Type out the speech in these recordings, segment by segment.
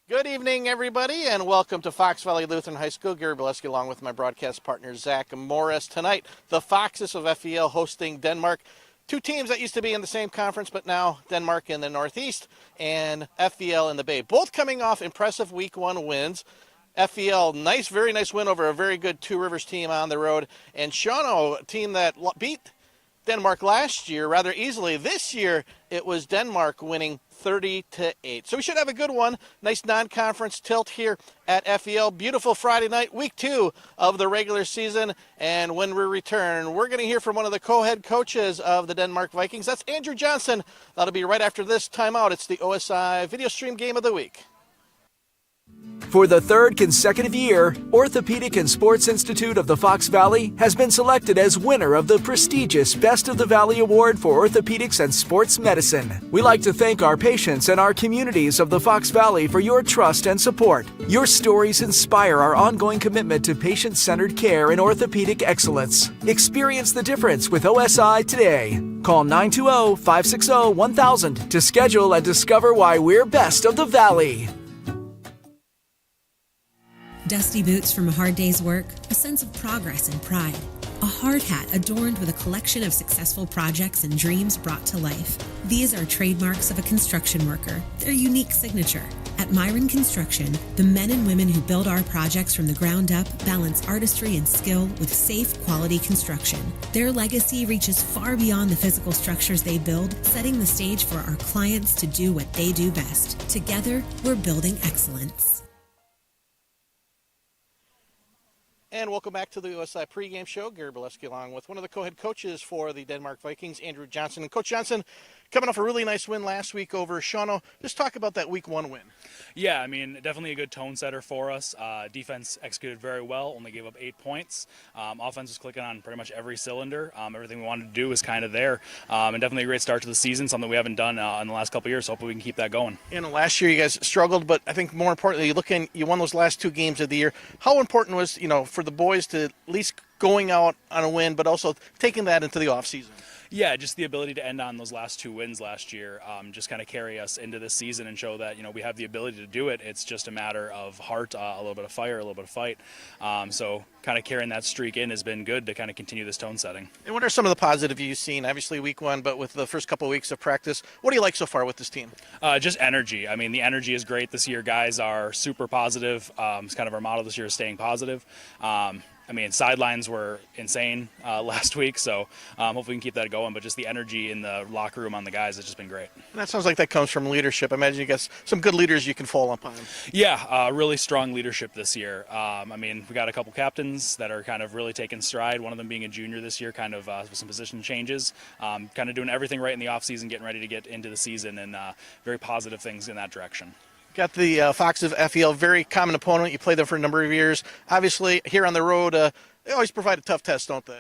Good evening, everybody, and welcome to Fox Valley Lutheran High School. Gary Bileski along with my broadcast partner, Zach Morris. Tonight, the Foxes of FEL hosting Denmark. Two teams that used to be in the same conference, but now Denmark in the Northeast and FEL in the Bay. Both coming off impressive Week 1 wins. FEL, very nice win over a very good Two Rivers team on the road. And Shawano, a team that beat Denmark last year rather easily. This year, it was Denmark winning 30-8. So we should have a good one. Nice non-conference tilt here at FEL. Beautiful Friday night, Week 2 of the regular season. And when we return, we're going to hear from one of the co-head coaches of the Denmark Vikings. That's Andrew Johnson. That'll be right after this timeout. It's the OSI Video Stream Game of the Week. For the third consecutive year, Orthopedic and Sports Institute of the Fox Valley has been selected as winner of the prestigious Best of the Valley Award for Orthopedics and Sports Medicine. We like to thank our patients and our communities of the Fox Valley for your trust and support. Your stories inspire our ongoing commitment to patient-centered care and orthopedic excellence. Experience the difference with OSI today. Call 920-560-1000 to schedule and discover why we're best of the Valley. Dusty boots from a hard day's work, a sense of progress and pride. A hard hat adorned with a collection of successful projects and dreams brought to life. These are trademarks of a construction worker, their unique signature. At Myron Construction, the men and women who build our projects from the ground up balance artistry and skill with safe, quality construction. Their legacy reaches far beyond the physical structures they build, setting the stage for our clients to do what they do best. Together, we're building excellence. And welcome back to the OSI pregame show. Gary Bileski along with one of the co-head coaches for the Denmark Vikings, Andrew Johnson. And Coach Johnson, coming off a really nice win last week over Shawano. Just talk about that Week 1 win. Yeah, I mean, definitely a good tone setter for us. Defense executed very well, only gave up 8 points. Offense was clicking on pretty much every cylinder. Everything we wanted to do was kind of there. And definitely a great start to the season, something we haven't done in the last couple of years. So hopefully we can keep that going. Last year you guys struggled, but I think more importantly, you won those last 2 games of the year. How important was, for the boys to at least going out on a win, but also taking that into the offseason? Yeah, just the ability to end on those last 2 wins last year, just kind of carry us into this season and show that, we have the ability to do it. It's just a matter of heart, a little bit of fire, a little bit of fight. So kind of carrying that streak in has been good to kind of continue this tone setting. And what are some of the positive you've seen? Obviously Week 1, but with the first couple of weeks of practice, what do you like so far with this team? Just energy. I mean, the energy is great this year. Guys are super positive. It's kind of our motto this year is staying positive. Sidelines were insane last week, so hopefully we can keep that going. But just the energy in the locker room on the guys has just been great. And that sounds like that comes from leadership. I imagine you got some good leaders you can fall upon. Yeah, really strong leadership this year. We got a couple captains that are kind of really taking stride, one of them being a junior this year, kind of with some position changes, kind of doing everything right in the offseason, getting ready to get into the season, and very positive things in that direction. Got the Foxes of FEL, very common opponent. You played them for a number of years. Obviously, here on the road, they always provide a tough test, don't they?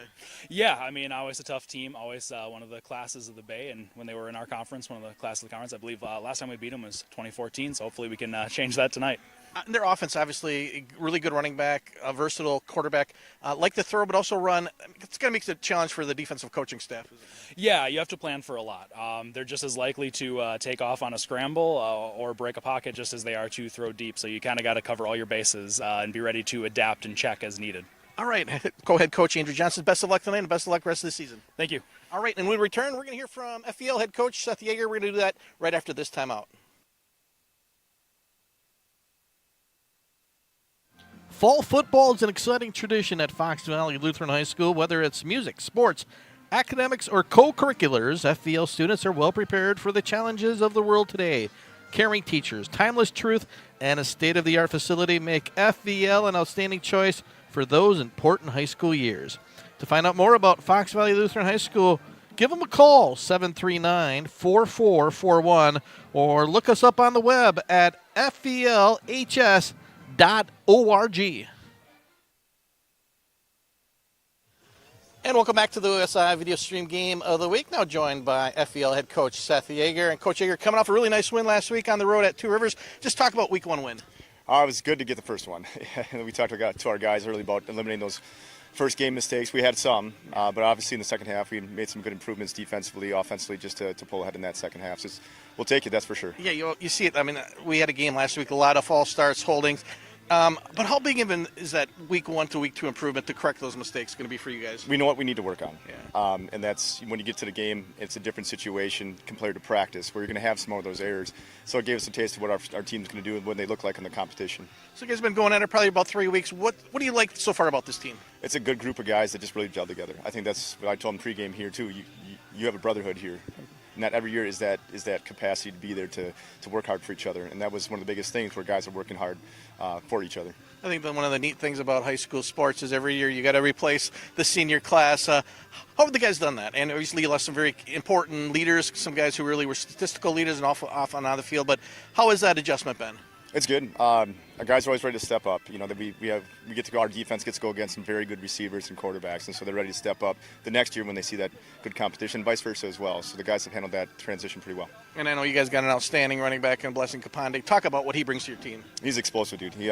Yeah, always a tough team, always one of the classes of the Bay. And when they were in our conference, one of the classes of the conference, I believe last time we beat them was 2014. So hopefully we can change that tonight. Their offense, obviously, really good running back, a versatile quarterback. Like to throw, but also run. It's going to make it a challenge for the defensive coaching staff. Yeah, you have to plan for a lot. They're just as likely to take off on a scramble or break a pocket just as they are to throw deep. So you kind of got to cover all your bases and be ready to adapt and check as needed. All right, co-head coach Andrew Johnson, best of luck tonight and best of luck rest of the season. Thank you. All right, and when we return, we're going to hear from FEL head coach Seth Yeager. We're going to do that right after this timeout. Fall football is an exciting tradition at Fox Valley Lutheran High School. Whether it's music, sports, academics, or co-curriculars, FVL students are well prepared for the challenges of the world today. Caring teachers, timeless truth, and a state-of-the-art facility make FVL an outstanding choice for those important high school years. To find out more about Fox Valley Lutheran High School, give them a call, 739-4441, or look us up on the web at fvlhs.org. And welcome back to the OSI Video Stream Game of the Week. Now joined by FEL head coach Seth Yeager. And Coach Yeager, coming off a really nice win last week on the road at Two Rivers. Just talk about Week 1 win. It was good to get the first one. We talked to our guys early about eliminating those first game mistakes. We had some, but obviously in the second half we made some good improvements defensively, offensively, just to pull ahead in that second half. So we'll take it, that's for sure. Yeah, you see it. I mean, we had a game last week, a lot of false starts, holdings. But how big even is that week 1 to week 2 improvement to correct those mistakes going to be for you guys? We know what we need to work on. Yeah. And that's when you get to the game, it's a different situation compared to practice where you're going to have some more of those errors. So it gave us a taste of what our team's going to do and what they look like in the competition. So you guys have been going at it probably about 3 weeks. What do you like so far about this team? It's a good group of guys that just really gel together. I think that's what I told them pregame here too. You have a brotherhood here. Not every year is that capacity to be there to work hard for each other. And that was one of the biggest things where guys are working hard for each other. I think that one of the neat things about high school sports is every year you got to replace the senior class. How have the guys done that? And obviously you lost some very important leaders, some guys who really were statistical leaders and off and on the field. But how has that adjustment been? It's good. Our guys are always ready to step up. You know, that we get to go. Our defense gets to go against some very good receivers and quarterbacks, and so they're ready to step up the next year when they see that good competition, vice versa as well. So the guys have handled that transition pretty well. And I know you guys got an outstanding running back in Blessing Kapande. Talk about what he brings to your team. He's explosive, dude. He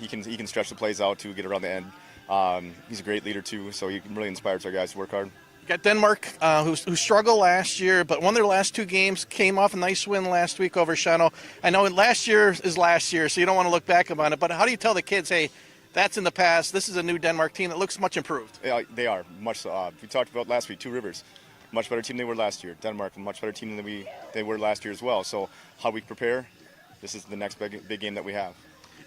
can stretch the plays out to get around the end. He's a great leader too, so he really inspires our guys to work hard. Got Denmark, who struggled last year, but won their last 2 games, came off a nice win last week over Shano. I know last year is last year, so you don't want to look back on it, but how do you tell the kids, hey, that's in the past, this is a new Denmark team that looks much improved? Yeah, they are, much so. We talked about last week, Two Rivers, much better team than they were last year. Denmark, a much better team than they were last year as well. So how we prepare, this is the next big game that we have.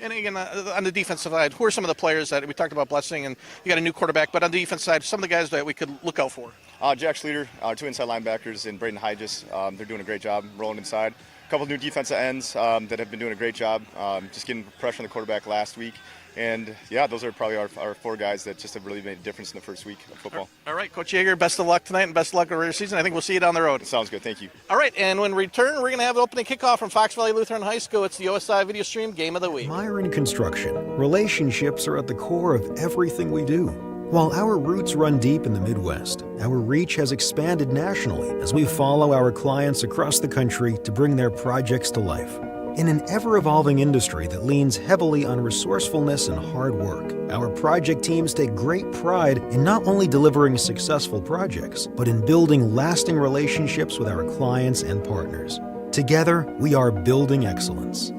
And again, on the defensive side, who are some of the players that we talked about Blessing, and you got a new quarterback, but on the defense side, some of the guys that we could look out for? Jack Schluter, our 2 inside linebackers, and Braden Hygis. They're doing a great job rolling inside. A couple new defensive ends that have been doing a great job, just getting pressure on the quarterback last week. And, yeah, those are probably our 4 guys that just have really made a difference in the first week of football. All right, Coach Yeager, best of luck tonight and best of luck in the regular season. I think we'll see you down the road. Sounds good. Thank you. All right, and when we return, we're going to have the opening kickoff from Fox Valley Lutheran High School. It's the OSI Video Stream Game of the Week. Myron Construction. Relationships are at the core of everything we do. While our roots run deep in the Midwest, our reach has expanded nationally as we follow our clients across the country to bring their projects to life. In an ever-evolving industry that leans heavily on resourcefulness and hard work, our project teams take great pride in not only delivering successful projects, but in building lasting relationships with our clients and partners. Together, we are building excellence.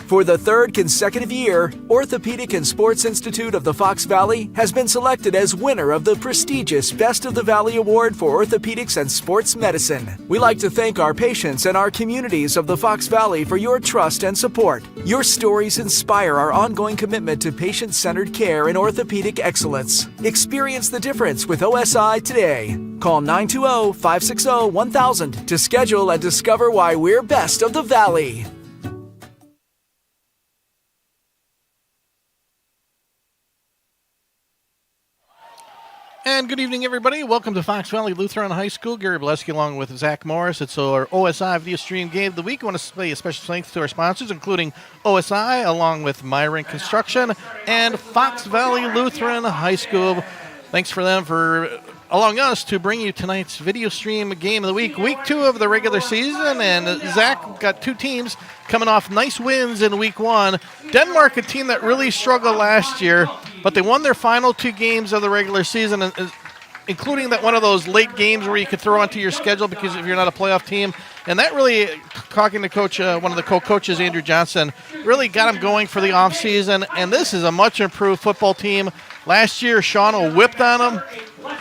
For the 3rd consecutive year, Orthopedic and Sports Institute of the Fox Valley has been selected as winner of the prestigious Best of the Valley Award for Orthopedics and Sports Medicine. We like to thank our patients and our communities of the Fox Valley for your trust and support. Your stories inspire our ongoing commitment to patient-centered care and orthopedic excellence. Experience the difference with OSI today. Call 920-560-1000 to schedule and discover why we're best of the Valley. And good evening, everybody. Welcome to Fox Valley Lutheran High School. Gary Bileski along with Zach Morris. It's our OSI Video Stream Game of the Week. I want to pay a special thanks to our sponsors, including OSI, along with Myron Construction, and Fox Valley Lutheran High School. Thanks for them for allowing us to bring you tonight's Video Stream Game of the Week, Week 2 of the regular season. And Zach got 2 teams coming off nice wins in Week 1. Denmark, a team that really struggled last year, but they won their final 2 games of the regular season, including that one of those late games where you could throw onto your schedule because if you're not a playoff team. And that really, talking to coach, one of the co-coaches, Andrew Johnson, really got them going for the offseason. And this is a much improved football team. Last year, Shauna whipped on them.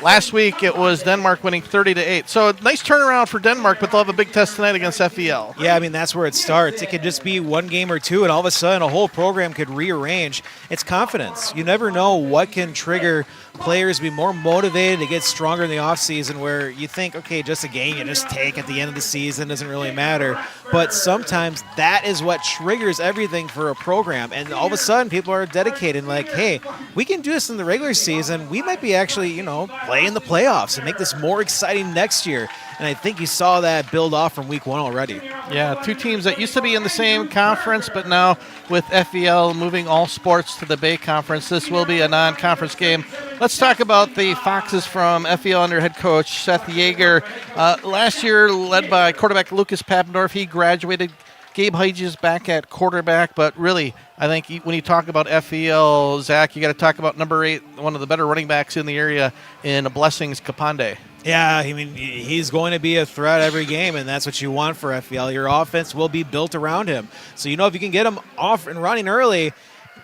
Last week, it was Denmark winning 30-8. So a nice turnaround for Denmark, but they'll have a big test tonight against FEL. Yeah, I mean, that's where it starts. It could just be one game or 2, and all of a sudden a whole program could rearrange. It's confidence. You never know what can trigger players to be more motivated to get stronger in the offseason, where you think, okay, just a game you just take at the end of the season doesn't really matter. But sometimes that is what triggers everything for a program. And all of a sudden people are dedicated, like, hey, we can do this in the regular season. We might be actually, play in the playoffs and make this more exciting next year. And I think you saw that build off from Week 1 already. Yeah, 2 teams that used to be in the same conference, but now with FEL moving all sports to the Bay Conference, this will be a non-conference game. Let's talk about the Foxes from FEL under head coach Seth Yeager. Last year, led by quarterback Lucas Papendorf, he graduated Gabe Hedges back at quarterback, but really, I think when you talk about FEL, Zach, you got to talk about number 8, one of the better running backs in the area, in Blessings Kapande. Yeah, I mean, he's going to be a threat every game, and that's what you want for FEL. Your offense will be built around him. So, if you can get him off and running early,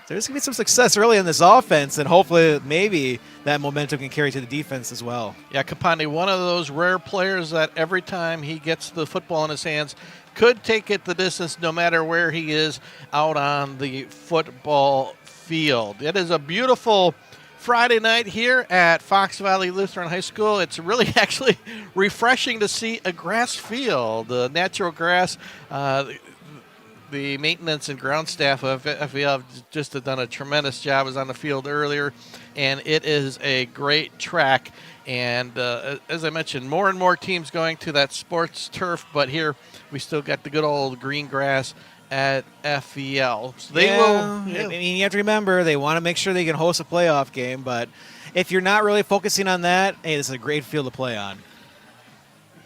there's going to be some success early in this offense, and hopefully maybe that momentum can carry to the defense as well. Yeah, Kapande, one of those rare players that every time he gets the football in his hands could take it the distance no matter where he is out on the football field. It is a beautiful Friday night here at Fox Valley Lutheran High School. It's really actually refreshing to see a grass field, the natural grass. The maintenance and ground staff of FEL have just have done a tremendous job. I was on the field earlier, and it is a great track. And as I mentioned, more and more teams going to that sports turf, but here we still got the good old green grass at FEL. So they will. I mean, you have to remember, they want to make sure they can host a playoff game, but if you're not really focusing on that, hey, this is a great field to play on.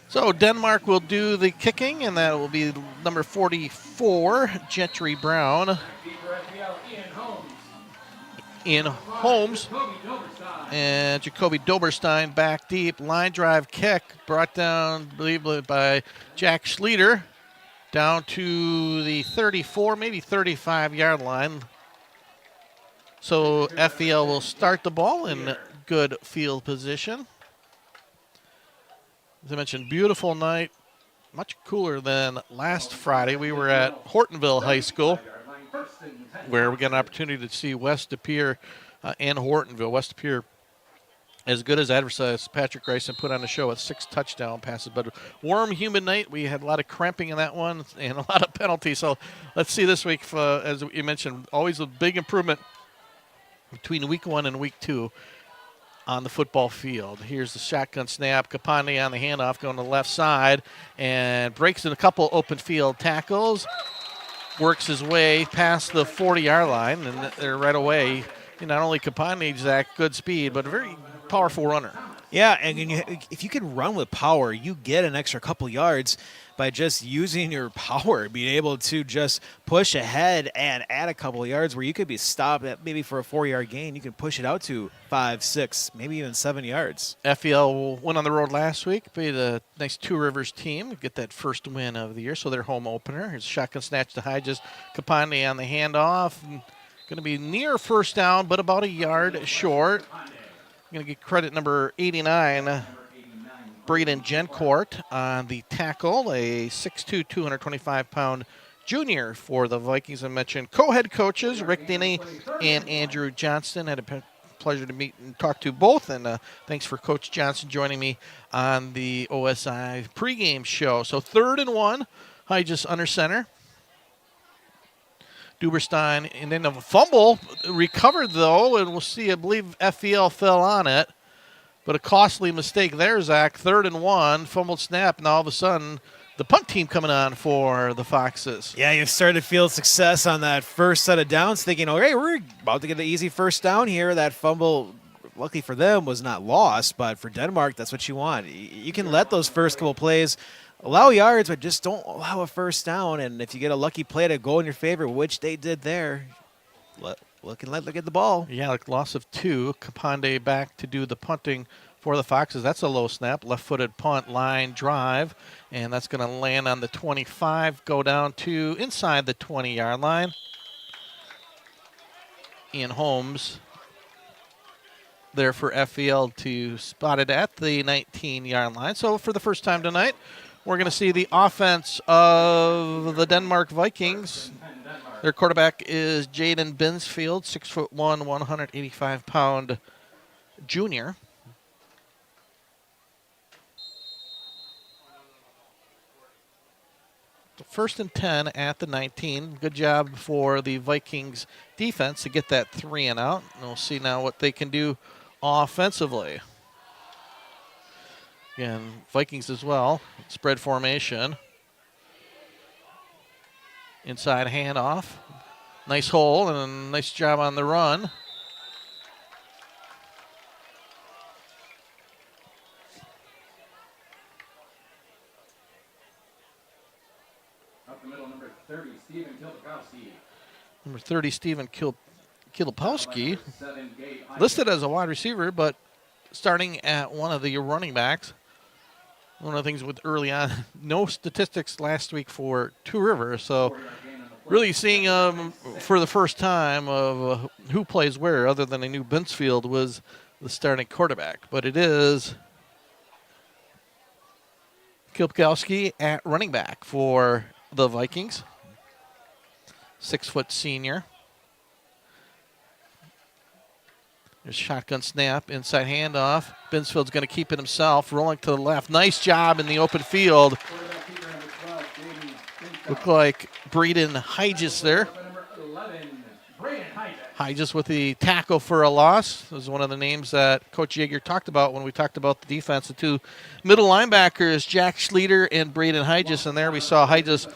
So Denmark will do the kicking, and that will be number 44, Gentry Brown. Ian Holmes. And Jacoby Doberstein back deep. Line drive kick brought down, I believe, by Jack Schleter down to the 34, maybe 35-yard line. So FEL will start the ball in good field position. As I mentioned, beautiful night, much cooler than last Friday. We were at Hortonville High School, where we got an opportunity to see West De Pere and Hortonville. West De Pere, as good as advertised, Patrick Grayson put on a show with 6 touchdown passes. But warm, humid night. We had a lot of cramping in that one and a lot of penalties. So let's see this week, as you mentioned, always a big improvement between week 1 and week 2 on the football field. Here's the shotgun snap. Kapande on the handoff going to the left side and breaks in a couple open field tackles. Works his way past the 40-yard line, and they're right away. Not only Kapande, Zach, good speed, but a very powerful runner. Yeah, and if you can run with power, you get an extra couple yards by just using your power, being able to just push ahead and add a couple of yards where you could be stopped at maybe for a 4-yard gain. You can push it out to 5, 6, maybe even 7 yards. FEL went on the road last week, beat a nice Two Rivers team, get that first win of the year, so their home opener. Here's a shotgun snatch to Hedges. Kapande on the handoff. Going to be near first down, but about a yard short. I'm going to get credit number 89, Braden Gencourt, on the tackle, a 6'2", 225-pound junior for the Vikings. I mentioned co-head coaches Rick Denny and Andrew Johnston. Had a pleasure to meet and talk to both, and thanks for Coach Johnson joining me on the OSI pregame show. So 3rd and 1, Hedges under center. Duberstein, and then a fumble recovered, though, and we'll see, I believe FEL fell on it. But a costly mistake there, Zach. 3rd and 1, fumbled snap, and all of a sudden the punt team coming on for the Foxes. Yeah, you've started to feel success on that first set of downs, thinking, okay, we're about to get an easy first down here. That fumble, luckily for them, was not lost, but for Denmark, that's what you want. You can let those first couple plays allow yards, but just don't allow a first down. And if you get a lucky play to go in your favor, which they did there, let get the ball. Yeah, like loss of 2. Kapande back to do the punting for the Foxes. That's a low snap, left-footed punt, line drive, and that's going to land on the 25, go down to inside the 20-yard line. Ian Holmes there for FEL to spot it at the 19-yard line. So for the first time tonight, we're going to see the offense of the Denmark Vikings. Their quarterback is Jaden Binsfield, 6'1", 185-pound junior. First and 10 at the 19. Good job for the Vikings defense to get that 3 and out. And we'll see now what they can do offensively. Again, Vikings as well. Spread formation. Inside handoff. Nice hole and a nice job on the run. Up the middle, number 30, Number 30, Steven Kilopowski, listed as a wide receiver, but starting at one of the running backs. One of the things with early on, no statistics last week for Two Rivers, so really seeing for the first time of who plays where, other than I knew Binsfield was the starting quarterback. But it is Kilopowski at running back for the Vikings. 6-foot senior. There's shotgun snap, inside handoff. Binsfield's going to keep it himself, rolling to the left. Nice job in the open field. Looked like Braden Hygis there. Hygis with the tackle for a loss. This is one of the names that Coach Yeager talked about when we talked about the defense. The two middle linebackers, Jack Schleter and Braden Hygis, and there we saw Hygis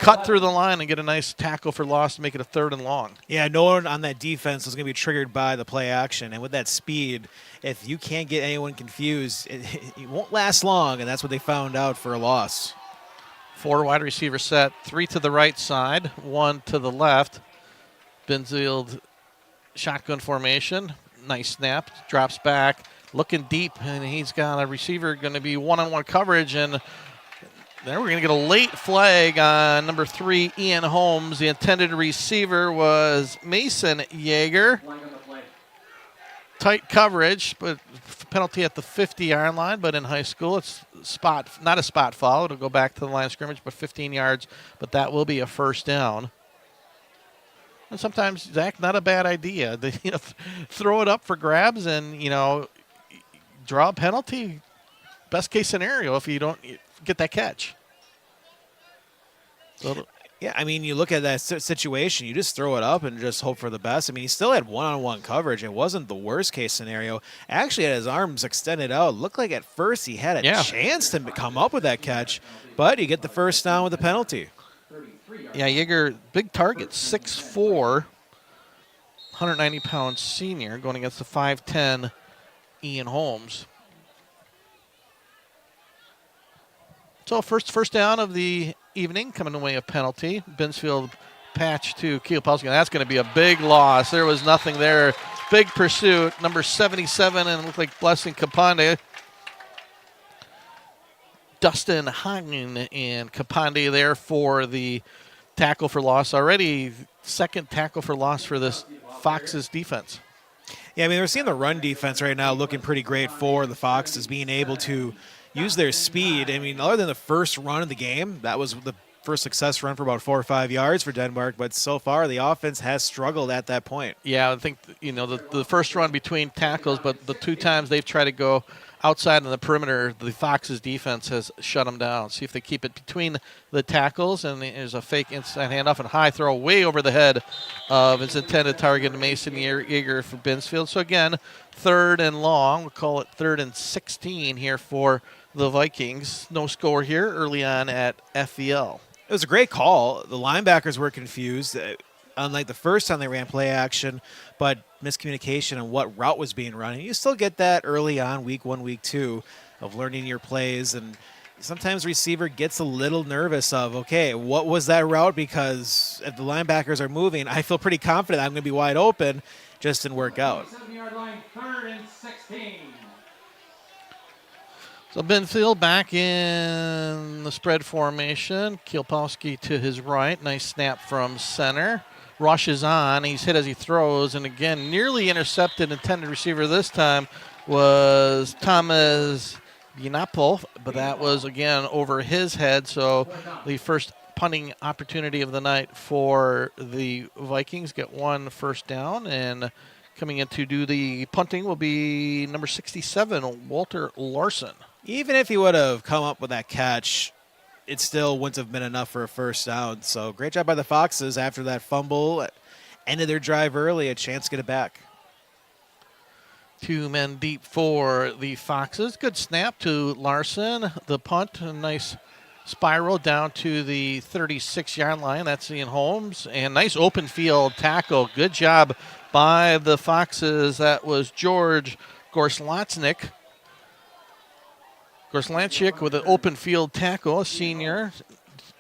cut through the line and get a nice tackle for loss to make it a 3rd and long. Yeah, no one on that defense was going to be triggered by the play action. And with that speed, if you can't get anyone confused, it won't last long, and that's what they found out for a loss. 4 wide receiver set, 3 to the right side, 1 to the left. Binsfield shotgun formation. Nice snap, drops back, looking deep, and he's got a receiver going to be one-on-one coverage, and there we're going to get a late flag on number 3, Ian Holmes. The intended receiver was Mason Yeager. Tight coverage, but penalty at the 50-yard line, but in high school it's not a spot foul. It'll go back to the line of scrimmage, but 15 yards, but that will be a 1st down. And sometimes, Zach, not a bad idea. Throw it up for grabs and, draw a penalty. Best case scenario if you don't get that catch. Yeah, I mean, you look at that situation, you just throw it up and just hope for the best. I mean, he still had one-on-one coverage. It wasn't the worst-case scenario. Actually, had his arms extended out. It looked like at first he had a chance to come up with that catch, but you get the 1st down with the penalty. Yeah, Yeager, big target, 6'4", 190-pound senior, going against the 5'10", Ian Holmes. So first down of the evening, coming away a penalty. Binsfield patch to Kilopowski. That's going to be a big loss. There was nothing there. Big pursuit. Number 77, and it looked like Blessing Kapande. Dustin Hagen and Kapande there for the tackle for loss. Already 2nd tackle for loss for this Fox's defense. Yeah, I mean, we're seeing the run defense right now looking pretty great for the Foxes, being able to use their speed. I mean, other than the first run of the game, that was the first success run for about 4 or 5 yards for Denmark, but so far the offense has struggled at that point. Yeah, I think, the first run between tackles, but the 2 times they've tried to go outside on the perimeter, the Foxes defense has shut them down. See if they keep it between the tackles, and there's a fake inside handoff and high throw way over the head of its intended target, Mason Yeager for Binsfield. So again, 3rd and long. We'll call it 3rd and 16 here for the Vikings. No score here early on at FVL. It was a great call. The linebackers were confused. Unlike the first time they ran play action, but miscommunication on what route was being run. And you still get that early on, week 1, week 2, of learning your plays. And sometimes receiver gets a little nervous of, okay, what was that route? Because if the linebackers are moving, I feel pretty confident I'm going to be wide open. Just didn't work out. 7-yard line, 3rd and 16. So Binsfield back in the spread formation. Kilopowski to his right. Nice snap from center. Rushes on. He's hit as he throws. And again, nearly intercepted. Intended receiver this time was Thomas Bienapol, but that was, again, over his head. So the first punting opportunity of the night for the Vikings. Get 1 first down. And coming in to do the punting will be number 67, Walter Larson. Even if he would have come up with that catch, it still wouldn't have been enough for a 1st down. So great job by the Foxes after that fumble. Ended their drive early, a chance to get it back. 2 men deep for the Foxes. Good snap to Larson. The punt, a nice spiral down to the 36-yard line. That's Ian Holmes. And nice open field tackle. Good job by the Foxes. That was George Gorslansnik. Gorslansik with an open field tackle, a senior.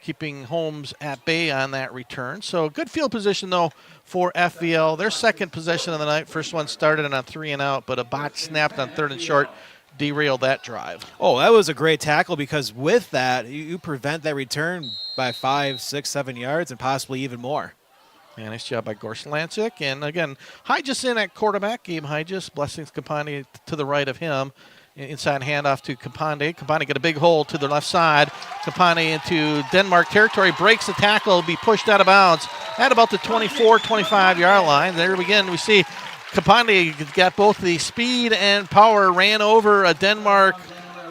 keeping Holmes at bay on that return. So good field position, though, for FVL. Their second possession of the night. First one started on a 3-and-out, but a bot snapped on 3rd and short, derailed that drive. Oh, that was a great tackle because with that, you prevent that return by 5, 6, 7 yards and possibly even more. Yeah, nice job by Gorslancic. And again, Hygis in at quarterback. Gabe Hygis, Blessings Kapani to the right of him. Inside handoff to Kapande. Kapande got a big hole to the left side. Kapande into Denmark territory. Breaks the tackle, be pushed out of bounds at about the 24, 25-yard line. There again, we see Kapande got both the speed and power, ran over a Denmark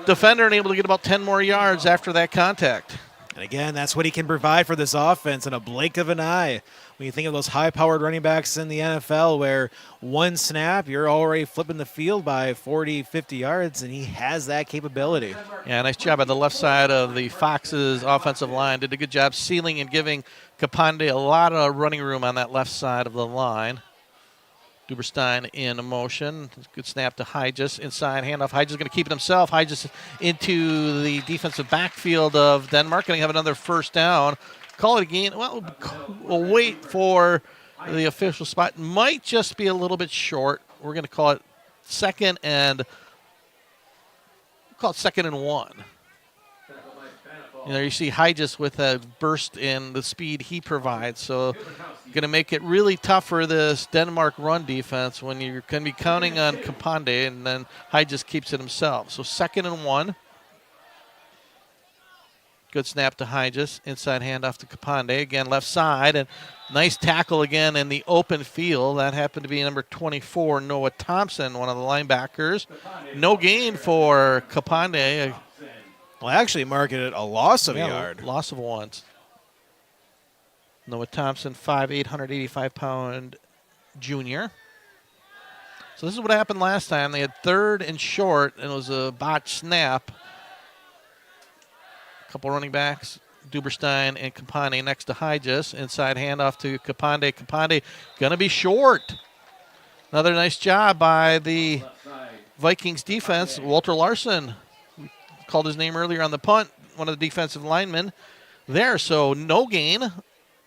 defender and able to get about 10 more yards after that contact. And again, that's what he can provide for this offense in a blink of an eye. When you think of those high-powered running backs in the NFL where one snap, you're already flipping the field by 40, 50 yards, and he has that capability. Yeah, nice job on the left side of the Fox's offensive line. Did a good job sealing and giving Kapande a lot of running room on that left side of the line. Duberstein in motion. Good snap to Hygis. Inside handoff. Hygis going to keep it himself. Hygis into the defensive backfield of Denmark. Going to have another first down. Call it again. Well, we'll wait for the official spot. Might just be a little bit short. We're going to call it second and 1. You see Hygis with a burst in the speed he provides. So going to make it really tough for this Denmark run defense when you're going to be counting on Kapande, and then Hygis keeps it himself. So 2nd and 1. Good snap to Hygis. Inside handoff to Kapande. Again, left side. And nice tackle again in the open field. That happened to be number 24, Noah Thompson, one of the linebackers. No gain for Kapande. Well, actually marked it a loss of a yard. Loss of 1. Noah Thompson, 5'8", 185-pound junior. So this is what happened last time. They had 3rd and short, and it was a botched snap. Couple running backs, Duberstein and Kapande next to Hygis. Inside handoff to Kapande. Kapande going to be short. Another nice job by the Vikings defense. Walter Larson, we called his name earlier on the punt, one of the defensive linemen there. So no gain.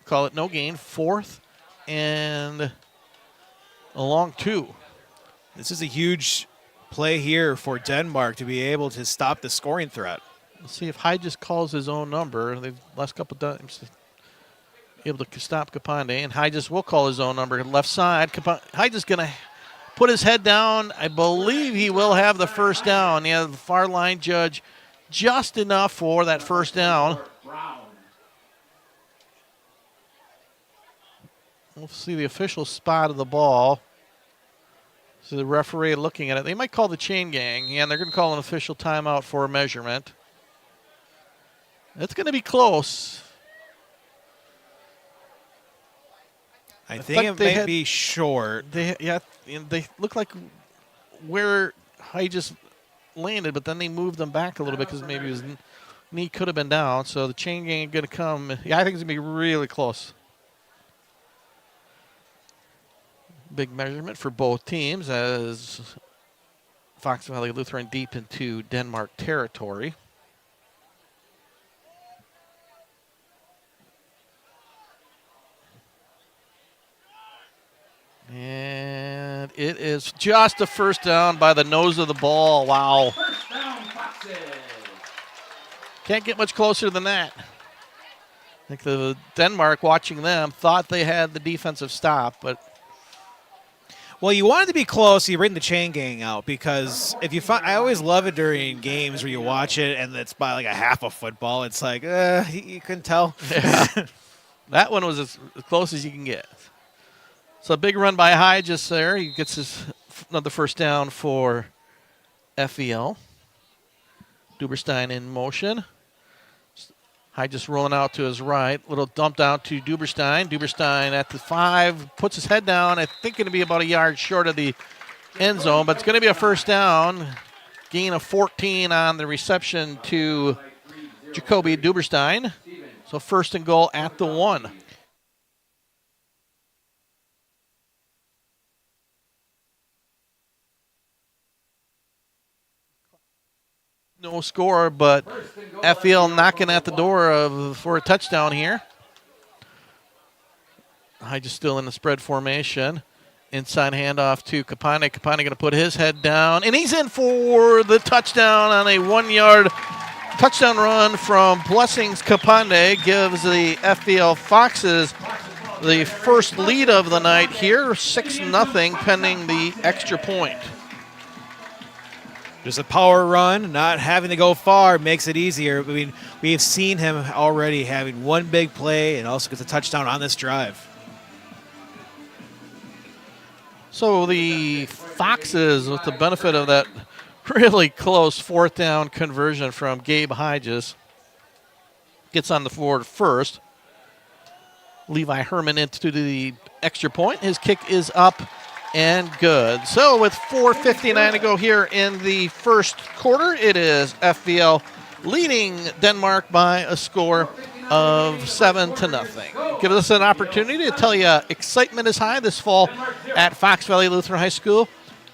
Call it no gain. 4th and a long 2. This is a huge play here for Denmark to be able to stop the scoring threat. Let's see if Hygis calls his own number. The last couple of times able to stop Kapande, and Hygis will call his own number. Left side, Hygis going to put his head down. I believe he will have the first down. Yeah, the far line judge just enough for that first down. We'll see the official spot of the ball. So the referee looking at it. They might call the chain gang, and they're going to call an official timeout for a measurement. It's going to be close. I think it might be short. They look like where Hygis landed, but then they moved them back a little bit because maybe his knee could have been down. So the chain gang is going to come. Yeah, I think it's going to be really close. Big measurement for both teams as Fox Valley Lutheran deep into Denmark territory. And it is just a first down by the nose of the ball. Wow. First down, Foxes. Can't get much closer than that. I think the Denmark, watching them, thought they had the defensive stop, but well, you want it to be close. You bring the chain gang out because if you find, I always love it during games where you watch it and it's by like a half a football. It's like you couldn't tell. Yeah. That one was as close as you can get. So a big run by Hygis there. He gets his another first down for FVL. Duberstein in motion. Hygis rolling out to his right. Little dump down to Duberstein. Duberstein at the 5, puts his head down. I think going to be about a yard short of the end zone, but it's going to be a first down. Gain of 14 on the reception to Jacoby Duberstein. So 1st and goal at the 1. no score, but FEL knocking at the door for a touchdown here. Hyde is still in the spread formation. Inside handoff to Kapane. Kapane going to put his head down, and he's in for the touchdown on a 1-yard touchdown run from Blessings Kapane. Gives the FEL Foxes the first lead of the night here, 6-0, pending the extra point. Just a power run, not having to go far makes it easier. I mean, we've seen him already having one big play and also gets a touchdown on this drive. So the Foxes, with the benefit of that really close 4th down conversion from Gabe Hodges, gets on the board first. Levi Herman into the extra point. His kick is up and good. So with 4:59 to go here in the first quarter, it is FVL leading Denmark by a score of 7-0. Gives us an opportunity to tell you excitement is high this fall at Fox Valley Lutheran High School.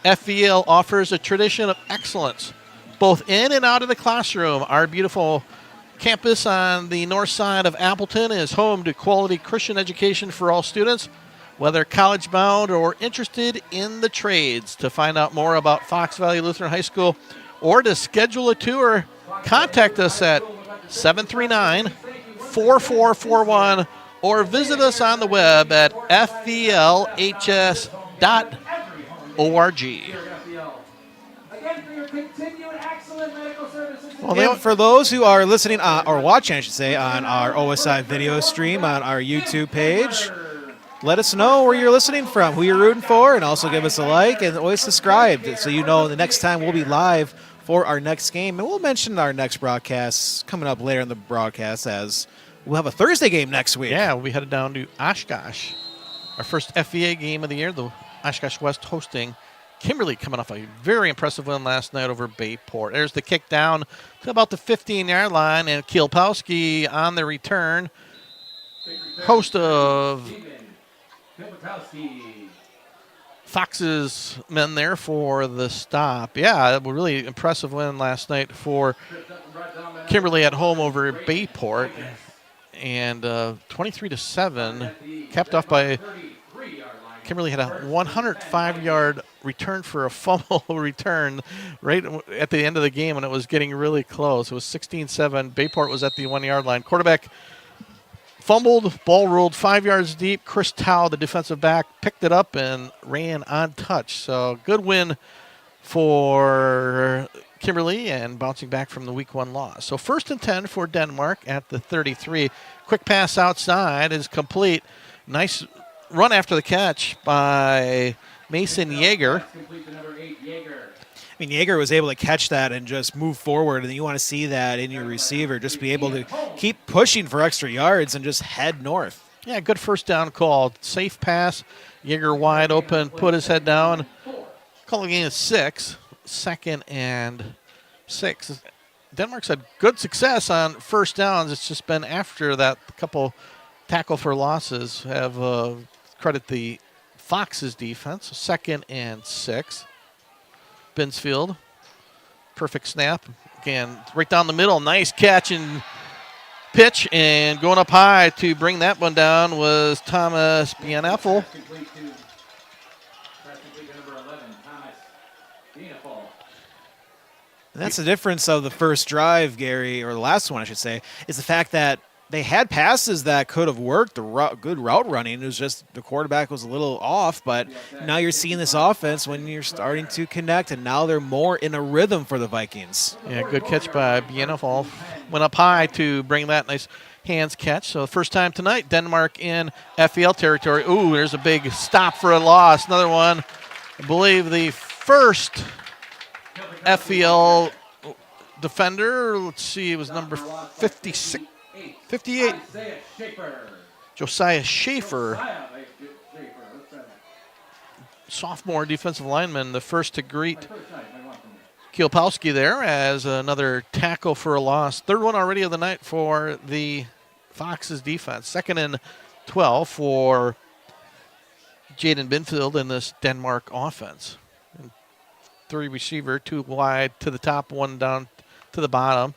FVL offers a tradition of excellence, both in and out of the classroom. Our beautiful campus on the north side of Appleton is home to quality Christian education for all students, whether college-bound or interested in the trades. To find out more about Fox Valley Lutheran High School or to schedule a tour, contact us at 739-4441 or visit us on the web at fvlhs.org. Well, and for those who are listening or watching, I should say, on our OSI video stream on our YouTube page, let us know where you're listening from, who you're rooting for, and also give us a like and always subscribe so you know the next time we'll be live for our next game. And we'll mention our next broadcast coming up later in the broadcast, as we'll have a Thursday game next week. Yeah, we headed down to Oshkosh. Our first FVA game of the year, the Oshkosh West hosting Kimberly, coming off a very impressive win last night over Bayport. There's the kick down to about the 15-yard line, and Kielpowski on the return. Host of Fox's men there for the stop. Yeah, a really impressive win last night for Kimberly at home over Bayport. And 23-7, capped off by Kimberly had a 105-yard return for a fumble return right at the end of the game, and it was getting really close. It was 16-7. Bayport was at the 1-yard line. Quarterback fumbled, ball rolled 5 yards deep. Chris Tao, the defensive back, picked it up and ran on touch. So good win for Kimberly and bouncing back from the Week 1 loss. So 1st and 10 for Denmark at the 33. Quick pass outside is complete. Nice run after the catch by Mason Yeager. I mean, Yeager was able to catch that and just move forward, and you want to see that in your receiver, just be able to keep pushing for extra yards and just head north. Yeah, good first down call. Safe pass. Yeager wide open, put his head down. Call again at 6. 2nd and 6. Denmark's had good success on first downs. It's just been after that couple tackle for losses have credit the Fox's defense. 2nd and 6. Binsfield, perfect snap. Again, right down the middle. Nice catch and pitch, and going up high to bring that one down was Thomas Bieneffel. And that's the difference of the first drive, Gary, or the last one, I should say, is the fact that they had passes that could have worked, good route running. It was just the quarterback was a little off, but now you're seeing this offense when you're starting to connect, and now they're more in a rhythm for the Vikings. Yeah, good catch by Bieneffel. Went up high to bring that nice hands catch. So first time tonight, Denmark in FEL territory. Ooh, there's a big stop for a loss. Another one. I believe the first FEL defender, let's see, it was number 58. Josiah Schaefer, sophomore defensive lineman, the first to greet Kielpowski there as another tackle for a loss. Third one already of the night for the Fox's defense. 2nd and 12 for Jaden Binfield in this Denmark offense. 3 receiver, 2 wide to the top, 1 down to the bottom.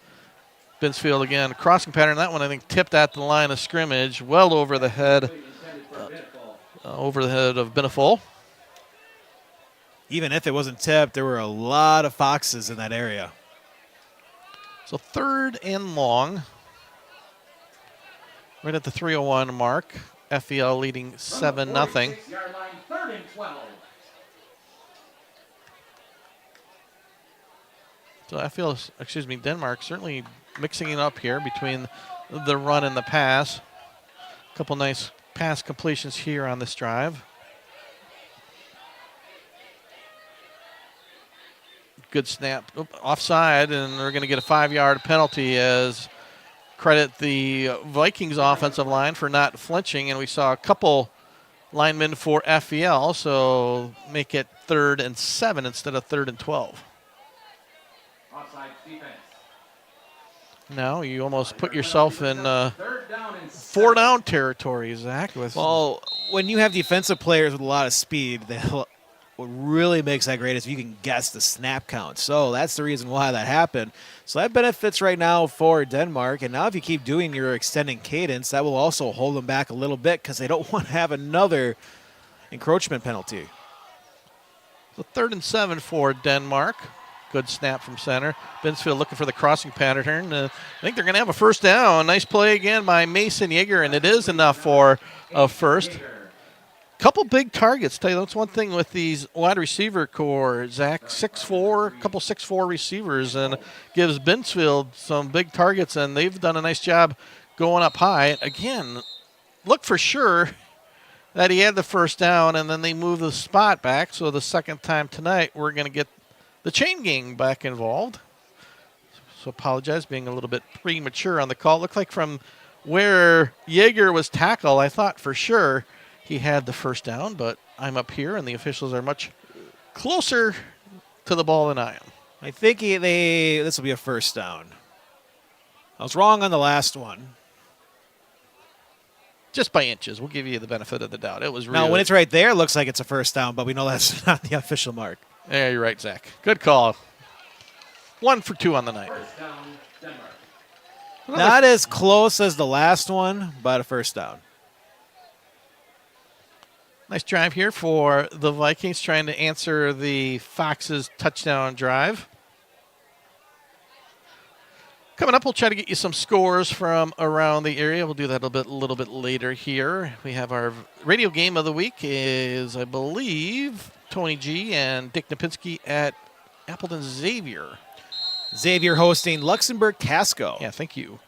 Binsfield again, crossing pattern. That one I think tipped at the line of scrimmage, well over the head of Benefol. Even if it wasn't tipped, there were a lot of Foxes in that area. So 3rd and long. Right at the 3:01 mark. FEL leading 7-0. 46-yard line, 3rd and 12. So Denmark certainly mixing it up here between the run and the pass. A couple nice pass completions here on this drive. Good snap. Offside, and they're going to get a 5-yard penalty as credit the Vikings offensive line for not flinching, and we saw a couple linemen for FEL, so make it 3rd and 7 instead of 3rd and 12. Offside defense. Now you almost put yourself in 3rd down and 4-down territory, Zach. Well, when you have defensive players with a lot of speed, what really makes that great is if you can guess the snap count. So that's the reason why that happened. So that benefits right now for Denmark. And now if you keep doing your extending cadence, that will also hold them back a little bit because they don't want to have another encroachment penalty. So 3rd and 7 for Denmark. Good snap from center. Binsfield looking for the crossing pattern. I think they're going to have a first down. Nice play again by Mason Yeager, and it is enough for a first. Couple big targets. Tell you, that's one thing with these wide receiver core. Zach, 6'4", couple 6'4" receivers, and gives Binsfield some big targets, and they've done a nice job going up high. Again, look for sure that he had the first down, and then they move the spot back. So the second time tonight, we're going to get the chain gang back involved. So apologize, being a little bit premature on the call. Looked like from where Yeager was tackled, I thought for sure he had the first down, but I'm up here, and the officials are much closer to the ball than I am. I think this will be a first down. I was wrong on the last one. Just by inches. We'll give you the benefit of the doubt. It was really... Now, when it's right there, it looks like it's a first down, but we know that's not the official mark. Yeah, you're right, Zach. Good call. 1 for 2 on the night. First down, Denmark. Not as close as the last one, but a first down. Nice drive here for the Vikings, trying to answer the Foxes' touchdown drive. Coming up, we'll try to get you some scores from around the area. We'll do that a little bit later here. We have our radio game of the week is, I believe, Tony G and Dick Napinski at Appleton Xavier. Xavier hosting Luxembourg Casco. Yeah, thank you.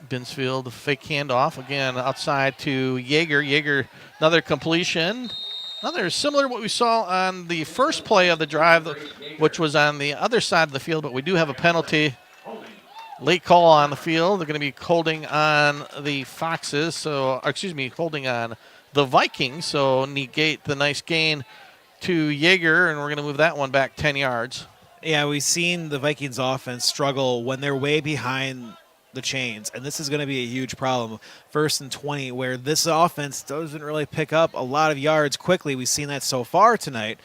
Binsfield, fake handoff again outside to Yeager. Yeager, another completion. Another similar to what we saw on the first play of the drive, which was on the other side of the field, but we do have a penalty. Late call on the field. They're going to be holding on the Foxes, holding on the Vikings, so negate the nice gain to Yeager, and we're going to move that one back 10 yards. Yeah, we've seen the Vikings offense struggle when they're way behind the chains, and this is going to be a huge problem. 1st and 20, where this offense doesn't really pick up a lot of yards quickly. We've seen that so far tonight.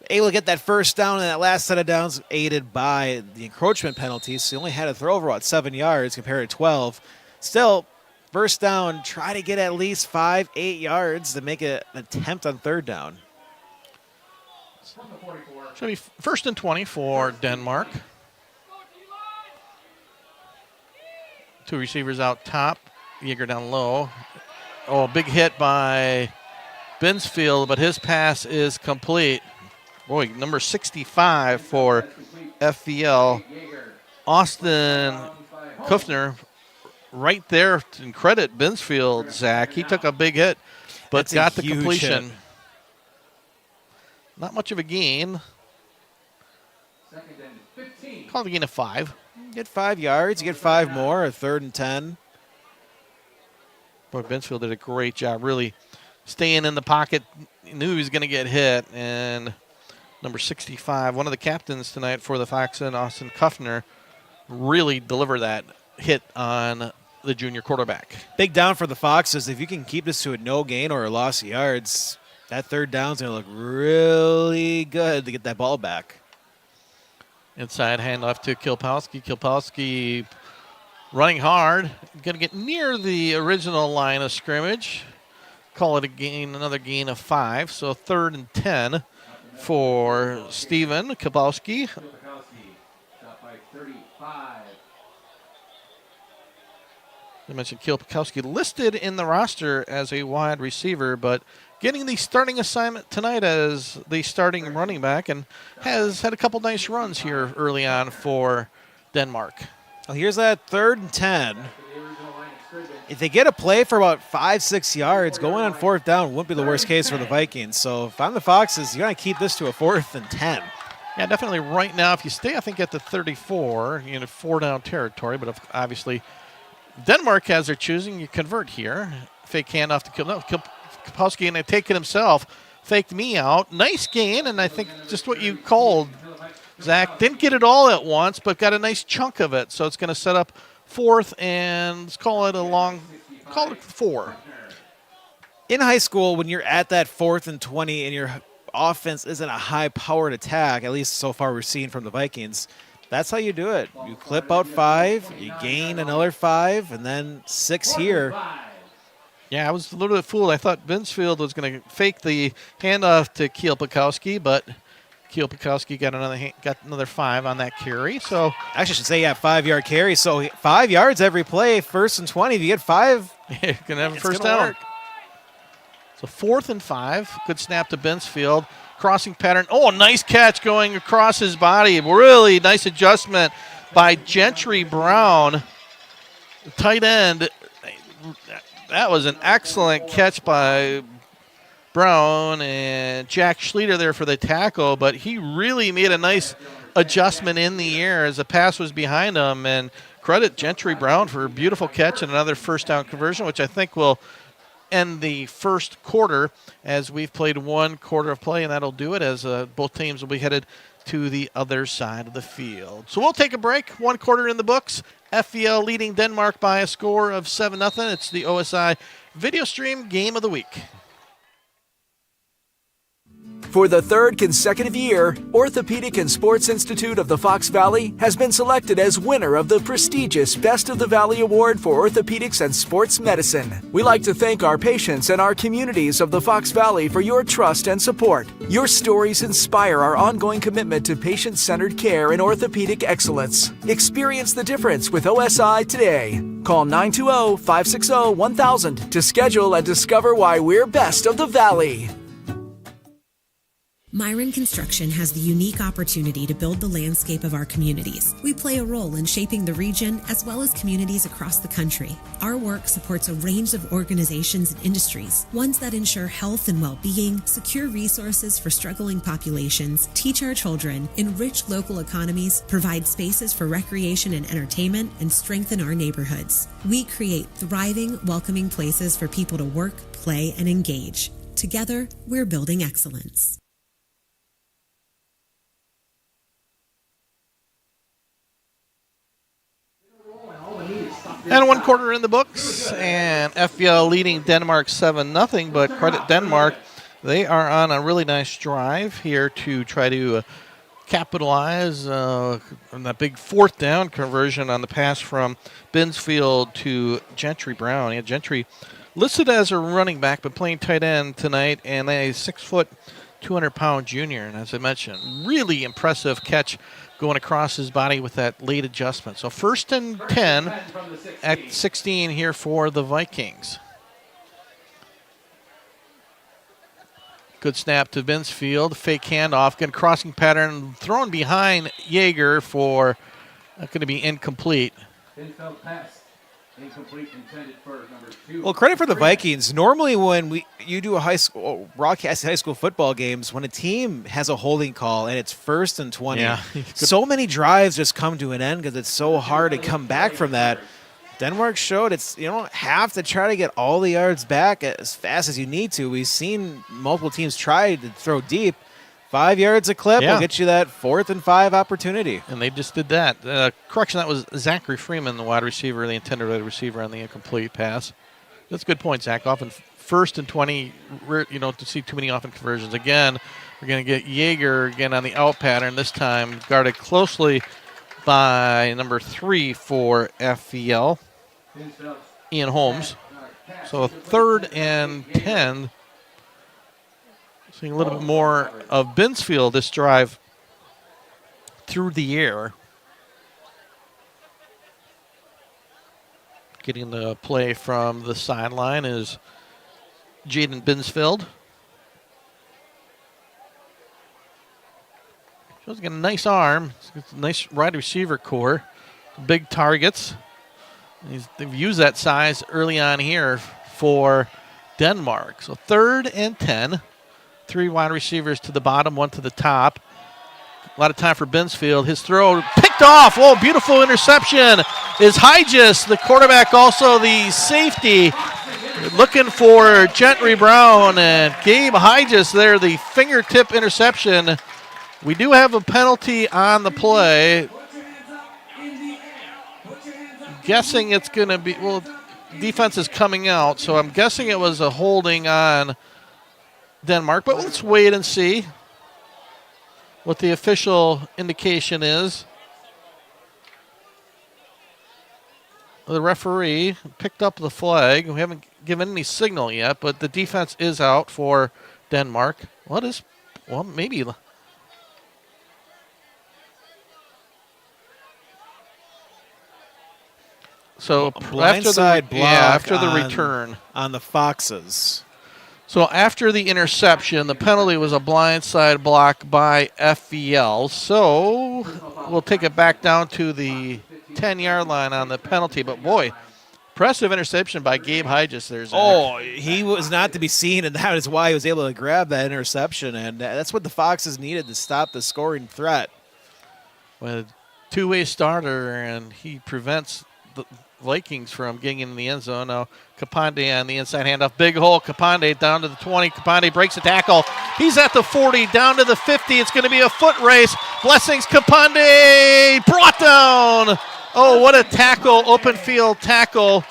Able to get that first down and that last set of downs aided by the encroachment penalties. So he only had to throw over 7 yards compared to 12. Still, first down, try to get at least 5-8 yards to make an attempt on 3rd down. It's going to be 1st and 20 for Denmark. 2 receivers out top. Yeager down low. Oh, big hit by Binsfield, but his pass is complete. Boy, number 65 for FVL. Austin Kufner right there, and credit Binsfield, Zach. He took a big hit, but That's got the huge completion. hit. Not much of a gain. 2nd and 15. Called a gain of 5. You get 5 yards, you get 5 more, a 3rd and 10. Boy, Binsfield did a great job, really staying in the pocket. He knew he was going to get hit, and number 65, one of the captains tonight for the Foxen, Austin Kufner, really delivered that hit on the junior quarterback. Big down for the Foxes. If you can keep this to a no gain or a loss of yards, That third down's going to look really good to get that ball back. Inside handoff to Kilpowski. Kilpowski running hard. Going to get near the original line of scrimmage. Call it a gain, another gain of 5. So 3rd and 10 for Steven Kilpowski. Shot by 35. I mentioned Kilpowski listed in the roster as a wide receiver, but getting the starting assignment tonight as the starting running back and has had a couple nice runs here early on for Denmark. Well, here's that 3rd and 10. If they get a play for about 5-6 yards, going on 4th down wouldn't be the worst case for the Vikings. So if I'm the Foxes, you got to keep this to a 4th and 10. Yeah, definitely right now, if you stay, I think, at the 34, you're in 4-down territory, but if, obviously Denmark has their choosing. You convert here. Fake handoff to Kilpowski, and take it himself. Faked me out. Nice gain, and I think just what you called, Zach. Didn't get it all at once, but got a nice chunk of it. So it's going to set up 4th, and let's call it 4. In high school, when you're at that 4th and 20 and your offense isn't a high-powered attack, at least so far we're seeing from the Vikings, that's how you do it. You clip out 5, you gain another 5, and then 6 here. Yeah, I was a little bit fooled. I thought Binsfield was going to fake the handoff to Kilpowski, but Kilpowski got another 5 on that carry. So actually, I should say, 5-yard carry. So 5 yards every play, 1st and 20. If you get 5, you're going to have a first down. Work. So 4th and 5. Good snap to Binsfield. Crossing pattern. Oh, nice catch going across his body. Really nice adjustment by Gentry Brown, tight end. That was an excellent catch by Brown and Jack Schleter there for the tackle, but he really made a nice adjustment in the air as the pass was behind him. And credit Gentry Brown for a beautiful catch and another first down conversion, which I think will end the first quarter as we've played 1 quarter of play, and that'll do it as both teams will be headed to the other side of the field. So we'll take a break. 1 quarter in the books. FVL leading Denmark by a score of 7-0. It's the OSI Video Stream Game of the Week. For the 3rd consecutive year, Orthopedic and Sports Institute of the Fox Valley has been selected as winner of the prestigious Best of the Valley Award for Orthopedics and Sports Medicine. We like to thank our patients and our communities of the Fox Valley for your trust and support. Your stories inspire our ongoing commitment to patient-centered care and orthopedic excellence. Experience the difference with OSI today. Call 920-560-1000 to schedule and discover why we're best of the Valley. Myron Construction has the unique opportunity to build the landscape of our communities. We play a role in shaping the region as well as communities across the country. Our work supports a range of organizations and industries, ones that ensure health and well-being, secure resources for struggling populations, teach our children, enrich local economies, provide spaces for recreation and entertainment, and strengthen our neighborhoods. We create thriving, welcoming places for people to work, play, and engage. Together, we're building excellence. And 1 quarter in the books, and FBL leading Denmark 7-0, but credit Denmark. They are on a really nice drive here to try to capitalize on that big 4th down conversion on the pass from Binsfield to Gentry Brown. Yeah, Gentry listed as a running back, but playing tight end tonight, and a 6-foot, 200-pound junior. And as I mentioned, really impressive catch going across his body with that late adjustment. So 1st and 10 at 16 here for the Vikings. Good snap to Binsfield. Fake handoff. Good crossing pattern. Thrown behind Yeager for going to be incomplete. Binsfield pass. Incomplete, intended for number 2. Well, credit for the Vikings. Normally when you do a high school broadcast high school football games, when a team has a holding call and it's 1st and 20, so many drives just come to an end because it's so hard to come back from that. Denmark showed you don't have to try to get all the yards back as fast as you need to. We've seen multiple teams try to throw deep. 5 yards a clip will get you that 4th and 5 opportunity. And they just did that. Correction, that was Zachary Freeman, the wide receiver, the intended wide receiver on the incomplete pass. That's a good point, Zach. Often 1st and 20, to see too many offensive conversions. Again, we're going to get Jaeger again on the out pattern, this time guarded closely by number 3 for FVL, Ian Holmes. So a 3rd and 10. Seeing a little bit more of Binsfield this drive through the air. Getting the play from the sideline is Jaden Binsfield. He's got a nice arm. He's got a nice wide receiver core. Big targets. They've used that size early on here for Denmark. So 3rd and 10. 3 wide receivers to the bottom, 1 to the top. A lot of time for Binsfield. His throw picked off. Oh, beautiful interception is Hygis, the quarterback, also the safety. Looking for Gentry Brown and Gabe Hygis there, the fingertip interception. We do have a penalty on the play. Guessing it's going to be, defense is coming out, so I'm guessing it was a holding on Denmark, but let's wait and see what the official indication is. The referee picked up the flag. We haven't given any signal yet, but the defense is out for Denmark. Maybe. So blindside block after the return on the Foxes. So after the interception, the penalty was a blindside block by FVL. So we'll take it back down to the 10-yard line on the penalty. But, boy, impressive interception by Gabe Hygis there, Zach. Oh, he was not to be seen, and that is why he was able to grab that interception. And that's what the Foxes needed to stop the scoring threat. With a two-way starter, and he prevents the Vikings from getting in the end zone. Now Kapande on the inside handoff. Big hole. Kapande down to the 20. Kapande breaks a tackle. He's at the 40, down to the 50. It's going to be a foot race. Blessings. Kapande brought down. Oh, what a tackle. Open field tackle.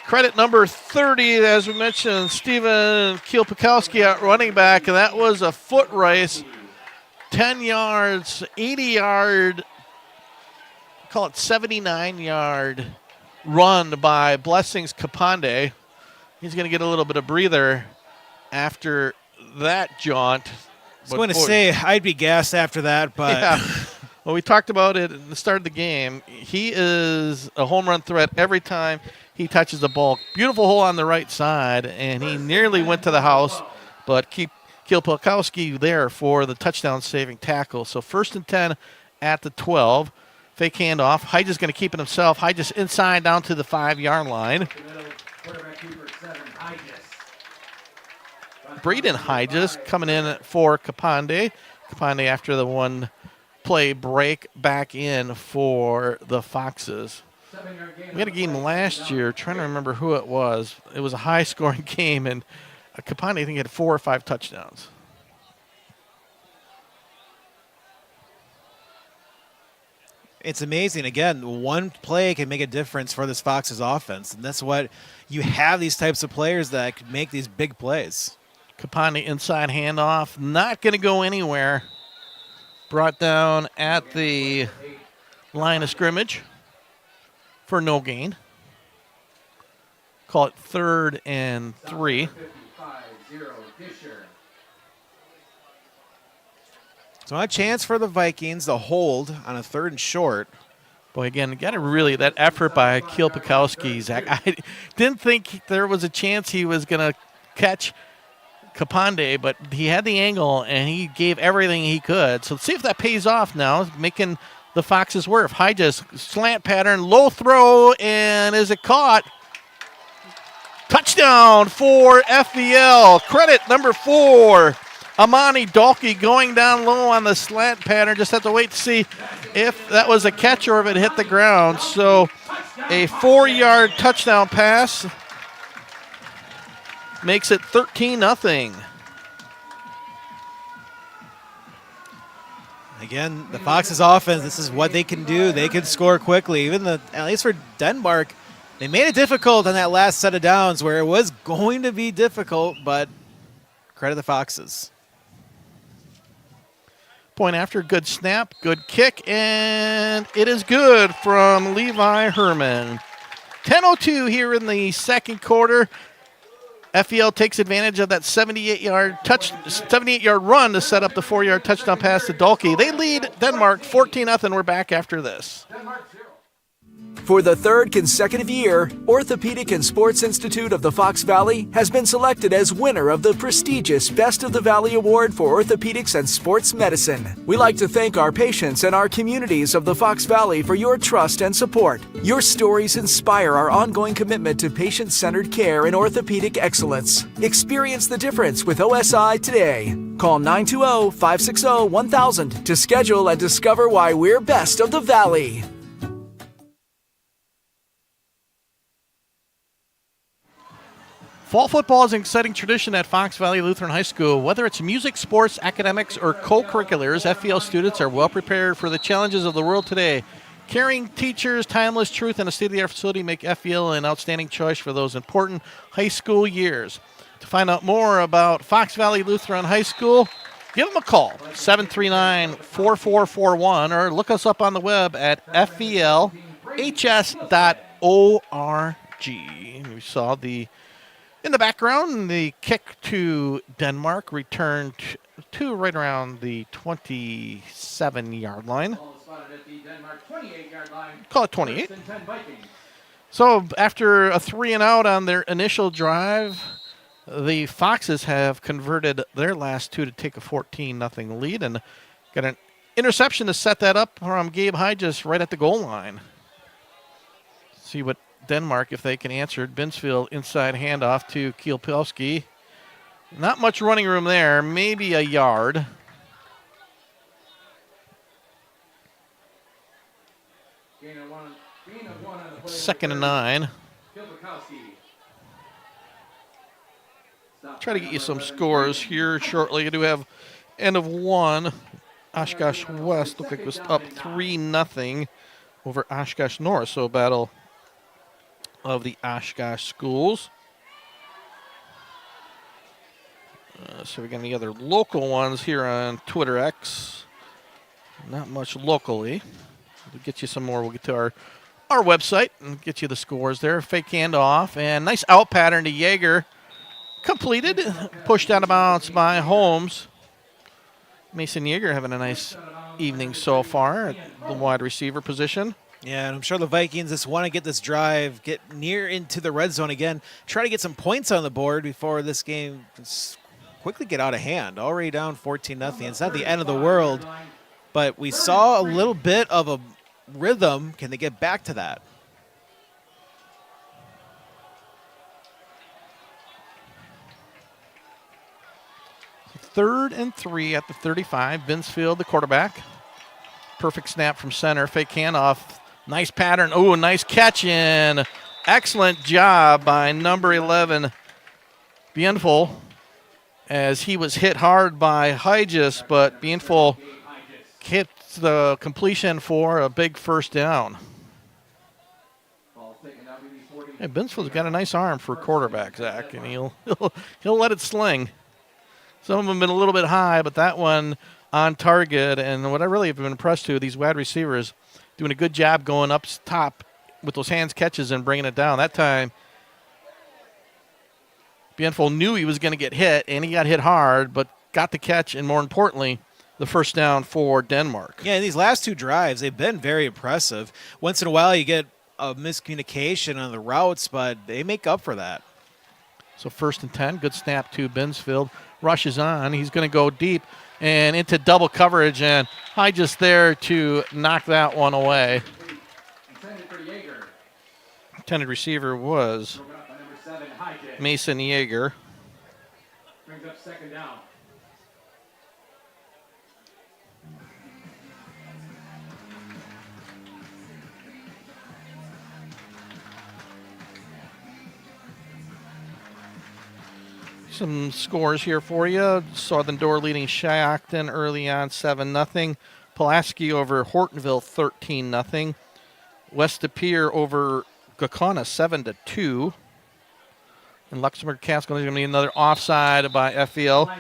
Credit number 30, as we mentioned, Steven Kielpakowski at running back. And that was a foot race. 10 yards, 80-yard, call it 79-yard run by Blessings Kapande. He's going to get a little bit of breather after that jaunt. I was going to say, I'd be gassed after that, but... Yeah. Well, we talked about it at the start of the game. He is a home run threat every time he touches the ball. Beautiful hole on the right side, and he nearly went to the house, but Kielpakowski there for the touchdown-saving tackle. So 1st and 10 at the 12. Fake handoff. Hygis going to keep it himself. Hygis inside down to the 5-yard line. Braden Hygis coming in for Kapande. Kapande after the one-play break back in for the Foxes. We had a game last year. Trying to remember who it was. It was a high-scoring game, and Kapande, I think, had 4 or 5 touchdowns. It's amazing. Again, one play can make a difference for this Foxes offense, and that's what you have, these types of players that can make these big plays. Kapande inside handoff, not going to go anywhere. Brought down at the line of scrimmage for no gain. Call it 3rd and 3. So a chance for the Vikings to hold on a 3rd and short. Boy, again, got to really, that effort by Kielpakowski, Zach. I didn't think there was a chance he was going to catch Kapande, but he had the angle, and he gave everything he could. So let's see if that pays off now, making the Foxes work. Hygis, slant pattern, low throw, and is it caught? Touchdown for FVL. Credit number 4. Amani Dalkey going down low on the slant pattern. Just have to wait to see if that was a catch or if it hit the ground. So a 4-yard touchdown pass makes it 13-0. Again, the Foxes offense, this is what they can do. They can score quickly. Even at least for Denmark, They made it difficult on that last set of downs where it was going to be difficult, but credit the Foxes. Point after, good snap, good kick, and it is good from Levi Herman. 10:02 here in the second quarter. FEL takes advantage of that 78-yard run to set up the 4-yard touchdown pass to Dalkey. They lead Denmark 14-0. We're back after this. For the third consecutive year, Orthopedic and Sports Institute of the Fox Valley has been selected as winner of the prestigious Best of the Valley Award for Orthopedics and Sports Medicine. We like to thank our patients and our communities of the Fox Valley for your trust and support. Your stories inspire our ongoing commitment to patient-centered care and orthopedic excellence. Experience the difference with OSI today. Call 920-560-1000 to schedule and discover why we're best of the Valley. Fall football is an exciting tradition at Fox Valley Lutheran High School. Whether it's music, sports, academics, or co-curriculars, FVL students are well prepared for the challenges of the world today. Caring teachers, timeless truth, and a state-of-the-art facility make FVL an outstanding choice for those important high school years. To find out more about Fox Valley Lutheran High School, give them a call, 739-4441, or look us up on the web at fvlhs.org. We saw in the background, the kick to Denmark returned to right around the 27-yard line. Call it 28. So after a 3-and-out on their initial drive, the Foxes have converted their last two to take a 14-0 lead and got an interception to set that up from Gabe Hyges right at the goal line. See what Denmark, if they can answer it. Binsfield inside handoff to Kielpelski. Not much running room there, maybe a yard. Second and 9. Try to get you some scores here shortly. I do have end of 1. Oshkosh West looked like it was up 3-0 over Oshkosh North. So a battle of the Oshkosh schools. So we got any other local ones here on Twitter X? Not much locally. We'll get you some more. We'll get to our website and get you the scores there. Fake handoff and nice out pattern to Yeager. Completed. Pushed out of bounds by Holmes. Mason Yeager having a nice evening so far at the wide receiver position. Yeah, and I'm sure the Vikings just want to get this drive, get near into the red zone again, try to get some points on the board before this game quickly get out of hand. Already down 14-0. It's not the end of the world, but we saw a little bit of a rhythm. Can they get back to that? Third and 3 at the 35. Binsfield, the quarterback. Perfect snap from center. Fake handoff. Nice pattern. Oh, nice catch in. Excellent job by number 11, Bienful, as he was hit hard by Hyges, but Bienful hit the completion for a big first down. Hey, Binsfield's got a nice arm for a quarterback, Zach, and he'll let it sling. Some of them have been a little bit high, but that one on target. And what I really have been impressed with, these wide receivers doing a good job going up top with those hands catches and bringing it down. That time, Bienful knew he was going to get hit, and he got hit hard, but got the catch, and more importantly, the first down for Denmark. Yeah, these last two drives, they've been very impressive. Once in a while, you get a miscommunication on the routes, but they make up for that. So 1st and 10, good snap to Binsfield. Rushes on. He's going to go deep and into double coverage, and Hyges there to knock that one away. Intended receiver was Mason Yeager. Brings up second down. Some scores here for you. Southern Door leading Shiocton early on 7-0. Pulaski over Hortonville 13-0. West De Pere over Gakona 7-2. And Luxembourg Casco is going to be another offside by FEL,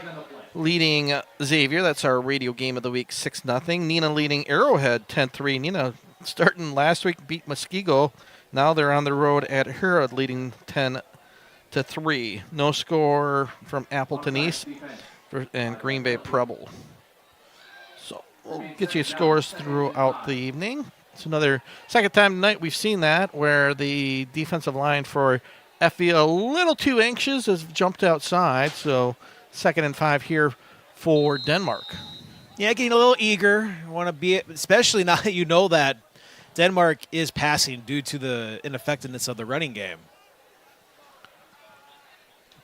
leading Xavier. That's our radio game of the week, 6-0. Nina leading Arrowhead 10-3. Nina starting last week beat Muskego. Now they're on the road at Herod, leading 10-3. No score from Appleton East and Green Bay Preble. So we'll get you scores throughout the evening. It's another second time tonight we've seen that, where the defensive line for FEL, a little too anxious, has jumped outside. So 2nd and 5 here for Denmark. Yeah, getting a little eager. Want to be, especially now that you know that Denmark is passing due to the ineffectiveness of the running game.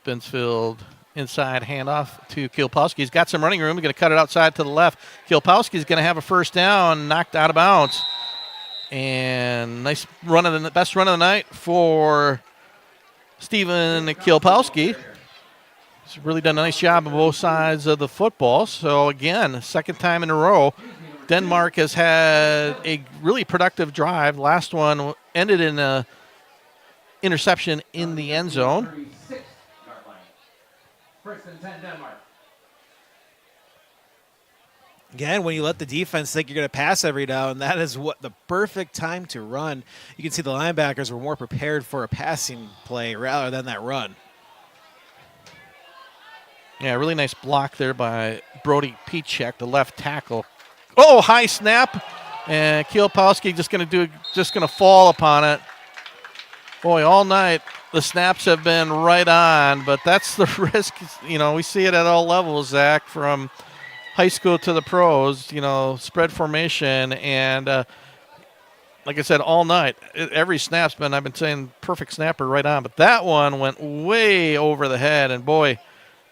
Binsfield inside handoff to Kielpowski. He's got some running room. He's going to cut it outside to the left. Kielpowski's going to have a first down, knocked out of bounds. And nice run of the best run of the night for Stephen Kielpowski. He's really done a nice job on both sides of the football. So again, second time in a row, Denmark has had a really productive drive. Last one ended in a interception in the end zone. 36-yard line. 1st and 10, Denmark. Again, when you let the defense think you're going to pass every down, that is what the perfect time to run. You can see the linebackers were more prepared for a passing play rather than that run. Yeah, really nice block there by Brody Pichek, the left tackle. Oh, high snap, and Kielpowski just going to fall upon it. Boy, all night the snaps have been right on, but that's the risk. You know, we see it at all levels, Zach, from high school to the pros. You know, spread formation, and like I said, all night, every snap's been, I've been saying, perfect snapper right on, but that one went way over the head, and boy,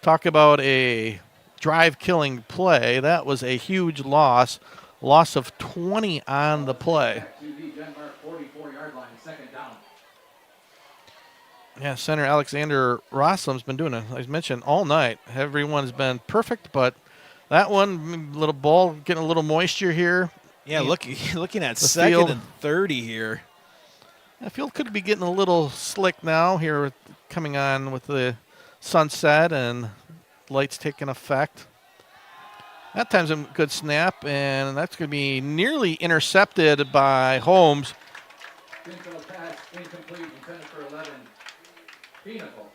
talk about a drive-killing play. That was a huge loss of 20 on the play. Denmark 44-yard line, 2nd down. Yeah, center Alexander Rosslum's been doing it, as mentioned, all night. Everyone's been perfect, but that one, little ball getting a little moisture here. Yeah, looking at the 2nd field. and 30 here. The field could be getting a little slick now here, coming on with the sunset and lights taking effect. That time's a good snap, and that's going to be nearly intercepted by Holmes. Binsfield pass incomplete, intended for 11. Pinnacle.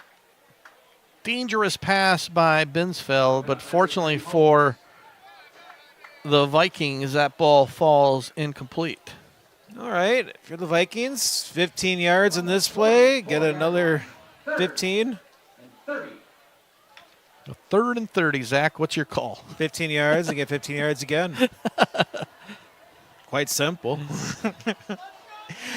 Dangerous pass by Binsfeld, but fortunately for the Vikings, that ball falls incomplete. All right, for the Vikings, 15 yards in this play. Get another 15. And 30. 3rd and 30, Zach, what's your call? 15 yards, they get 15 yards again. Quite simple.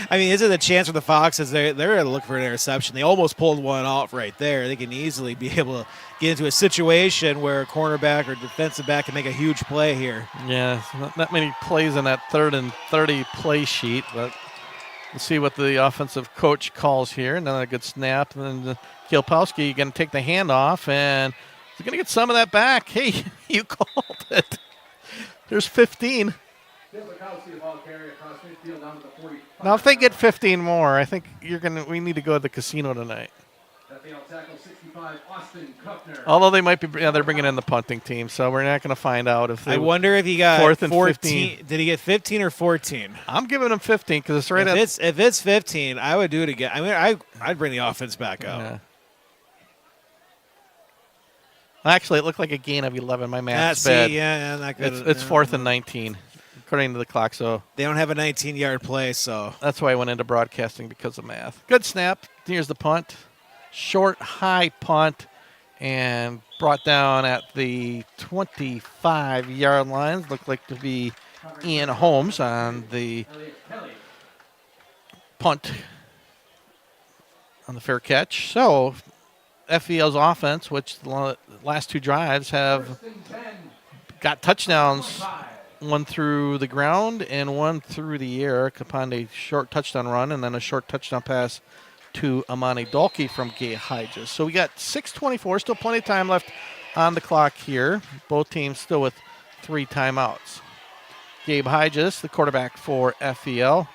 I mean, is it a chance for the Foxes? They're going to look for an interception. They almost pulled one off right there. They can easily be able to get into a situation where a cornerback or defensive back can make a huge play here. Yeah, not that many plays in that 3rd and 30 play sheet, but we'll see what the offensive coach calls here. Another good snap. And then Kielpowski going to take the handoff, and he's going to get some of that back. Hey, you called it. There's 15. Now, if they get 15 more, I think we need to go to the casino tonight. Although they might be, they're bringing in the punting team, so we're not going to find out if they. I wonder if he got 4th and 14. 15. Did he get 15 or 14? I'm giving him 15 because it's right If it's 15, I would do it again. I mean, I'd bring the offense back out. Yeah. Actually, it looked like a gain of 11. My math's bad. Yeah, not good. It's 4th and 19, according to the clock. So they don't have a 19-yard play, so that's why I went into broadcasting, because of math. Good snap. Here's the punt. Short, high punt, and brought down at the 25-yard line. Looked like to be Ian Holmes on the punt on the fair catch. So FEL's offense, which the last 2 drives have got touchdowns, one through the ground and one through the air, upon a short touchdown run and then a short touchdown pass to Amani Dalkey from Gay Hyges. So we got 6:24, still plenty of time left on the clock here. Both teams still with 3 timeouts. Gabe Hyges, the quarterback for FEL,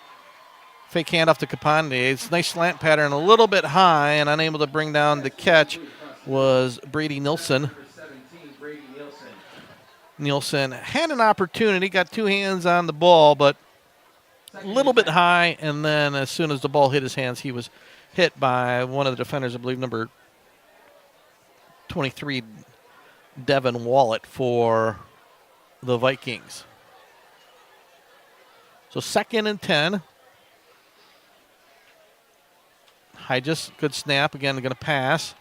Fake handoff to Capande. It's a nice slant pattern, a little bit high, and unable to bring down the catch was Brady Nilsson. Nielsen had an opportunity, got two hands on the ball, but a little bit high, and then as soon as the ball hit his hands, he was hit by one of the defenders, I believe number 23, Devin Wallet for the Vikings. So 2nd and 10. Hydges, good snap. Again, going to pass.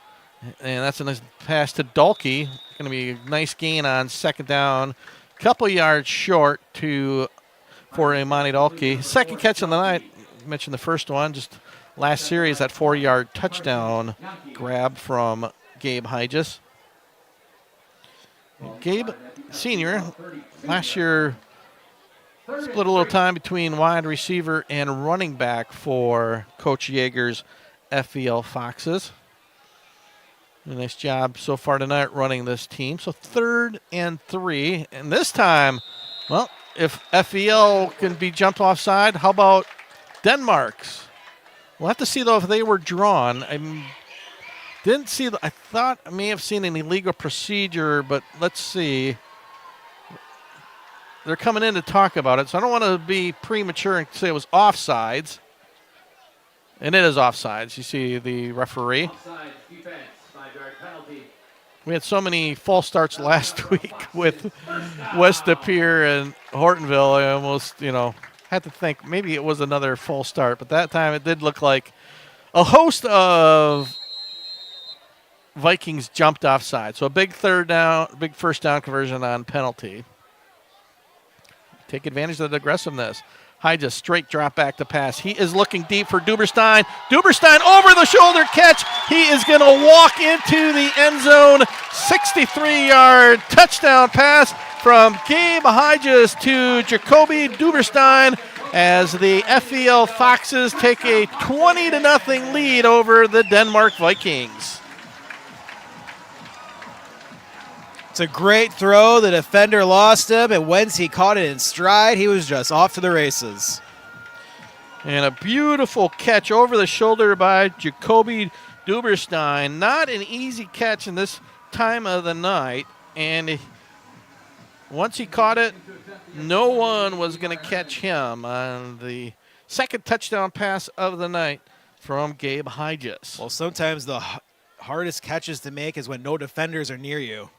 And that's a nice pass to Dalkey. Going to be a nice gain on 2nd down. Couple yards short for Imani Dalkey. Second catch of the night. I mentioned the first one. Just last series, that 4-yard touchdown grab from Gabe Hydges. Gabe, senior, last year split a little time between wide receiver and running back for Coach Yeager's FVL Foxes. A nice job so far tonight running this team. So 3rd and 3. And this time, well, if FVL can be jumped offside, how about Denmark's? We'll have to see, though, if they were drawn. Didn't see. I thought I may have seen an illegal procedure, but let's see. They're coming in to talk about it, so I don't want to be premature and say it was offsides. And it is offsides. You see the referee. We had so many false starts last week with West Depeer and Hortonville. I almost, had to think maybe it was another false start, but that time it did look like a host of Vikings jumped offside. So a big first down conversion on penalty. Take advantage of the aggressiveness. Hydges, straight drop back to pass. He is looking deep for Duberstein. Duberstein over the shoulder catch. He is going to walk into the end zone. 63-yard touchdown pass from Gabe Hydges to Jacoby Duberstein as the FVL Foxes take a 20-0 lead over the Denmark Vikings. It's a great throw. The defender lost him, and once he caught it in stride, he was just off to the races. And a beautiful catch over the shoulder by Jacoby Duberstein. Not an easy catch in this time of the night. And once he caught it, no one was going to catch him on the second touchdown pass of the night from Gabe Hydges. Well, sometimes the hardest catches to make is when no defenders are near you.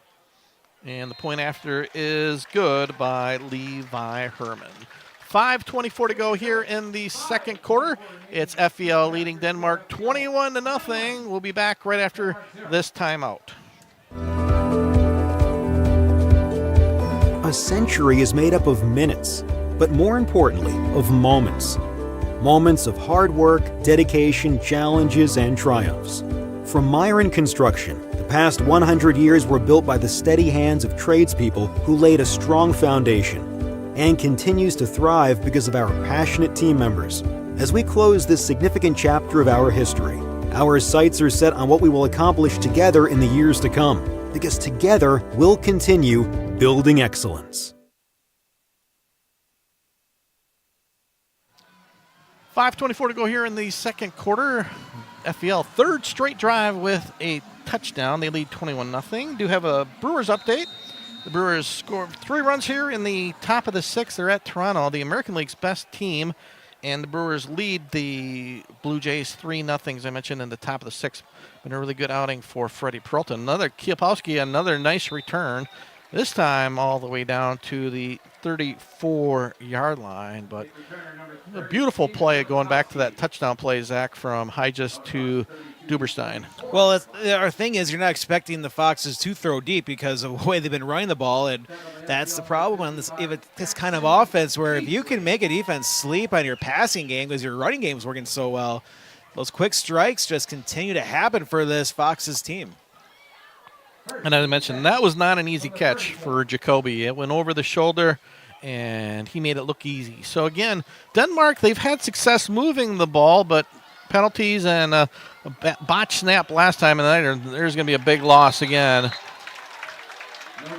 And the point after is good by Levi Herman. 5:24 to go here in the second quarter. It's FVL leading Denmark 21-0. We'll be back right after this timeout. A century is made up of minutes, but more importantly, of moments. Moments of hard work, dedication, challenges, and triumphs. From Myron Construction, the past 100 years were built by the steady hands of tradespeople who laid a strong foundation, and continues to thrive because of our passionate team members. As we close this significant chapter of our history, our sights are set on what we will accomplish together in the years to come, because together we'll continue building excellence. 5:24 to go here in the second quarter. FVL third straight drive with a touchdown. They lead 21-0. Do have a Brewers update. The Brewers scored 3 runs here in the top of the 6th. They're at Toronto, the American League's best team, and the Brewers lead the Blue Jays 3-0, as I mentioned, in the top of the 6th. Been a really good outing for Freddie Peralta. Another Kiepowski, another nice return. This time all the way down to the 34-yard line, but a beautiful play going back to that touchdown play, Zach, from Hydges to Duberstein. Well, our thing is you're not expecting the Foxes to throw deep because of the way they've been running the ball, and that's the problem on this kind of offense where if you can make a defense sleep on your passing game because your running game is working so well, those quick strikes just continue to happen for this Foxes team. And as I mentioned, that was not an easy catch for Jacoby. It went over the shoulder, and he made it look easy. So, again, Denmark, they've had success moving the ball, but penalties and a botch snap last time of the night, there's going to be a big loss again.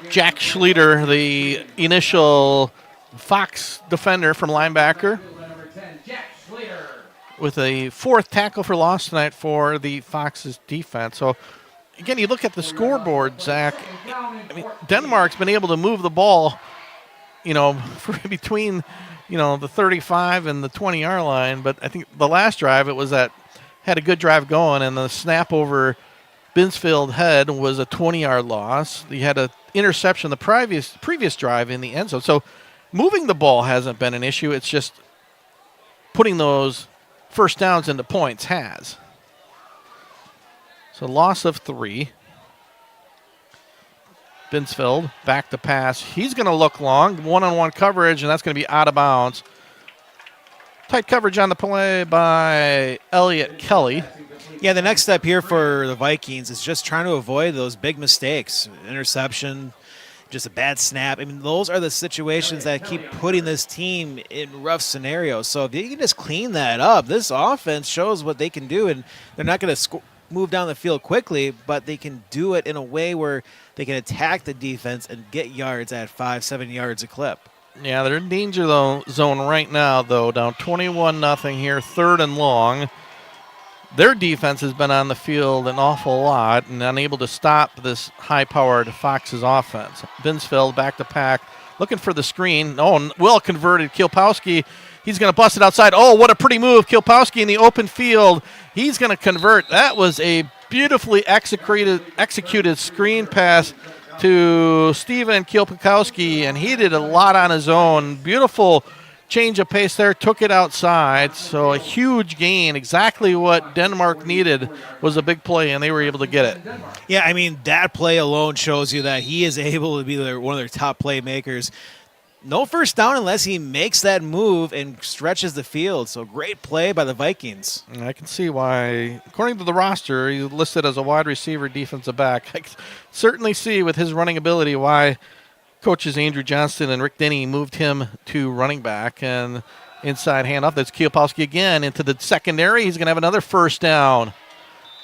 Jack Schleter, the initial Fox defender from linebacker. with a 4th tackle for loss tonight for the Foxes defense. So, again, you look at the scoreboard, Zach. I mean, Denmark's been able to move the ball, for between, the 35 and the 20-yard line. But I think the last drive, had a good drive going, and the snap over Binsfeld head was a 20-yard loss. He had an interception the previous drive in the end zone. So moving the ball hasn't been an issue. It's just putting those first downs into points has. So loss of 3. Binsfeld back to pass. He's going to look long. One-on-one coverage, and that's going to be out of bounds. Tight coverage on the play by Elliott Kelly. Yeah, the next step here for the Vikings is just trying to avoid those big mistakes. Interception, just a bad snap. I mean, those are the situations that keep putting this team in rough scenarios. So if they can just clean that up, this offense shows what they can do, and they're not going to move down the field quickly, but they can do it in a way where they can attack the defense and get yards at 5-7 yards a clip. Yeah, they're in danger zone right now, though. Down 21-0 here, 3rd and long. Their defense has been on the field an awful lot and unable to stop this high-powered Foxes offense. Binsfeld back to pack, looking for the screen. Oh, well converted. Kielpowski, he's going to bust it outside. Oh, what a pretty move. Kielpowski in the open field. He's going to convert. That was a beautifully executed screen pass to Steven Kielpowski, and he did a lot on his own. Beautiful change of pace there, took it outside. So a huge gain, exactly what Denmark needed was a big play, and they were able to get it. Yeah, I mean, that play alone shows you that he is able to be one of their top playmakers. No first down unless he makes that move and stretches the field. So great play by the Vikings. And I can see why, according to the roster, he's listed as a wide receiver, defensive back. I can certainly see with his running ability why coaches Andrew Johnston and Rick Denny moved him to running back. And inside handoff, that's Kielpowski again into the secondary. He's going to have another first down.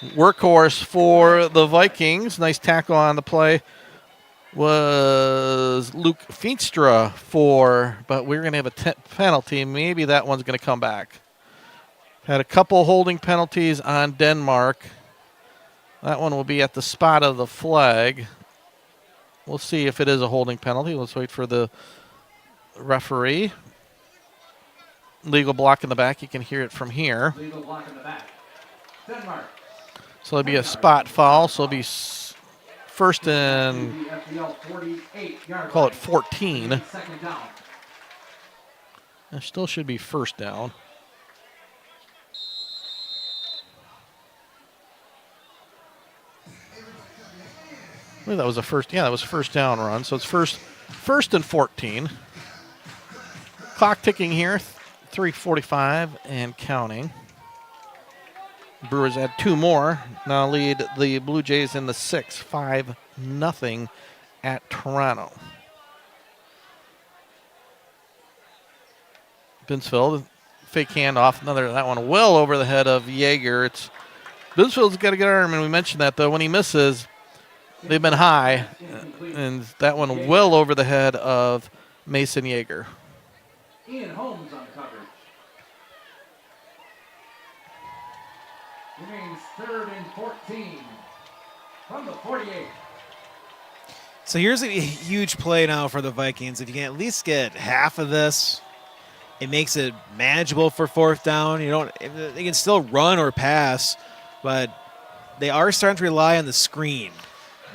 Workhorse for the Vikings. Nice tackle on the play was Luke Feenstra but we're going to have a penalty. Maybe that one's going to come back. Had a couple holding penalties on Denmark. That one will be at the spot of the flag. We'll see if it is a holding penalty. Let's wait for the referee. Legal block in the back. You can hear it from here. Legal block in the back. Denmark. So it'll be a spot foul. So it'll be first and call it 14. There still should be first down. Well, that was a first. Yeah, that was a first down run. So it's first and 14. Clock ticking here, 3:45 and counting. Brewers had 2 more. Now lead the Blue Jays in the 6th, 5-0 at Toronto. Binsfeld, fake handoff. That one well over the head of Yeager. Binsfeld's got a good arm, and we mentioned that, though. When he misses, they've been high, and that one well over the head of Mason Yeager. Ian Holmes on coverage. Remains 3rd and 14 from the 48. So here's a huge play now for the Vikings. If you can at least get half of this, it makes it manageable for 4th down. They can still run or pass, but they are starting to rely on the screen.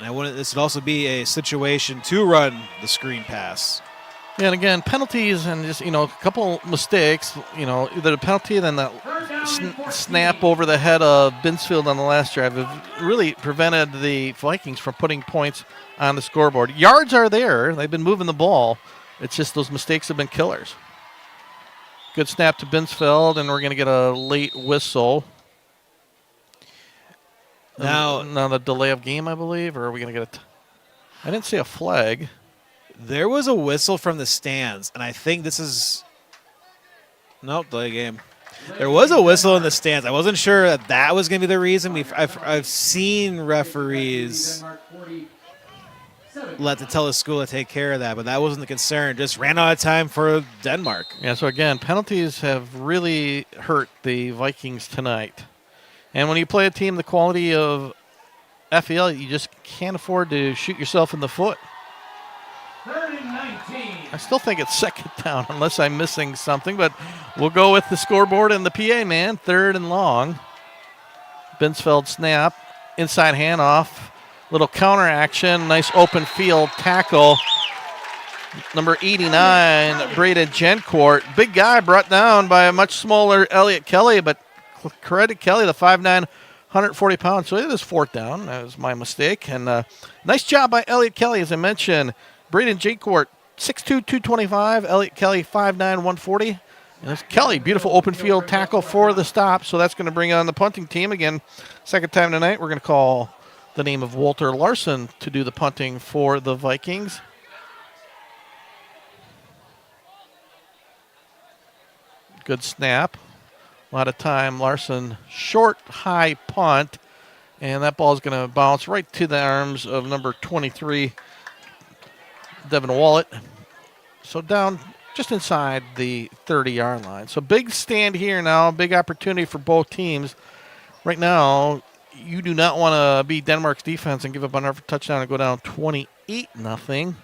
And this would also be a situation to run the screen pass. Yeah, and again, penalties and just, a couple mistakes, either a penalty and then that snap over the head of Binsfeld on the last drive have really prevented the Vikings from putting points on the scoreboard. Yards are there. They've been moving the ball. It's just those mistakes have been killers. Good snap to Binsfeld, and we're going to get a late whistle. Now the delay of game, I believe, or are we going to get I didn't see a flag. There was a whistle from the stands, and I think this is delay game. There was a whistle in the stands. I wasn't sure that was going to be the reason. I've seen referees let the Teleschool take care of that, but that wasn't the concern. Just ran out of time for Denmark. Yeah, so again, penalties have really hurt the Vikings tonight. And when you play a team the quality of FEL, you just can't afford to shoot yourself in the foot. 3rd and 19. I still think it's second down unless I'm missing something, but we'll go with the scoreboard and the PA man. 3rd and long. Binsfeld snap, inside handoff, little counter action, nice open field tackle. Number 89, Braden Gencourt. Big guy brought down by a much smaller Elliott Kelly, but credit Kelly, the 5'9", 140 pounds. So it is 4th down. That was my mistake. And nice job by Elliott Kelly, as I mentioned. Braden Gencourt, 6'2", 225. Elliott Kelly, 5'9", 140. And it's Kelly, beautiful open field tackle for the stop. So that's going to bring on the punting team. Again, second time tonight, we're going to call the name of Walter Larson to do the punting for the Vikings. Good snap. A lot of time. Larson, short, high punt. And that ball is going to bounce right to the arms of number 23, Devin Wallet. So down just inside the 30-yard line. So big stand here now, big opportunity for both teams. Right now, you do not want to be Denmark's defense and give up another touchdown and go down 28-0.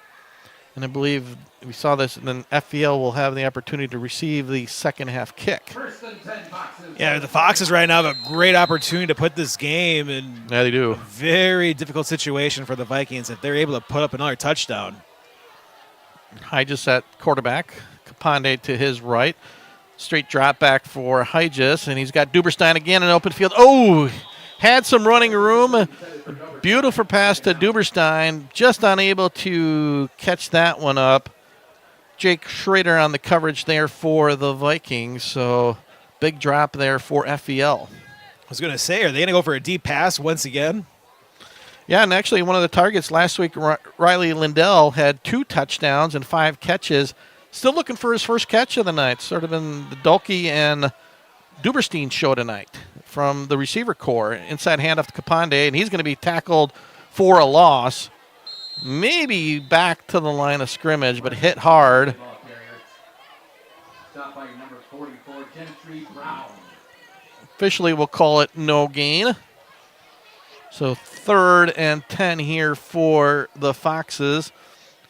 And I believe we saw this, and then FEL will have the opportunity to receive the second half kick. 1st and 10 Foxes. Yeah, the Foxes right now have a great opportunity to put this game in Yeah, they do. a very difficult situation for the Vikings if they're able to put up another touchdown. Hygis at quarterback. Kapande to his right. Straight drop back for Hygis, and he's got Duberstein again in open field. Oh, had some running room. Beautiful pass to Duberstein. Just unable to catch that one up. Jake Schrader on the coverage there for the Vikings. So big drop there for FEL. I was going to say, are they going to go for a deep pass once again? Yeah, and actually one of the targets last week, Riley Lindell, had 2 touchdowns and 5 catches. Still looking for his first catch of the night. Sort of in the Dolke and Duberstein show tonight from the receiver core. Inside handoff to Kapande, and he's going to be tackled for a loss. Maybe back to the line of scrimmage, but hit hard. Stopped by number 44, Gentry Brown. Officially, we'll call it no gain. So 3rd and 10 here for the Foxes.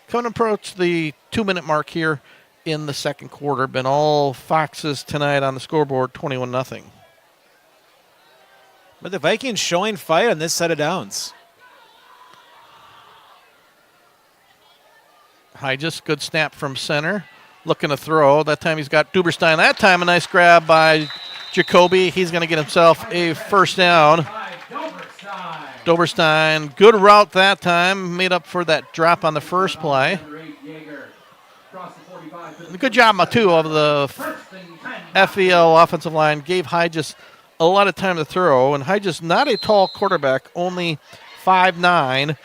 Coming to approach the 2-minute mark here in the second quarter. Been all Foxes tonight on the scoreboard, 21-0. But the Vikings showing fight on this set of downs. Hygis, good snap from center. Looking to throw. That time he's got Duberstein. That time a nice grab by Jacoby. He's going to get himself a first down. Doberstein, good route that time. Made up for that drop on the first play. Good job, too, of the FEL offensive line. Gave Hygis a lot of time to throw. And Hygis, not a tall quarterback, only 5'9".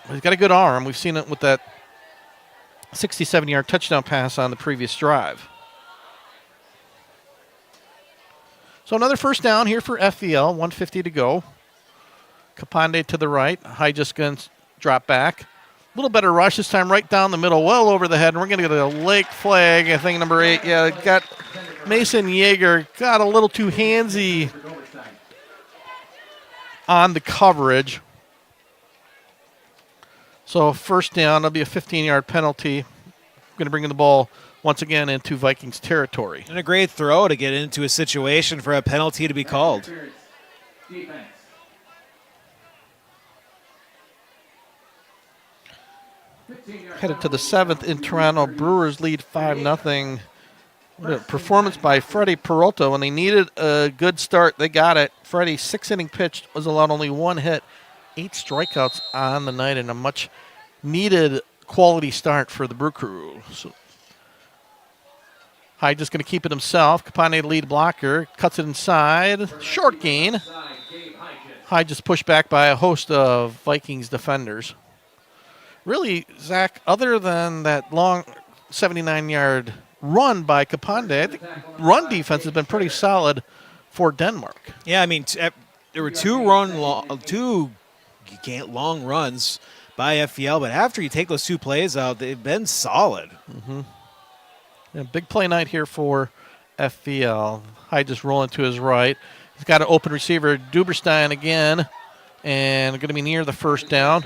He's got a good arm. We've seen it with that 67-yard touchdown pass on the previous drive. So another first down here for FEL, 1:50 to go. Kapande to the right. Hygis going to drop back. A little better rush this time, right down the middle, well over the head. And we're going to get a lake flag, I think, number 8. Yeah, got Mason Yeager got a little too handsy on the coverage. So first down, that'll be a 15-yard penalty. Going to bring the ball once again into Vikings territory. And a great throw to get into a situation for a penalty to be called. Headed to the 7th in Toronto. Brewers lead 5-0. What a performance by Freddie Peralta. When they needed a good start, they got it. Freddie, 6-inning pitch, was allowed only 1 hit. 8 strikeouts on the night, and a much needed quality start for the Brew Crew. So Hyde just going to keep it himself. Kapane, lead blocker, cuts it inside. Short gain. Hyde just pushed back by a host of Vikings defenders. Really, Zach, other than that long 79-yard run by Kapande, I think run defense has been pretty solid for Denmark. Yeah, I mean, there were two long runs by FPL, but after you take those 2 plays out, they've been solid. Yeah, big play night here for FVL. Hyde just rolling to his right. He's got an open receiver, Duberstein again, and going to be near the first down.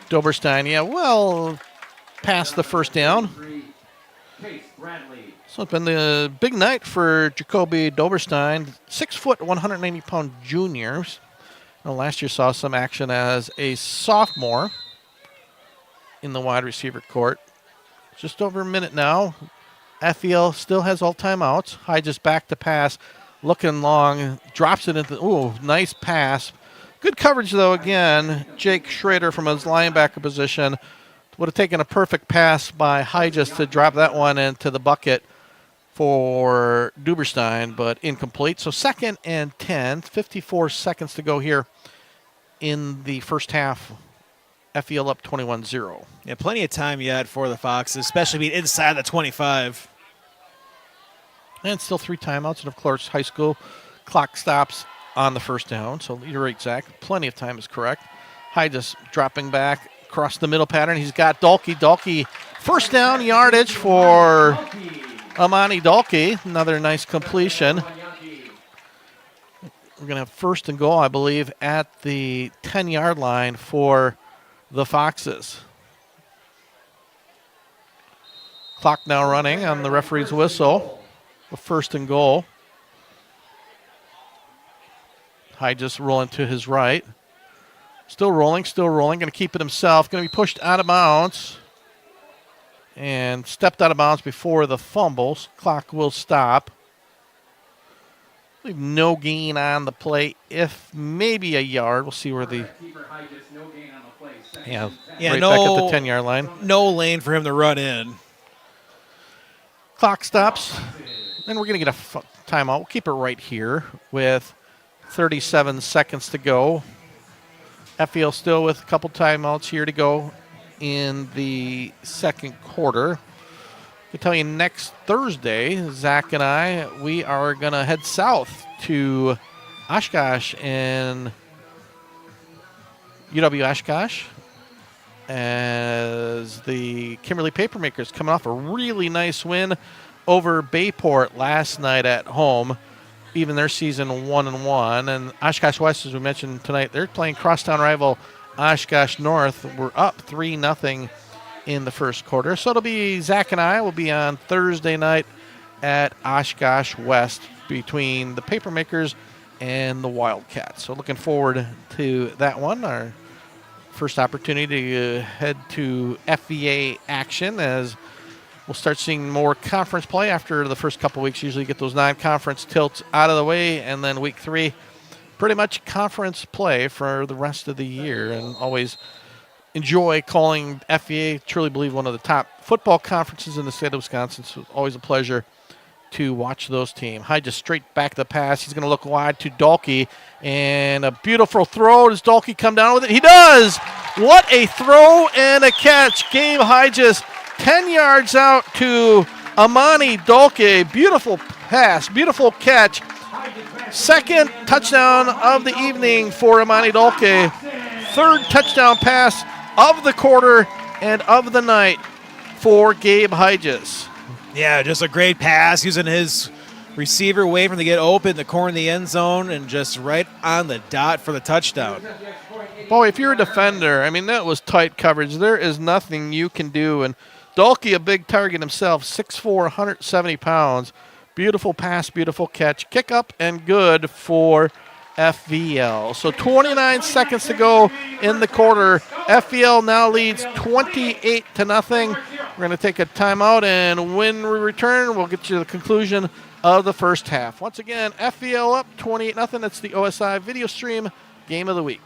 Doberstein, yeah, well past the first down. So it's been the big night for Jacoby Doberstein, 6 foot, 190-pound junior. Last year saw some action as a sophomore in the wide receiver court. Just over a minute now. FEL still has all timeouts. Hyde just back to pass, looking long, drops it into, nice pass. Good coverage, though, again. Jake Schrader from his linebacker position would have taken a perfect pass by Hyde just to drop that one into the bucket for Duberstein, but incomplete. So 2nd and 10, 54 seconds to go here in the first half. FEL up 21-0. Yeah, plenty of time yet for the Foxes, especially being inside the 25. And still 3 timeouts, and of course, high school clock stops on the first down. So you're right, Zach. Plenty of time is correct. Hyde just dropping back across the middle pattern. He's got Dalkey. Dalkey, first down yardage for Amani Dalkey. Another nice completion. We're going to have first and goal, I believe, at the 10-yard line for the Foxes. Clock now running on the referee's whistle. The first and goal. Hyde just rolling to his right. Still rolling. Going to keep it himself. Going to be pushed out of bounds. And stepped out of bounds before the fumbles. Clock will stop. No gain on the play, if maybe a yard. We'll see where the... Yeah, right no, back at the 10-yard line. No lane for him to run in. Clock stops. Then we're going to get a timeout. We'll keep it right here with 37 seconds to go. FEL still with a couple timeouts here to go in the second quarter. I can tell you next Thursday, Zach and I, we are going to head south to Oshkosh and UW Oshkosh as the Kimberly Papermakers coming off a really nice win over Bayport last night at home. Even their season 1-1. And Oshkosh West, as we mentioned tonight, they're playing crosstown rival Oshkosh North. We're up 3-0 in the first quarter. So it'll be Zach and I will be on Thursday night at Oshkosh West between the Papermakers and the Wildcats. So looking forward to that one. Our first opportunity to head to FVA action as we'll start seeing more conference play after the first couple weeks. Usually get those non-conference tilts out of the way, and then week 3, pretty much conference play for the rest of the year. And always enjoy calling FVA. Truly believe one of the top football conferences in the state of Wisconsin. So always a pleasure to watch those teams. Hyde just straight back the pass. He's going to look wide to Dalkey, and a beautiful throw. Does Dalkey come down with it? He does! What a throw and a catch. Gabe Hyde just 10 yards out to Amani Dalkey. Beautiful pass, beautiful catch. Second touchdown of the evening for Amani Dalkey. Third touchdown pass of the quarter and of the night for Gabe Hyges. Yeah, just a great pass using his receiver, waiting for him to get open, the corner of the end zone, and just right on the dot for the touchdown. Boy, if you're a defender, I mean, that was tight coverage. There is nothing you can do. And Dalkey, a big target himself, 6'4", 170 pounds. Beautiful pass, beautiful catch. Kick up and good for FVL. So 29 seconds to go in the quarter. FVL now leads 28-0. We're going to take a timeout, and when we return, we'll get you the conclusion of the first half. Once again, FVL up 28-0. That's the OSI video stream game of the week.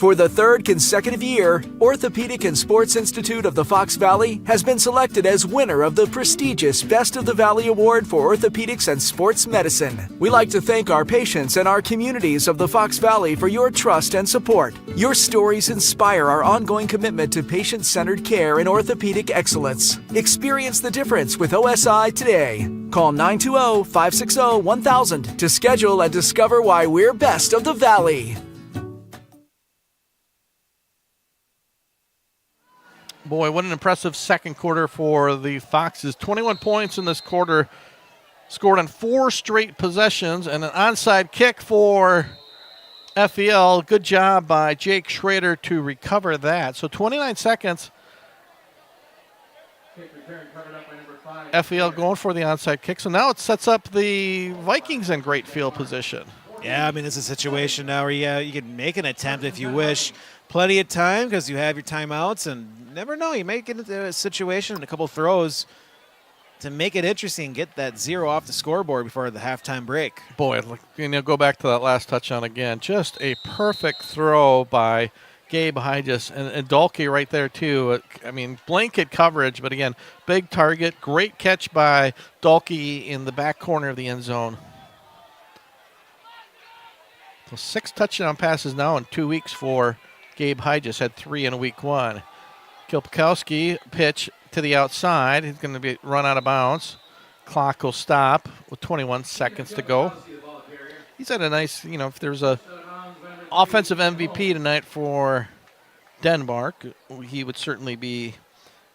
For the third consecutive year, Orthopedic and Sports Institute of the Fox Valley has been selected as winner of the prestigious Best of the Valley Award for Orthopedics and Sports Medicine. We like to thank our patients and our communities of the Fox Valley for your trust and support. Your stories inspire our ongoing commitment to patient-centered care and orthopedic excellence. Experience the difference with OSI today. Call 920-560-1000 to schedule and discover why we're best of the Valley. Boy, what an impressive second quarter for the Foxes. 21 points in this quarter, scored on 4 straight possessions, and an onside kick for FEL. Good job by Jake Schrader to recover that. So 29 seconds. FEL going for the onside kick. So now it sets up the Vikings in great field position. Yeah, I mean, it's a situation now where you can make an attempt if you wish. Plenty of time because you have your timeouts, and never know, you may get into a situation, a couple throws to make it interesting, get that 0 off the scoreboard before the halftime break. Boy, go back to that last touchdown again. Just a perfect throw by Gabe Hyges and Dalkey right there too. I mean, blanket coverage, but again, big target. Great catch by Dalkey in the back corner of the end zone. So 6 touchdown passes now in 2 weeks for Gabe Hyges. Had 3 in week 1. Kilpakowski pitch to the outside. He's going to be run out of bounds. Clock will stop with 21 seconds to go. He's had a nice, if there's a offensive MVP tonight for Denmark, he would certainly be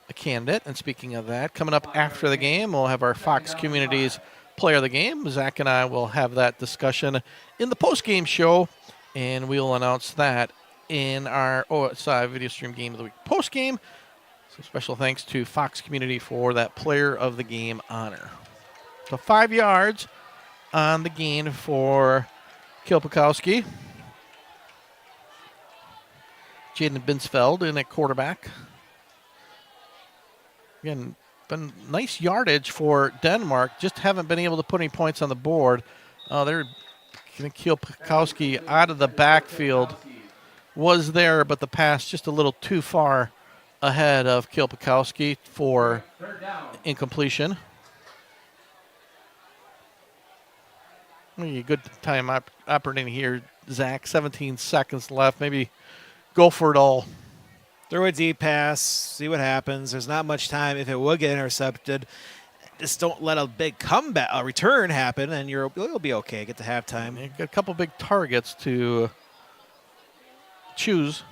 a candidate. And speaking of that, coming up after the game, we'll have our Fox Communities Player of the Game. Zach and I will have that discussion in the post-game show, and we'll announce that in our OSI Video Stream Game of the Week post-game. So special thanks to Fox Community for that Player of the Game honor. So 5 yards on the gain for Kilpakowski. Jaden Binsfeld in at quarterback. Again, been nice yardage for Denmark. Just haven't been able to put any points on the board. They're going to Kilpakowski out of the backfield. Was there, but the pass just a little too far ahead of Kilpakowski for incompletion. A good time operating here, Zach. 17 seconds left. Maybe go for it all. Throw a deep pass, see what happens. There's not much time. If it would get intercepted, just don't let a big comeback, a return happen, and you'll be okay. Get to halftime. You got a couple big targets to choose.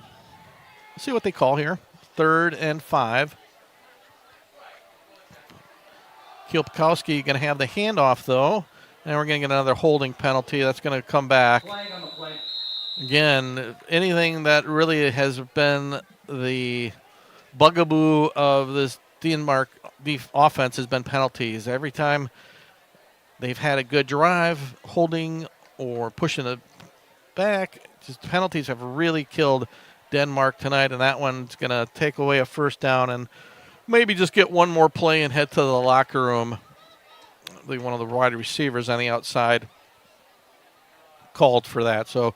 Let's see what they call here. 3rd and 5. Kilpakowski going to have the handoff, though. And we're going to get another holding penalty. That's going to come back. Again, anything that really has been the bugaboo of this Denmark offense has been penalties. Every time they've had a good drive, holding or pushing it back, just penalties have really killed Denmark tonight, and that one's going to take away a first down and maybe just get one more play and head to the locker room. One of the wide receivers on the outside called for that. So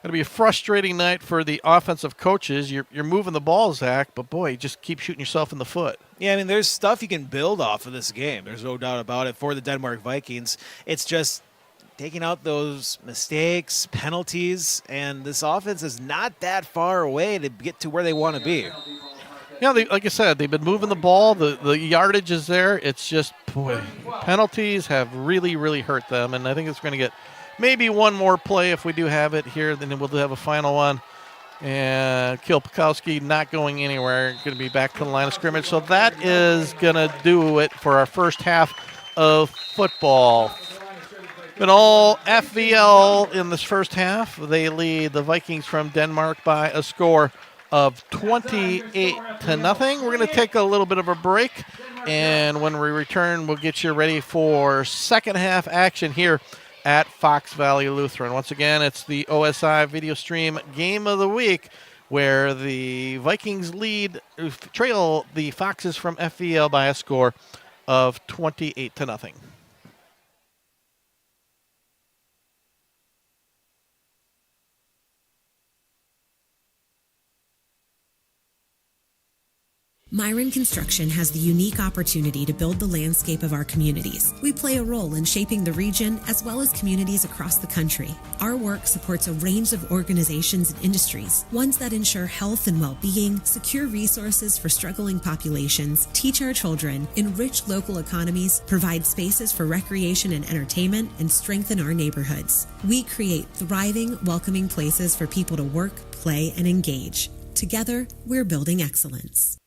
going to be a frustrating night for the offensive coaches. You're moving the ball, Zach, but boy, you just keep shooting yourself in the foot. Yeah, I mean, there's stuff you can build off of this game. There's no doubt about it for the Denmark Vikings. It's just taking out those mistakes, penalties, and this offense is not that far away to get to where they want to be. Yeah, like I said, they've been moving the ball. The yardage is there. It's just, boy, penalties have really, really hurt them, and I think it's going to get maybe one more play if we do have it here. Then we'll have a final one. And Kilpakowski not going anywhere. Going to be back to the line of scrimmage. So that is going to do it for our first half of football. Been all FVL in this first half. They lead the Vikings from Denmark by a score of 28-0. We're going to take a little bit of a break, and when we return, we'll get you ready for second half action here at Fox Valley Lutheran. Once again, it's the OSI Video Stream Game of the Week, where the Vikings trail the Foxes from FVL by a score of 28-0. Myron Construction has the unique opportunity to build the landscape of our communities. We play a role in shaping the region as well as communities across the country. Our work supports a range of organizations and industries, ones that ensure health and well-being, secure resources for struggling populations, teach our children, enrich local economies, provide spaces for recreation and entertainment, and strengthen our neighborhoods. We create thriving, welcoming places for people to work, play, and engage. Together, we're building excellence.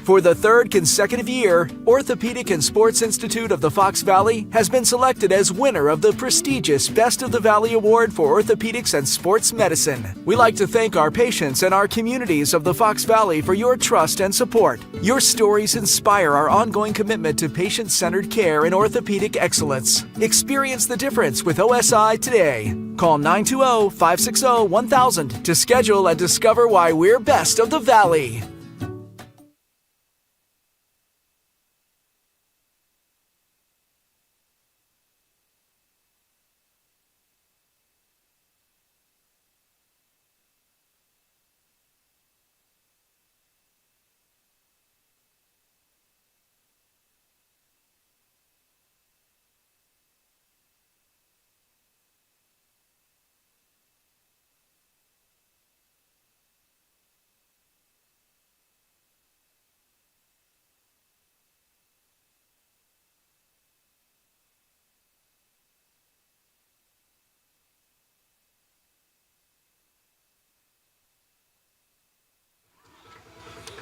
For the third consecutive year, Orthopedic and Sports Institute of the Fox Valley has been selected as winner of the prestigious Best of the Valley Award for Orthopedics and Sports Medicine. We like to thank our patients and our communities of the Fox Valley for your trust and support. Your stories inspire our ongoing commitment to patient-centered care and orthopedic excellence. Experience the difference with OSI today. Call 920-560-1000 to schedule and discover why we're best of the Valley.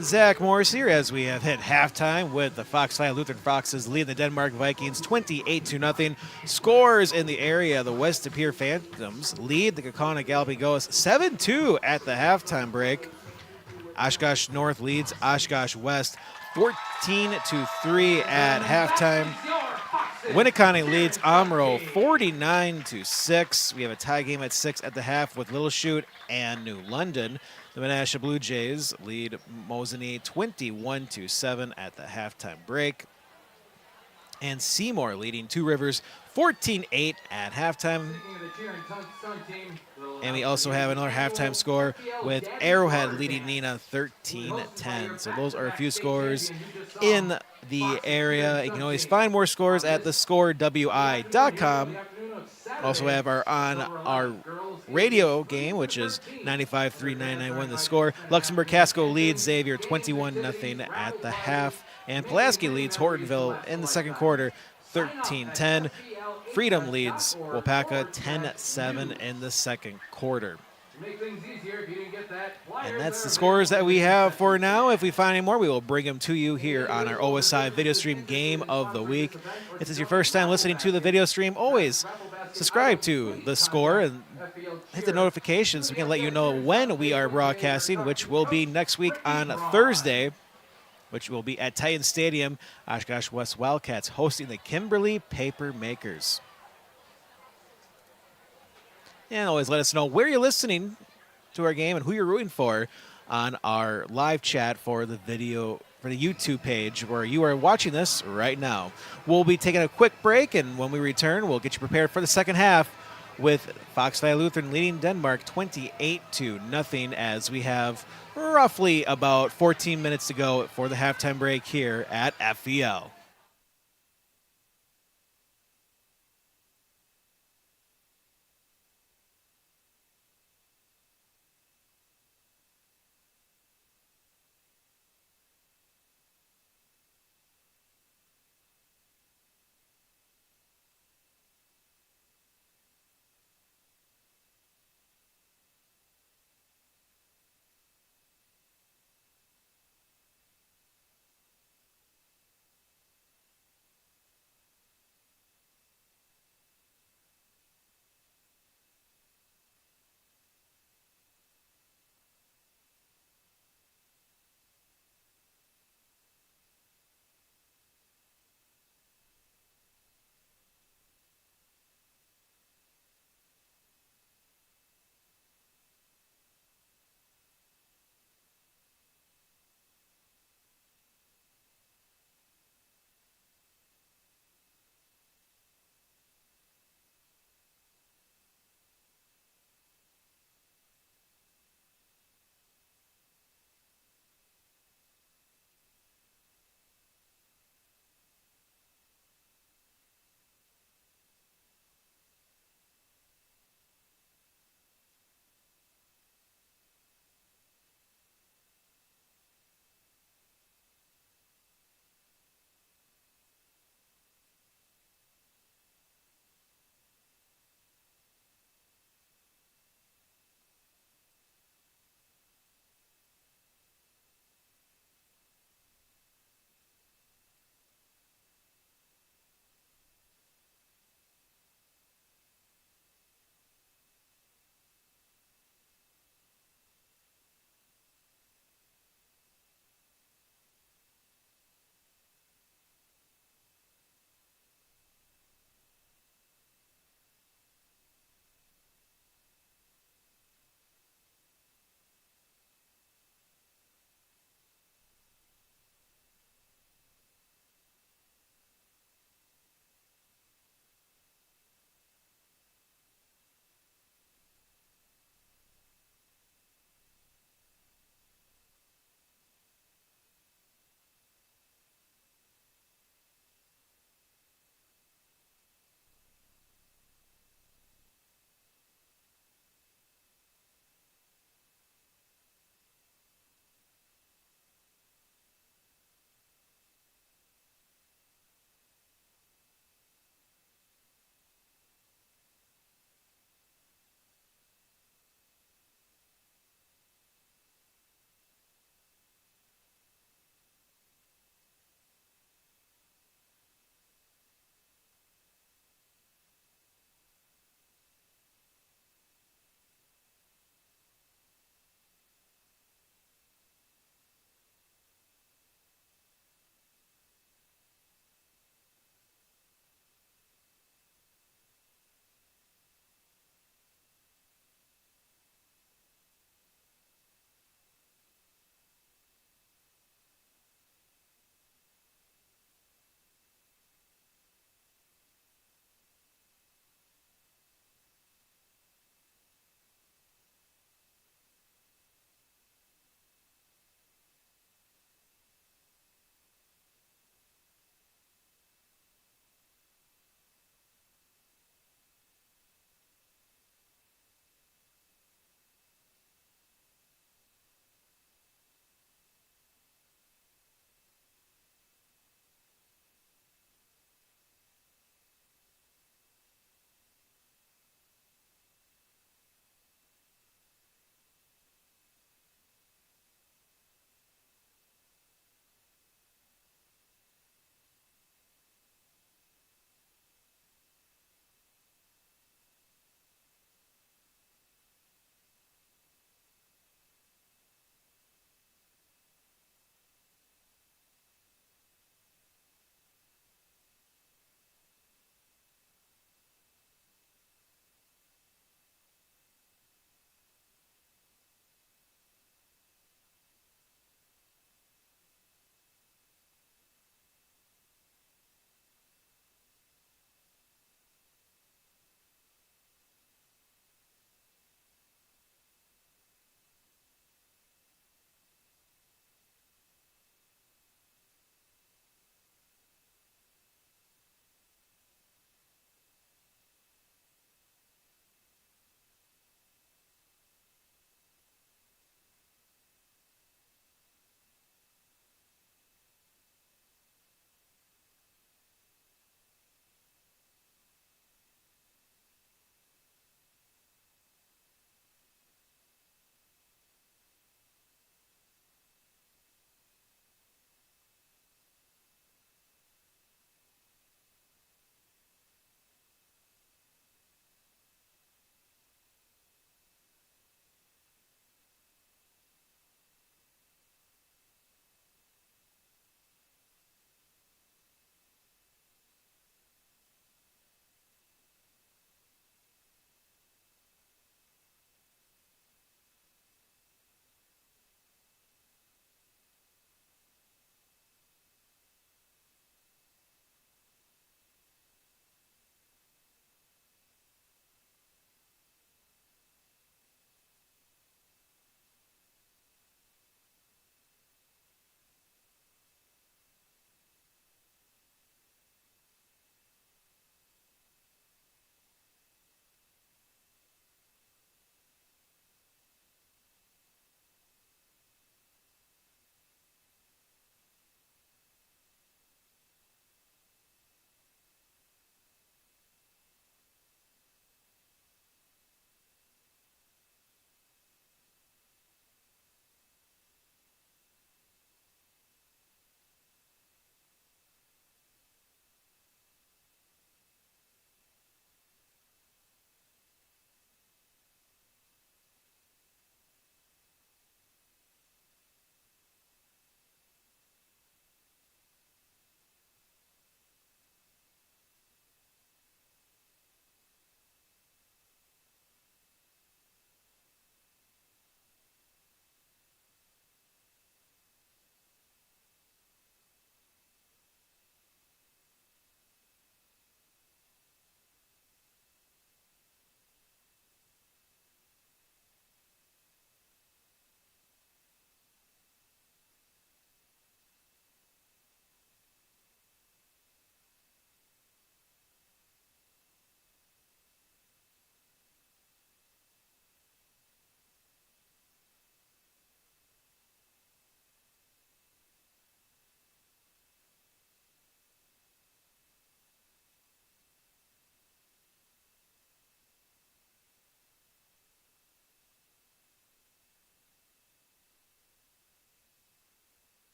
Zach Morris here as we have hit halftime with the Valley Lutheran Foxes leading the Denmark Vikings 28-0. Scores in the area, the West De Pere Phantoms lead the Kaukauna Galloping Ghosts 7-2 at the halftime break. Oshkosh North leads Oshkosh West 14-3 at halftime. Winnicott leads Omro 49-6. We have a tie game at 6 at the half with Little Chute and New London. The Menasha Blue Jays lead Mosinee 21-7 at the halftime break. And Seymour leading Two Rivers 14-8 at halftime. And we also have another halftime score with Arrowhead leading Neenah 13-10. So those are a few scores in the area. You can always find more scores at thescorewi.com. Also have our radio game, which is 95-3-991 the score. Luxembourg Casco leads Xavier 21-0 at the half. And Pulaski leads Hortonville in the second quarter 13-10. Freedom leads Wapaka 10-7 in the second quarter. And that's the scores that we have for now. If we find any more, we will bring them to you here on our OSI video stream Game of the Week. If this is your first time listening to the video stream, always subscribe to The Score and hit the notifications so we can let you know when we are broadcasting, which will be next week on Thursday, which will be at Titan Stadium. Oshkosh West Wildcats hosting the Kimberly Paper Makers. And always let us know where you're listening to our game and who you're rooting for on our live chat for the video, for the YouTube page where you are watching this right now. We'll be taking a quick break, and when we return, we'll get you prepared for the second half with Valley Lutheran leading Denmark 28-0 as we have roughly about 14 minutes to go for the halftime break here at FVL.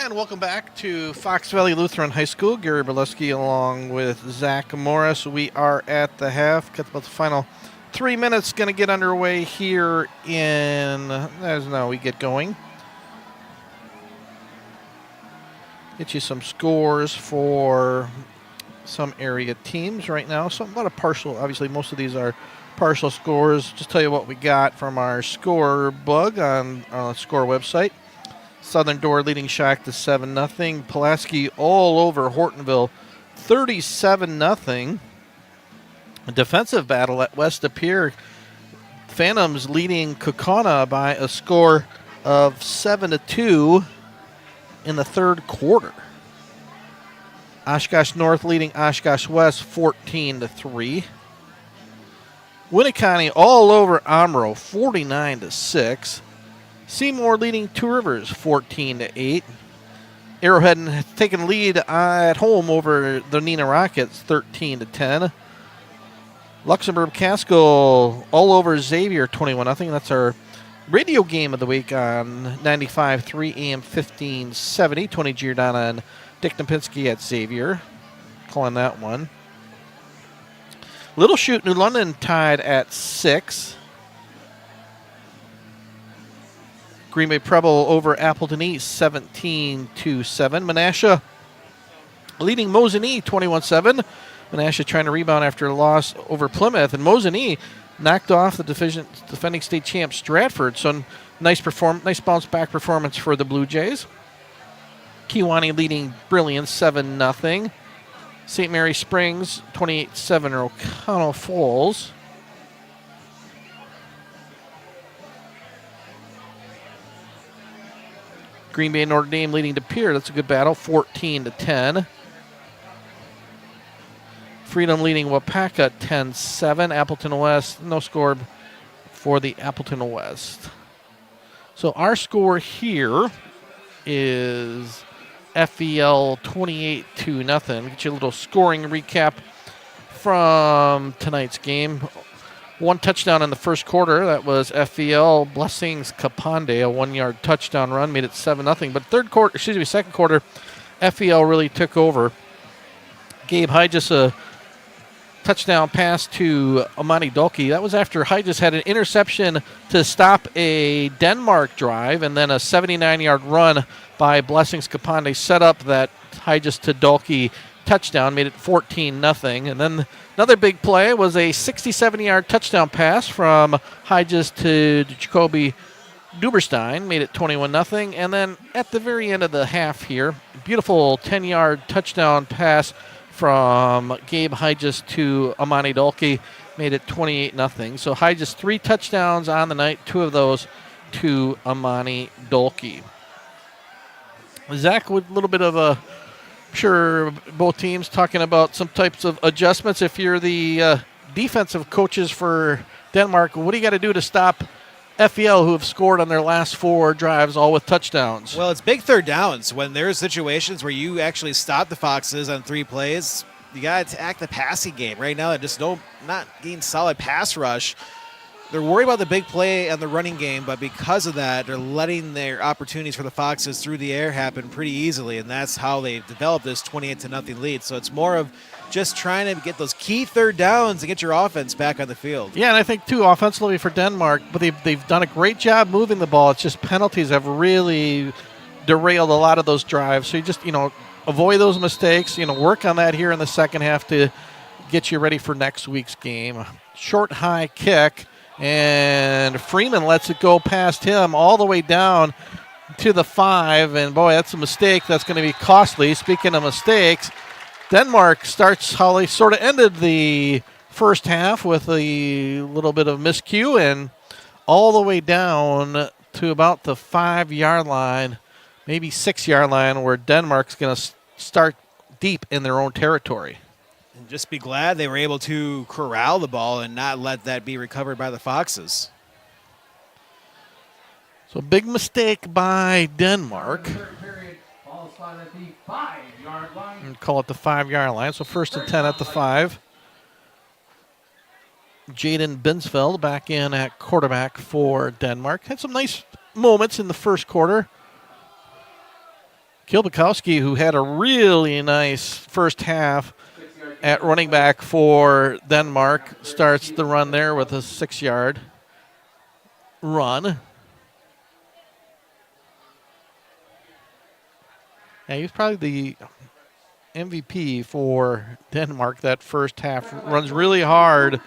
And welcome back to Fox Valley Lutheran High School. Gary Berleski along with Zach Morris. We are at the half. Got about the final 3 minutes. Going to get underway here in, as now we get going. Get you some scores for some area teams right now. So a lot of partial, obviously most of these are partial scores. Just tell you what we got from our score bug on our score website. Southern Door leading Shack to 7-0. Pulaski all over Hortonville, 37-0. A defensive battle at West Appear. Phantoms leading Kokona by a score of 7-2 in the third quarter. Oshkosh North leading Oshkosh West 14-3. Winneconne all over Omro 49-6. Seymour leading Two Rivers 14-8. Arrowhead taking lead at home over the Neenah Rockets 13-10. Luxembourg Casco all over Xavier 21-0. That's our radio game of the week on 95.3 AM 1570. Tony Giordana and Dick Napinski at Xavier. Calling that one. Little Chute New London tied at 6. Green Bay Preble over Appleton East 17-7. Menasha leading Mosinee 21-7. Menasha trying to rebound after a loss over Plymouth, and Mosinee knocked off the defending state champ Stratford. So nice bounce back performance for the Blue Jays. Kewanee leading Brilliant 7-0. St. Mary Springs 28-7 O'Connell Falls. Green Bay and Notre Dame leading De Pere. That's a good battle, 14-10. Freedom leading Wapaka 10-7. Appleton West, no score for the Appleton West. So our score here is FEL 28-0. Get you a little scoring recap from tonight's game. One touchdown in the first quarter. That was FEL Blessings Kapande, a 1-yard touchdown run, made it 7-0. But second quarter, FEL really took over. Gabe Hygis a touchdown pass to Amani Dolke. That was after Hygis had an interception to stop a Denmark drive, and then a 79-yard run by Blessings Kapande set up that Hygis to Dolke touchdown, made it 14-0. And then another big play was a 67-yard touchdown pass from Hygis to Jacoby Duberstein, made it 21-0. And then at the very end of the half here, beautiful 10-yard touchdown pass from Gabe Hygis to Amani Dolke, made it 28-0. So Hygis 3 touchdowns on the night, 2 of those to Amani Dolke. Zach, with a little bit of a, sure both teams talking about some types of adjustments. If you're the defensive coaches for Denmark, what do you got to do to stop FEL, who have scored on their last 4 drives, all with touchdowns? Well, it's big third downs. When there's situations where you actually stop the Foxes on 3 plays, you got to attack the passing game. Right now, they just not getting solid pass rush. They're worried about the big play and the running game, but because of that, they're letting their opportunities for the Foxes through the air happen pretty easily, and that's how they developed this 28-0 lead. So it's more of just trying to get those key third downs and get your offense back on the field. Yeah, and I think, too, offensively for Denmark, but they've done a great job moving the ball. It's just penalties have really derailed a lot of those drives. So you just, avoid those mistakes, work on that here in the second half to get you ready for next week's game. Short, high kick. And Freeman lets it go past him all the way down to the 5. And, boy, that's a mistake that's going to be costly. Speaking of mistakes, Denmark starts how they sort of ended the first half with a little bit of miscue and all the way down to about the 5-yard line, maybe 6-yard line, where Denmark's going to start deep in their own territory. And just be glad they were able to corral the ball and not let that be recovered by the Foxes. So big mistake by Denmark. At the 5-yard line. And call it the 5-yard line. So 1st and 10 at the 5. Jaden Binsfeld back in at quarterback for Denmark. Had some nice moments in the first quarter. Kilbakowski, who had a really nice first half at running back for Denmark, starts the run there with a 6-yard run. Yeah, he was probably the MVP for Denmark that first half. Runs really hard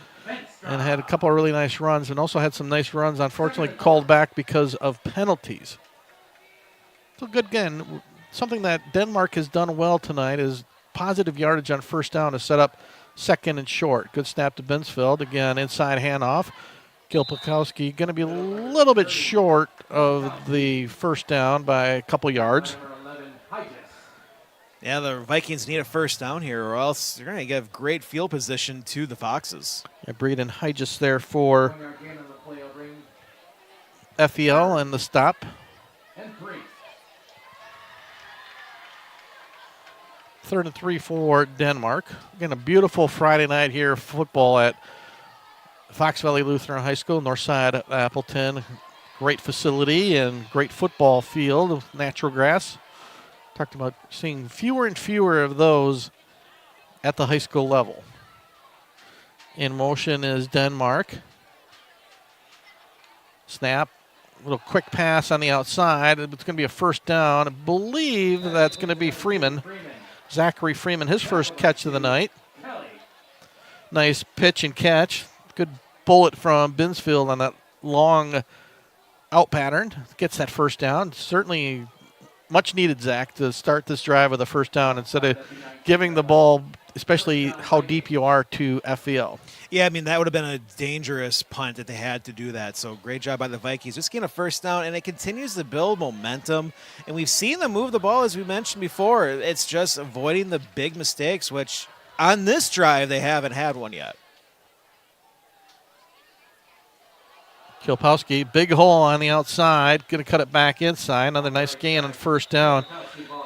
and had a couple of really nice runs, and also had some nice runs, unfortunately called back because of penalties. So good again. Something that Denmark has done well tonight is positive yardage on first down to set up second and short. Good snap to Binsfeld. Again, inside handoff. Kilpakowski going to be a little bit short of the first down by a couple yards. Yeah, the Vikings need a first down here, or else they're going to give great field position to the Foxes. Yeah, Breeden Hygis there for FEL and the stop. Third and 3 for Denmark. Again, a beautiful Friday night here, football at Fox Valley Lutheran High School, north side of Appleton. Great facility and great football field with natural grass. Talked about seeing fewer and fewer of those at the high school level. In motion is Denmark. Snap, little quick pass on the outside. It's going to be a first down. I believe that's going to be Freeman. Zachary Freeman, his first catch of the night. Nice pitch and catch. Good bullet from Binsfield on that long out pattern. Gets that first down. Certainly much needed, Zach, to start this drive with a first down instead of giving the ball, especially how deep you are, to FEL. Yeah, I mean, that would have been a dangerous punt if they had to do that. So great job by the Vikings. Just getting a first down, and it continues to build momentum. And we've seen them move the ball, as we mentioned before. It's just avoiding the big mistakes, which on this drive they haven't had one yet. Kilpowski, big hole on the outside, going to cut it back inside. Another nice gain on first down.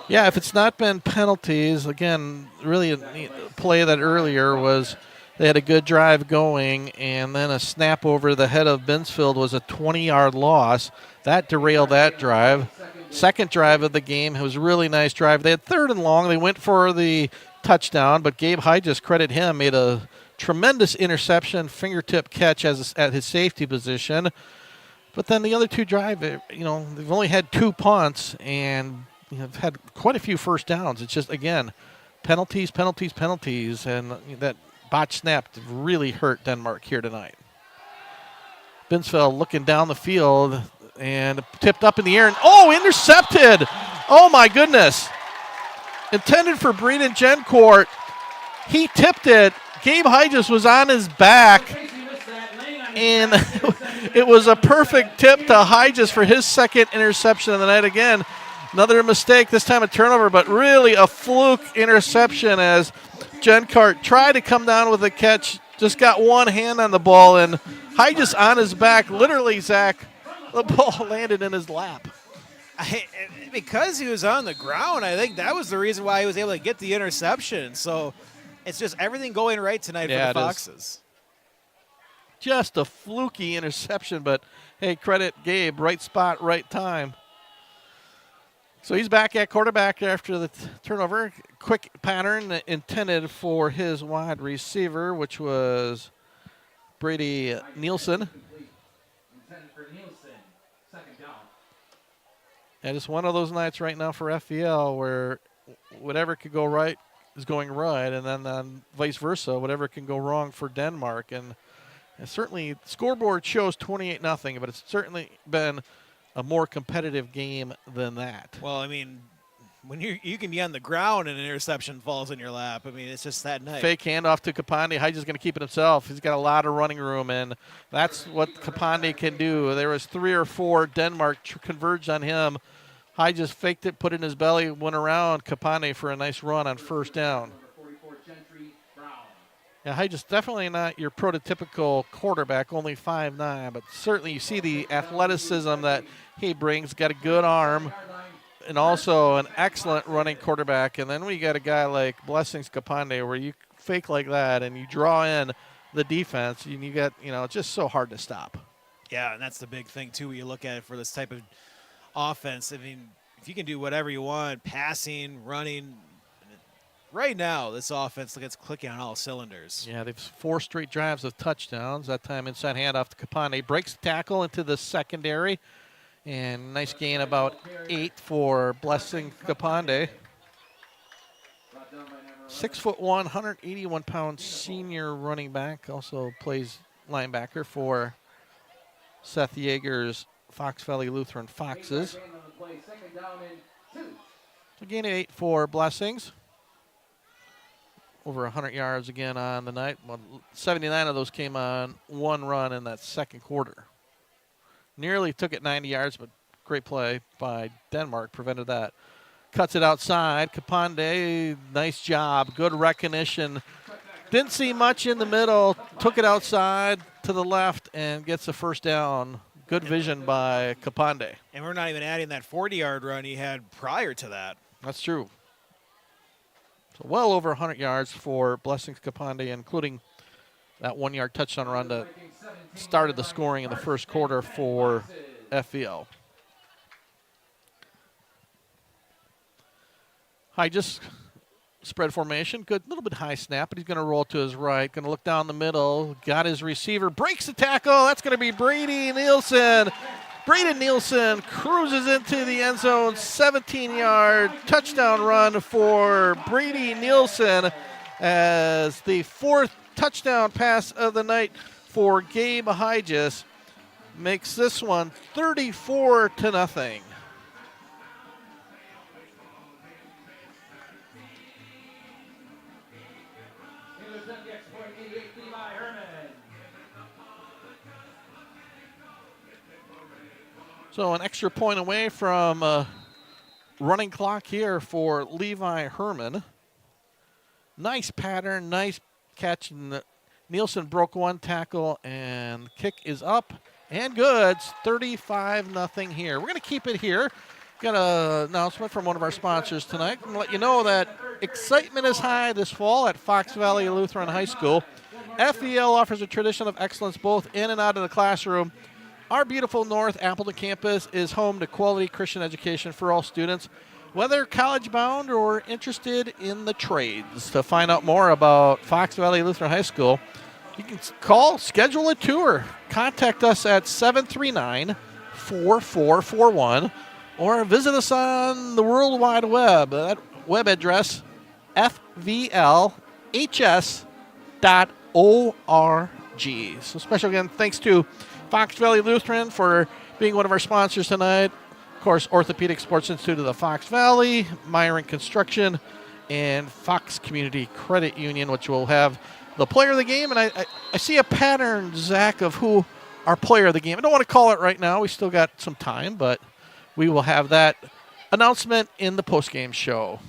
Yeah, if it's not been penalties, again, really a neat play that earlier was they had a good drive going, and then a snap over the head of Binsfield was a 20-yard loss. That derailed that drive. Second drive of the game, it was a really nice drive. They had third and long. They went for the touchdown, but Gabe Hygis, credit him, made a tremendous interception, fingertip catch at his safety position. But then the other two drive, they've only had 2 punts and have had quite a few first downs. It's just, again, penalties, and that botch snap really hurt Denmark here tonight. Binsfeld looking down the field and tipped up in the air, and intercepted! Oh my goodness! Intended for Breeden Gencourt. He tipped it. Gabe Hygis was on his back, and it was a perfect tip to Hygis for his second interception of the night. Again, another mistake, this time a turnover, but really a fluke interception as Gencourt tried to come down with a catch, just got one hand on the ball, and Hygis on his back. Literally, Zach, the ball landed in his lap. Because he was on the ground, I think that was the reason why he was able to get the interception. So it's just everything going right tonight for the Foxes. Just a fluky interception, but hey, credit Gabe, right spot, right time. So he's back at quarterback after the turnover. Quick pattern intended for his wide receiver, which was Brady Nielsen. And it's one of those nights right now for FEL where whatever could go right is going right, and then vice versa, whatever can go wrong for Denmark. And certainly, the scoreboard shows 28-0, but it's certainly been a more competitive game than that. Well, I mean, when you can be on the ground and an interception falls in your lap, I mean, it's just that night. Fake handoff to Kapandi. Hygis going to keep it himself. He's got a lot of running room, and that's what Kapandi can do. There was 3 or 4 Denmark converged on him. Hygis faked it, put it in his belly, went around Kapandi for a nice run on first down. Yeah, Hygis definitely not your prototypical quarterback, only 5'9", but certainly you see the athleticism that he brings. Got a good arm and also an excellent running quarterback. And then we got a guy like Blessings Kapandi where you fake like that and you draw in the defense, and you got, it's just so hard to stop. Yeah, and that's the big thing, too, when you look at it for this type of offense. I mean, if you can do whatever you want, passing, running, right now this offense gets clicking on all cylinders. Yeah, they've 4 straight drives of touchdowns. That time inside handoff to Capande. Breaks the tackle into the secondary. And nice gain, about 8 for Blessing Capande. 6'1", 181-pound senior running back. Also plays linebacker for Seth Yeager's Fox Valley Lutheran Foxes. So gain of 8 for Blessings. Over 100 yards again on the night. 79 of those came on one run in that second quarter. Nearly took it 90 yards, but great play by Denmark prevented that. Cuts it outside. Capande, nice job. Good recognition. Didn't see much in the middle. Took it outside to the left and gets the first down. Good vision by Capande. And we're not even adding that 40-yard run he had prior to that. That's true. So well over 100 yards for Blessings Capande, including that 1-yard touchdown run that started the scoring in the first quarter for FVL. High just spread formation. Good, little bit high snap, but he's going to roll to his right. Going to look down the middle. Got his receiver. Breaks the tackle. That's going to be Brady Nielsen. Braden Nielsen cruises into the end zone. 17-yard touchdown run for Brady Nielsen as the 4th touchdown pass of the night for Gabe Hygis. Makes this one 34-0. So an extra point away from running clock here for Levi Herman. Nice pattern, nice catch. Nielsen broke one tackle, and kick is up and good. It's 35-0 here. We're going to keep it here. Got an announcement from one of our sponsors tonight. I'm going to let you know that excitement is high this fall at Fox Valley Lutheran High School. FVL offers a tradition of excellence both in and out of the classroom. Our beautiful North Appleton campus is home to quality Christian education for all students, whether college-bound or interested in the trades. To find out more about Fox Valley Lutheran High School, you can call, schedule a tour. Contact us at 739-4441 or visit us on the World Wide Web. That web address, fvlhs.org. So special again, thanks to Fox Valley Lutheran for being one of our sponsors tonight. Of course, Orthopedic Sports Institute of the Fox Valley, Myron Construction, and Fox Community Credit Union, which will have the player of the game. And I see a pattern, Zach, of who our player of the game. I don't want to call it right now. We still got some time, but we will have that announcement in the postgame show.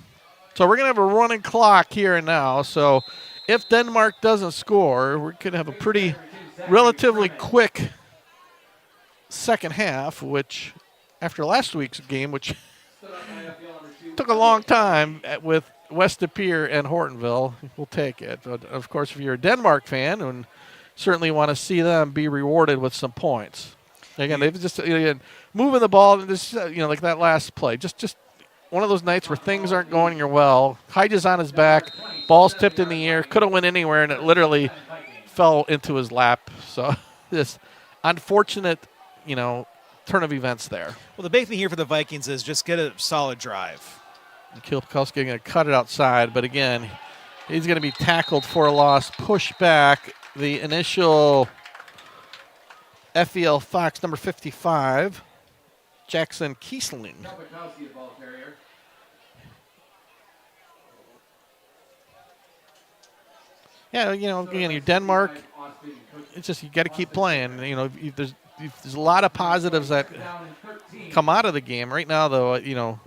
So we're going to have a running clock here and now. So if Denmark doesn't score, we could have a pretty relatively quick second half, which after last week's game, which took a long time with West De Pere and Hortonville, we'll take it. But of course, if you're a Denmark fan, and certainly want to see them be rewarded with some points. Again, they've just moving the ball, and just like that last play, just one of those nights where things aren't going your well. Hygis on his back, ball's tipped in the air, could have went anywhere, and it literally fell into his lap. So this unfortunate, turn of events there. Well, the big thing here for the Vikings is just get a solid drive. Kilpakowski going to cut it outside, but again, he's going to be tackled for a loss, pushed back. The initial FVL Fox number 55, Jackson Kiesling. Yeah, again, you're Denmark. It's just you got to keep playing. There's a lot of positives that come out of the game. Right now, though,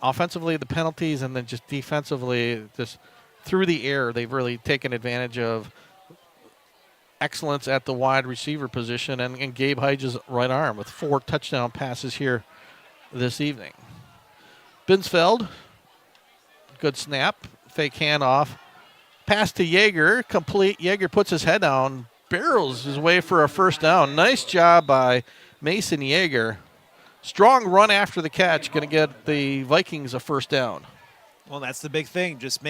offensively, the penalties, and then just defensively, just through the air, they've really taken advantage of excellence at the wide receiver position and Gabe Hygis' right arm with 4 touchdown passes here this evening. Binsfeld, good snap, fake handoff. Pass to Yeager, complete. Yeager puts his head down, barrels his way for a first down. Nice job by Mason Yeager. strong run after the catch, going to get the Vikings a first down. Well, that's the big thing. Just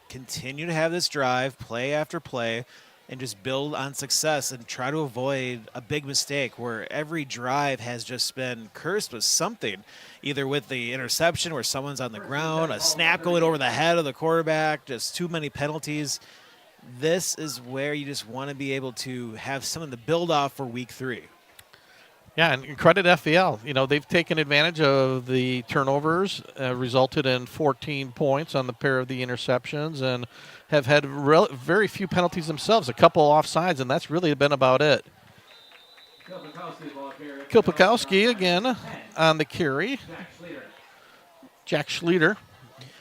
continue to have this drive, play after play, and just build on success and try to avoid a big mistake where every drive has just been cursed with something, either with the interception where someone's on the ground, a snap going over the head of the quarterback, just too many penalties. This is where you just want to be able to have something to build off for week 3. Yeah, and credit FEL. They've taken advantage of the turnovers, resulted in 14 points on the pair of the interceptions, and have had very few penalties themselves, a couple offsides, and that's really been about it. Kilpikowski again on the carry. Jack Schlueter,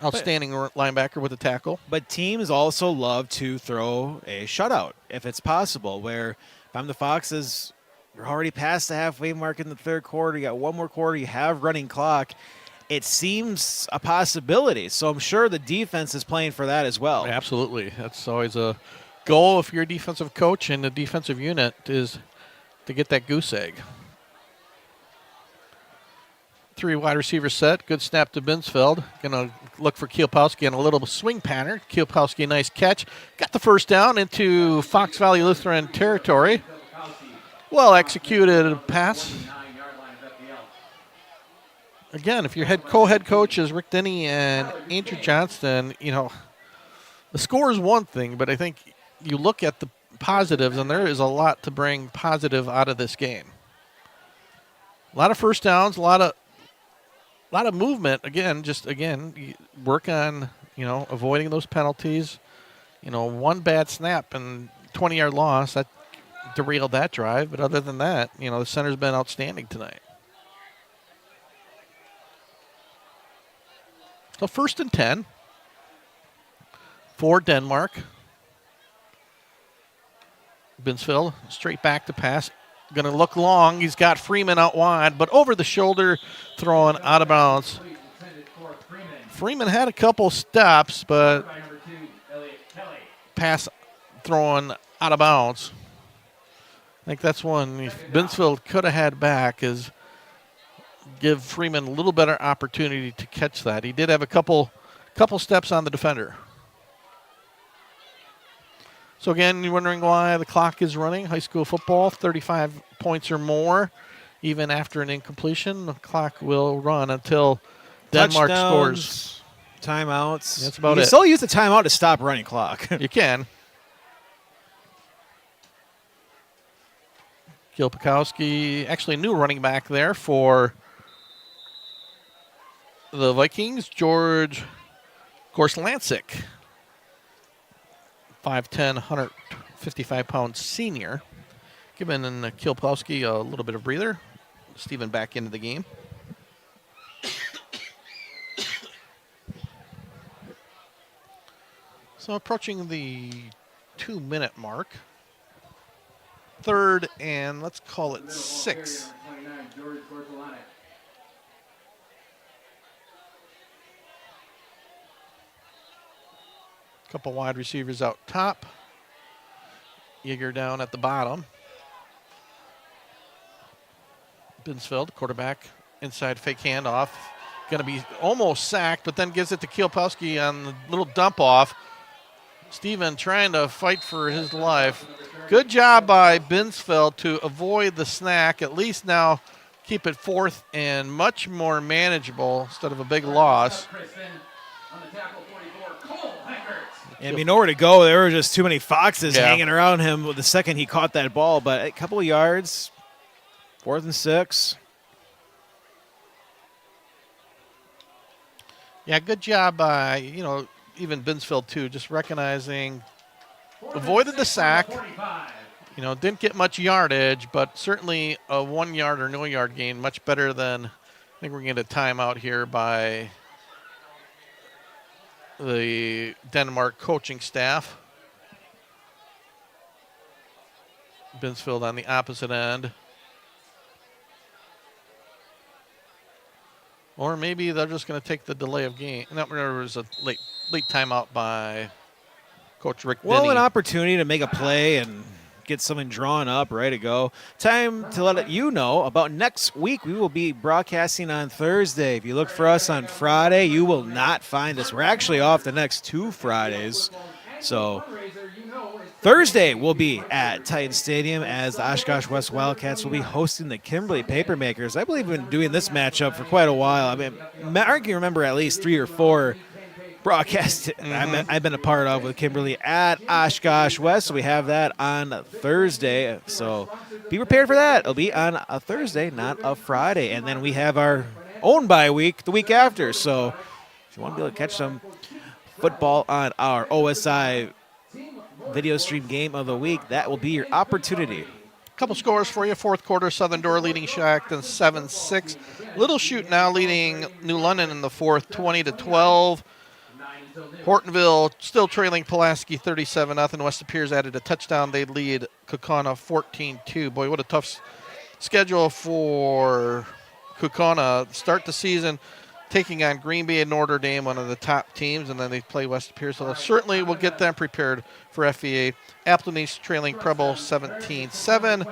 outstanding linebacker with a tackle. But teams also love to throw a shutout if it's possible, where if I'm the Foxes, you're already past the halfway mark in the third quarter. You got one more quarter. You have running clock. It seems a possibility. So I'm sure the defense is playing for that as well. Absolutely. That's always a goal if you're a defensive coach and the defensive unit is to get that goose egg. 3 wide receiver set. Good snap to Binsfeld. Going to look for Kielpowski on a little swing pattern. Kielpowski, nice catch. Got the first down into Fox Valley Lutheran territory. Well executed pass. Again, if your co-head coaches Rick Denny and Andrew Johnston, the score is one thing, but I think you look at the positives, and there is a lot to bring positive out of this game. A lot of first downs, a lot of movement. Again, you work on avoiding those penalties. One bad snap and 20-yard loss that derailed that drive, but other than that, the center's been outstanding tonight. So 1st and 10 for Denmark. Binsfeld straight back to pass. Going to look long. He's got Freeman out wide, but over the shoulder, throwing out of bounds. Freeman had a couple stops, but pass throwing out of bounds. I think that's one if Binsfeld could have had back, is give Freeman a little better opportunity to catch that. He did have a couple steps on the defender. So again, you're wondering why the clock is running. High school football, 35 points or more, even after an incompletion, the clock will run until Denmark scores. Timeouts. That's about it. You can still use the timeout to stop running clock. You can. Kilpikowski, actually a new running back there for the Vikings, George Gorslancic, 5'10", 155-pound senior. Giving Kilpikowski a little bit of breather. Steven back into the game. So approaching the 2-minute mark. 3rd and let's call it 6. Couple wide receivers out top. Yeager down at the bottom. Binsfeld, quarterback, inside fake handoff. Going to be almost sacked, but then gives it to Kielpowski on the little dump off. Steven trying to fight for his life. Good job by Binsfeld to avoid the snack. At least now keep it 4th and much more manageable instead of a big loss. I mean, nowhere to go. There were just too many Foxes hanging around him the second he caught that ball. But a couple of yards, 4th and 6. Yeah, good job by, even Binsfeld too, just recognizing, avoided the sack. Didn't get much yardage, but certainly a 1 yard or no yard gain, much better than, I think we're going to get a timeout here by the Denmark coaching staff. Binsfeld on the opposite end. Or maybe they're just going to take the delay of game. No, there was a late timeout by Coach Rick Denny. Well, an opportunity to make a play and get something drawn up, ready to go. Time to let you know about next week. We will be broadcasting on Thursday. If you look for us on Friday, you will not find us. We're actually off the next 2 Fridays. So Thursday we'll be at Titan Stadium as the Oshkosh West Wildcats will be hosting the Kimberly Papermakers. I believe we've been doing this matchup for quite a while. I mean, I can remember at least 3 or 4 broadcasts I've been a part of with Kimberly at Oshkosh West. So we have that on Thursday. So be prepared for that. It'll be on a Thursday, not a Friday. And then we have our own bye week the week after. So if you want to be able to catch some football on our OSI video stream game of the week, that will be your opportunity. Couple scores for you. Fourth quarter, Southern Door leading Shackton 7-6. Little Chute now leading New London in the fourth, 20-12. Hortonville still trailing Pulaski 37-0. West Piers added a touchdown. They lead Kaukauna 14-2. Boy, what a tough schedule for Kaukauna. Start the season taking on Green Bay and Notre Dame, one of the top teams, and then they play West Piers. So certainly will get them prepared for FEA. Appleton East trailing Preble 17-7.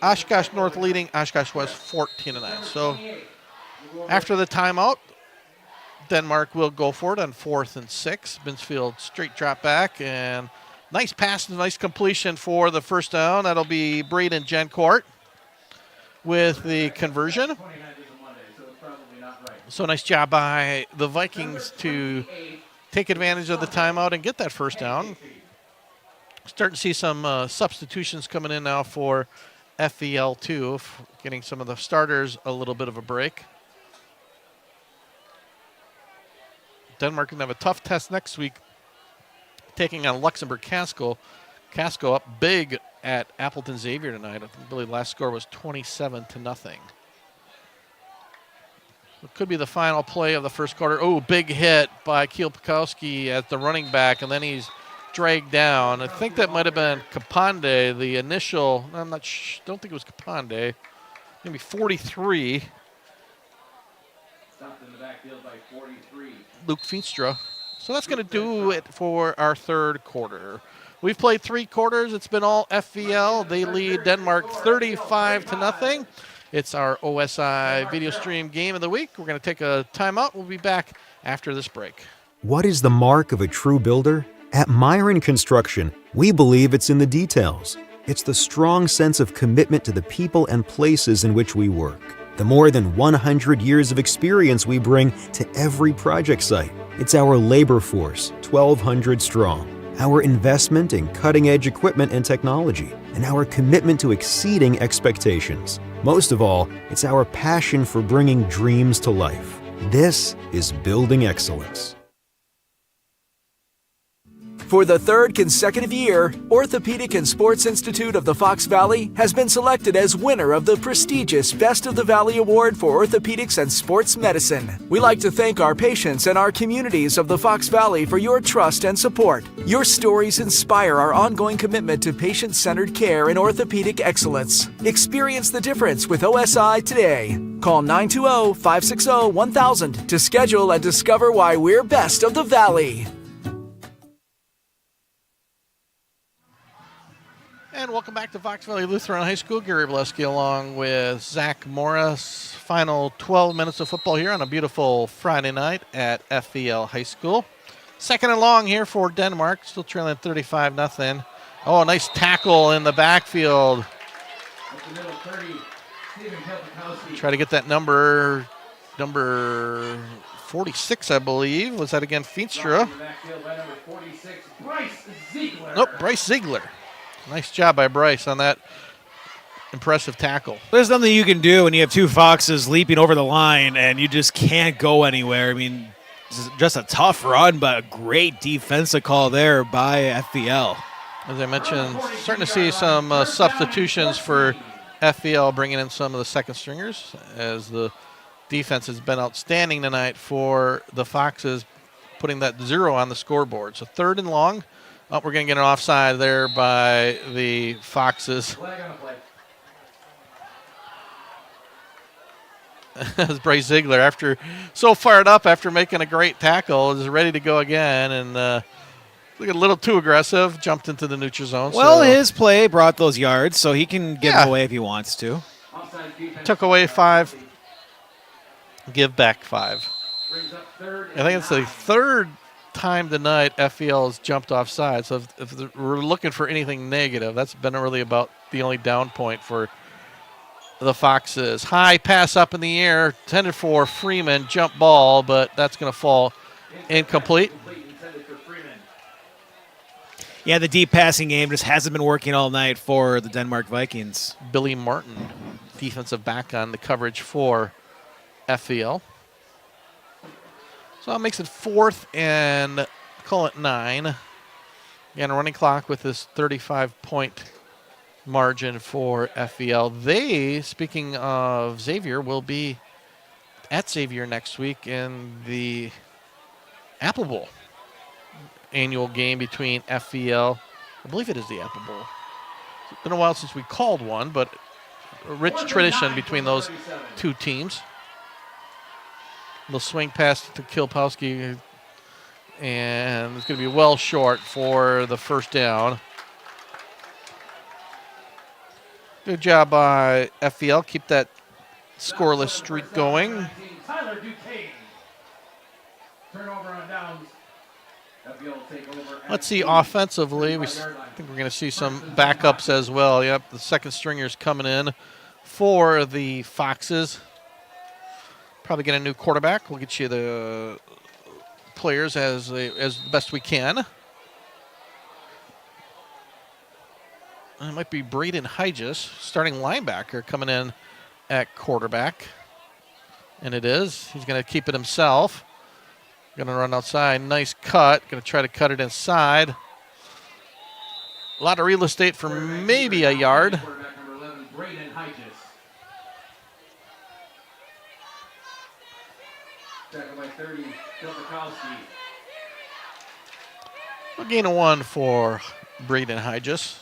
Oshkosh North leading Oshkosh West 14-9. So after the timeout, Denmark will go for it on 4th and 6. Binsfield straight drop back, and nice pass, nice completion for the first down. That'll be Braden Gencourt with the conversion. So nice job by the Vikings to take advantage of the timeout and get that first down. Starting to see some substitutions coming in now for FEL2, getting some of the starters a little bit of a break. Denmark can have a tough test next week, taking on Luxembourg Casco. Casco up big at Appleton Xavier tonight. I believe the last score was 27-0. It could be the final play of the first quarter. Oh, big hit by Keel Pekowski at the running back, and then he's dragged down. I think that might have been Kapande, the initial. I'm not don't think it was Kapande. Maybe 43. Stopped in the backfield by 43. Luke Feenstra. So that's going to do it for our third quarter. We've played 3 quarters. It's been all FVL. They lead Denmark 35-0. It's our OSI video stream game of the week. We're going to take a timeout. We'll be back after this break. What is the mark of a true builder? At Myron Construction, we believe it's in the details. It's the strong sense of commitment to the people and places in which we work. The more than 100 years of experience we bring to every project site. It's our labor force, 1,200 strong. Our investment in cutting-edge equipment and technology, and our commitment to exceeding expectations. Most of all, it's our passion for bringing dreams to life. This is building excellence. For the 3rd consecutive year, Orthopedic and Sports Institute of the Fox Valley has been selected as winner of the prestigious Best of the Valley Award for Orthopedics and Sports Medicine. We like to thank our patients and our communities of the Fox Valley for your trust and support. Your stories inspire our ongoing commitment to patient-centered care and orthopedic excellence. Experience the difference with OSI today. Call 920-560-1000 to schedule and discover why we're best of the Valley. And welcome back to Fox Valley Lutheran High School. Gary Bileski along with Zach Morris. Final 12 minutes of football here on a beautiful Friday night at FVL High School. 2nd and long here for Denmark. Still trailing 35-0. Oh, nice tackle in the backfield. Try to get that number 46, I believe. Was that again Feenstra? Nope, Bryce Ziegler. Nice job by Bryce on that impressive tackle. There's nothing you can do when you have 2 Foxes leaping over the line and you just can't go anywhere. I mean, just a tough run, but a great defensive call there by FVL. As I mentioned, starting to see some substitutions for FVL, bringing in some of the second stringers as the defense has been outstanding tonight for the Foxes, putting that 0 on the scoreboard. So 3rd and long. Oh, we're going to get an offside there by the Foxes. As Bryce Ziegler, after so fired up after making a great tackle, is ready to go again. And Look a little too aggressive. Jumped into the neutral zone. Well, so his play brought those yards, so he can give Yeah. them away if he wants to. Offside defense. took away 5, give back 5. Brings up third I think it's the third time tonight FEL has jumped offside. So if we're looking for anything negative, that's been really about the only down point for the Foxes. High pass up in the air, intended for Freeman, jump ball, but that's going to fall incomplete. intended for Freeman. Yeah, the deep passing game just hasn't been working all night for the Denmark Vikings. Billy Martin, defensive back on the coverage for FEL. So that makes it 4th and call it 9. Again, a running clock with this 35-point margin for FEL. They, speaking of Xavier, will be at Xavier next week in the Apple Bowl annual game between FEL. I believe it is the Apple Bowl. It's been a while since we called one, but a rich tradition between those two teams. Little swing pass to Kilpowski, and it's going to be well short for the first down. Good job by FEL. Keep that scoreless streak going. Tyler Duquesne. Turnover on downs. FEL will take over. Let's see offensively. I think we're going to see some backups as well. Yep, the second stringers coming in for the Foxes. Probably get a new quarterback. We'll get you the players as best we can. And it might be Braden Hygis, starting linebacker, coming in at quarterback. And it is. He's going to keep it himself. Going to run outside. Nice cut. Going to try to cut it inside. A lot of real estate for maybe a yard. Quarterback number 11, Braden Hygis. Tackled by 30, Kilpowski. A gain of 1 for Braden Hygis.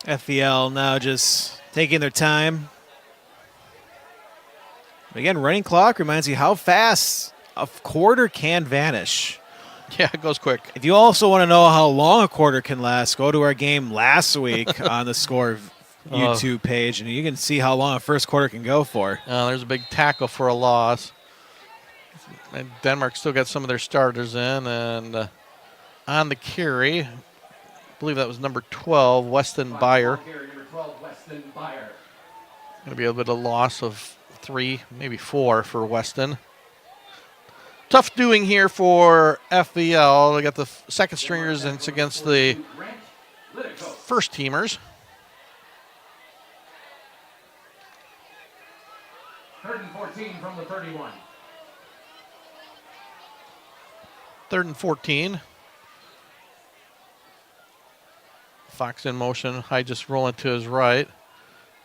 FEL now just taking their time. But again, running clock reminds you how fast a quarter can vanish. Yeah, it goes quick. If you also want to know how long a quarter can last, go to our game last week on the Score YouTube page, and you can see how long a first quarter can go for. There's a big tackle for a loss. And Denmark still got some of their starters in, and on the carry, I believe that was number 12, Weston Byer. Number 12, Weston Byer. Going to be a bit of loss of 3, maybe 4 for Weston. Tough doing here for FEL. They got the second stringers, and it's against the first teamers. 3rd and 14 from the 31. 3rd and 14. Fox in motion. Hygis rolling to his right.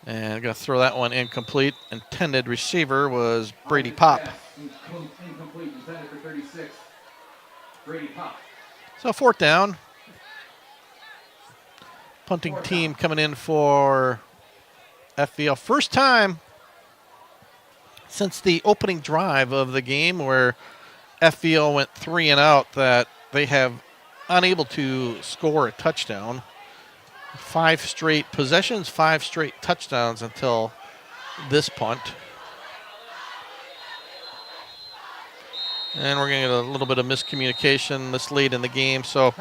And going to throw that one incomplete. Intended receiver was Brady Pop. Incomplete, intended for 36. Brady Pop. So 4th down. Punting team coming in for FEL. First time since the opening drive of the game where FEL went 3 and out that they have unable to score a touchdown. 5 straight possessions, 5 straight touchdowns until this punt. And we're going to get a little bit of miscommunication this late in the game. So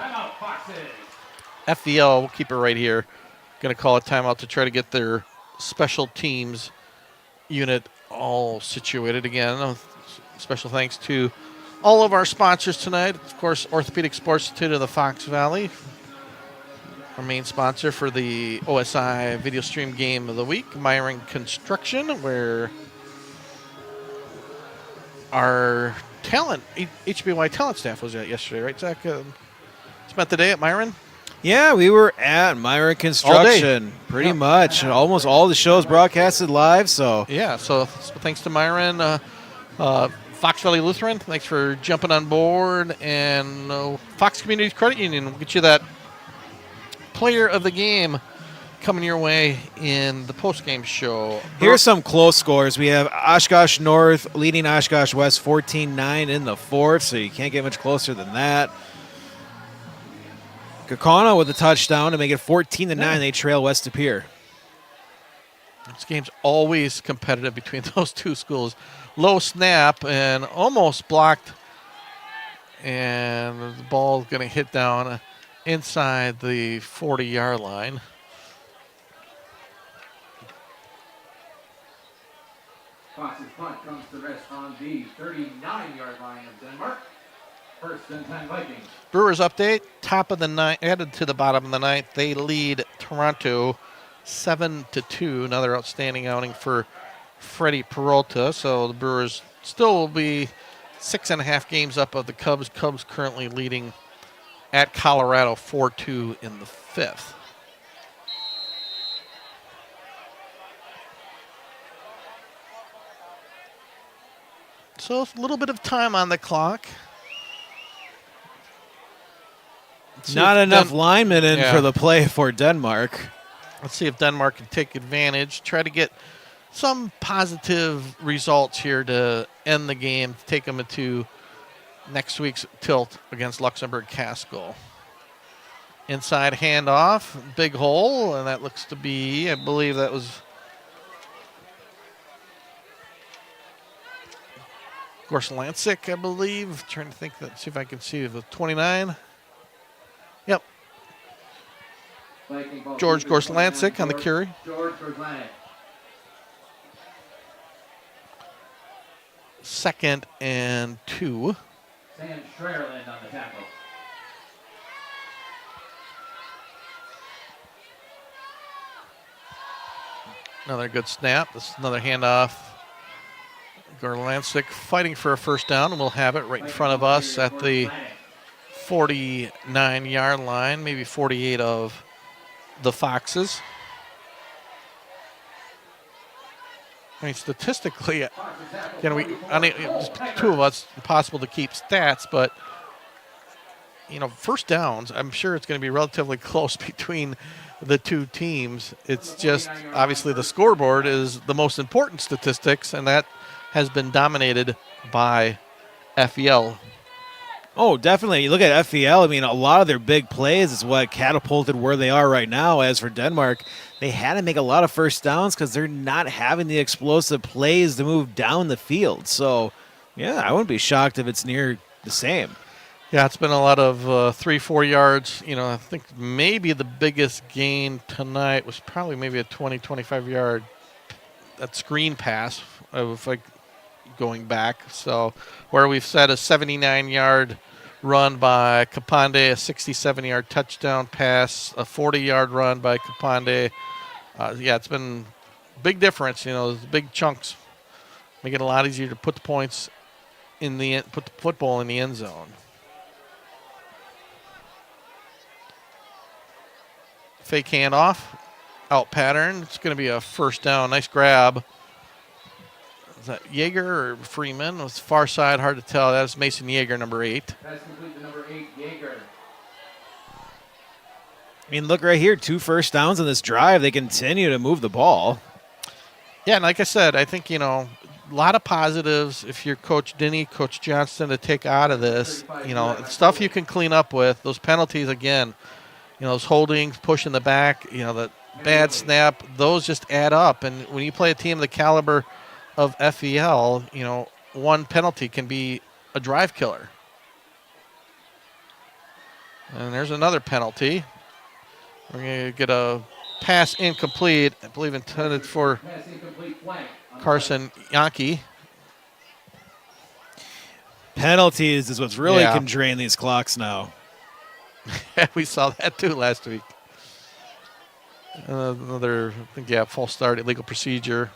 FEL, we'll keep it right here. Going to call a timeout to try to get their special teams unit all situated again. Special thanks to all of our sponsors tonight. Of course, Orthopedic Sports Institute of the Fox Valley, our main sponsor for the OSI video stream game of the week. Myron Construction, where our HBY talent staff was at yesterday, right, Zach? Spent the day at Myron? Yeah, we were at Myron Construction, pretty much. And almost all the shows broadcasted live. So yeah, so thanks to Myron. Fox Valley Lutheran, thanks for jumping on board. And Fox Community Credit Union will get you that player of the game coming your way in the postgame show? Here's some close scores. We have Oshkosh North leading Oshkosh West 14-9 in the fourth, so you can't get much closer than that. Kaukauna with a touchdown to make it 14-9. They trail West De Pere. This game's always competitive between those two schools. Low snap and almost blocked, and the ball's going to hit down inside the 40-yard line. Fox's punt comes to rest on the 39-yard line of Denmark. First and 10 Vikings. Brewers update, top of the ninth, added to the bottom of the ninth. They lead Toronto 7-2. Another outstanding outing for Freddie Peralta. So the Brewers still will be 6.5 games up of the Cubs. Cubs currently leading at Colorado 4-2 in the fifth. So a little bit of time on the clock. Not enough linemen in for the play for Denmark. Let's see if Denmark can take advantage, try to get some positive results here to end the game, take them into next week's tilt against Luxembourg-Casco. Inside handoff, big hole, and that looks to be, I believe that was Gorslancic, I believe. Trying to think, see if I can see the 29. Yep. George Gorslancic on the carry. George Gorslancic. 2nd and 2. Sam Schreerland on the tackle. Another good snap. This is another handoff. Gorlancic fighting for a first down, and we'll have it right in front of us at the 49-yard line, maybe 48 of the Foxes. I mean, statistically, just two of us, impossible to keep stats, but, you know, first downs, I'm sure it's going to be relatively close between the two teams. It's just, obviously, the scoreboard is the most important statistics, and that has been dominated by FEL. Oh, definitely. You look at FEL, I mean, a lot of their big plays is what catapulted where they are right now. As for Denmark, they had to make a lot of first downs because they're not having the explosive plays to move down the field. So, yeah, I wouldn't be shocked if it's near the same. Yeah, it's been a lot of 3-4 yards. You know, I think maybe the biggest gain tonight was probably maybe a 20-25 yard that screen pass of like going back. So where we've set a 79-yard run by Kapande, a 67-yard touchdown pass, a 40-yard run by Kapande. Yeah, it's been big difference. You know, those big chunks make it a lot easier to put the points in the put the football in the end zone. Fake handoff, out pattern. It's going to be a first down. Nice grab. Is that Yeager or Freeman? It was far side, hard to tell. That's Mason Yeager, number 8. That's complete to number 8, Yeager. I mean, look right here, 2 first downs on this drive. They continue to move the ball. Yeah, and like I said, I think, you know, a lot of positives if you're Coach Denny, Coach Johnston to take out of this. You know, stuff you can clean up with. Those penalties, again, you know, those holdings, pushing the back, you know, the bad snap, those just add up. And when you play a team of the caliber of FEL, you know, one penalty can be a drive killer. And there's another penalty. We're going to get a pass incomplete, I believe intended for Carson Yankee. Penalties is what's really can drain these clocks now. We saw that too last week. Another, I think, false start, illegal procedure.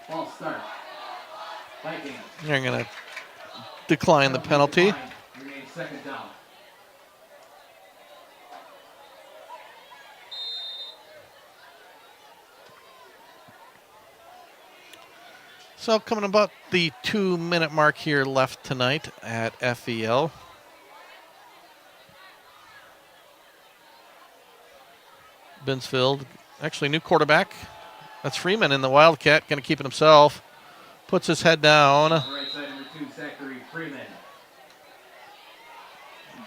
False start. Vikings. They're going to decline the penalty. Remains second down. So coming about the 2-minute mark here left tonight at FEL. Binsfield, actually new quarterback. That's Freeman in the Wildcat, going to keep it himself. Puts his head down. Right side number 2, Zachary Freeman.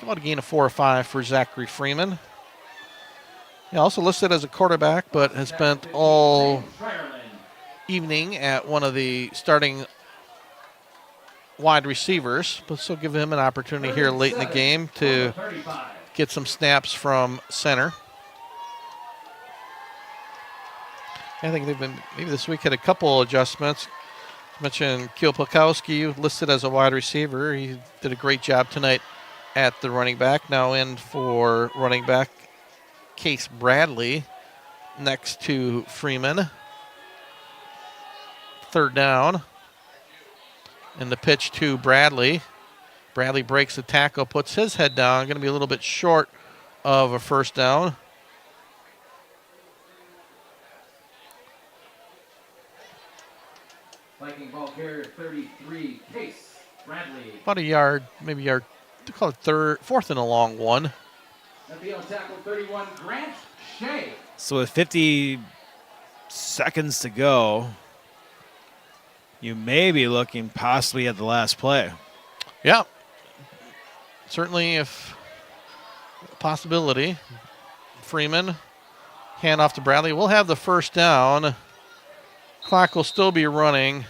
About a gain of 4 or 5 for Zachary Freeman. He also listed as a quarterback, but has spent all evening at one of the starting wide receivers. But still give him an opportunity here late in the game to get some snaps from center. I think they've been, maybe this week had a couple adjustments. I mentioned Keel Pulkowski listed as a wide receiver. He did a great job tonight at the running back. Now in for running back Case Bradley next to Freeman. 3rd down. And the pitch to Bradley. Bradley breaks the tackle, puts his head down. Going to be a little bit short of a 1st down. Viking ball carrier 33, Case Bradley. About a yard, maybe a yard, to call it 4th and a long one. FEL tackle 31, Grant Shea. So with 50 seconds to go, you may be looking possibly at the last play. Yeah. Certainly if a possibility. Freeman, hand off to Bradley. We'll have the 1st down. Clock will still be running.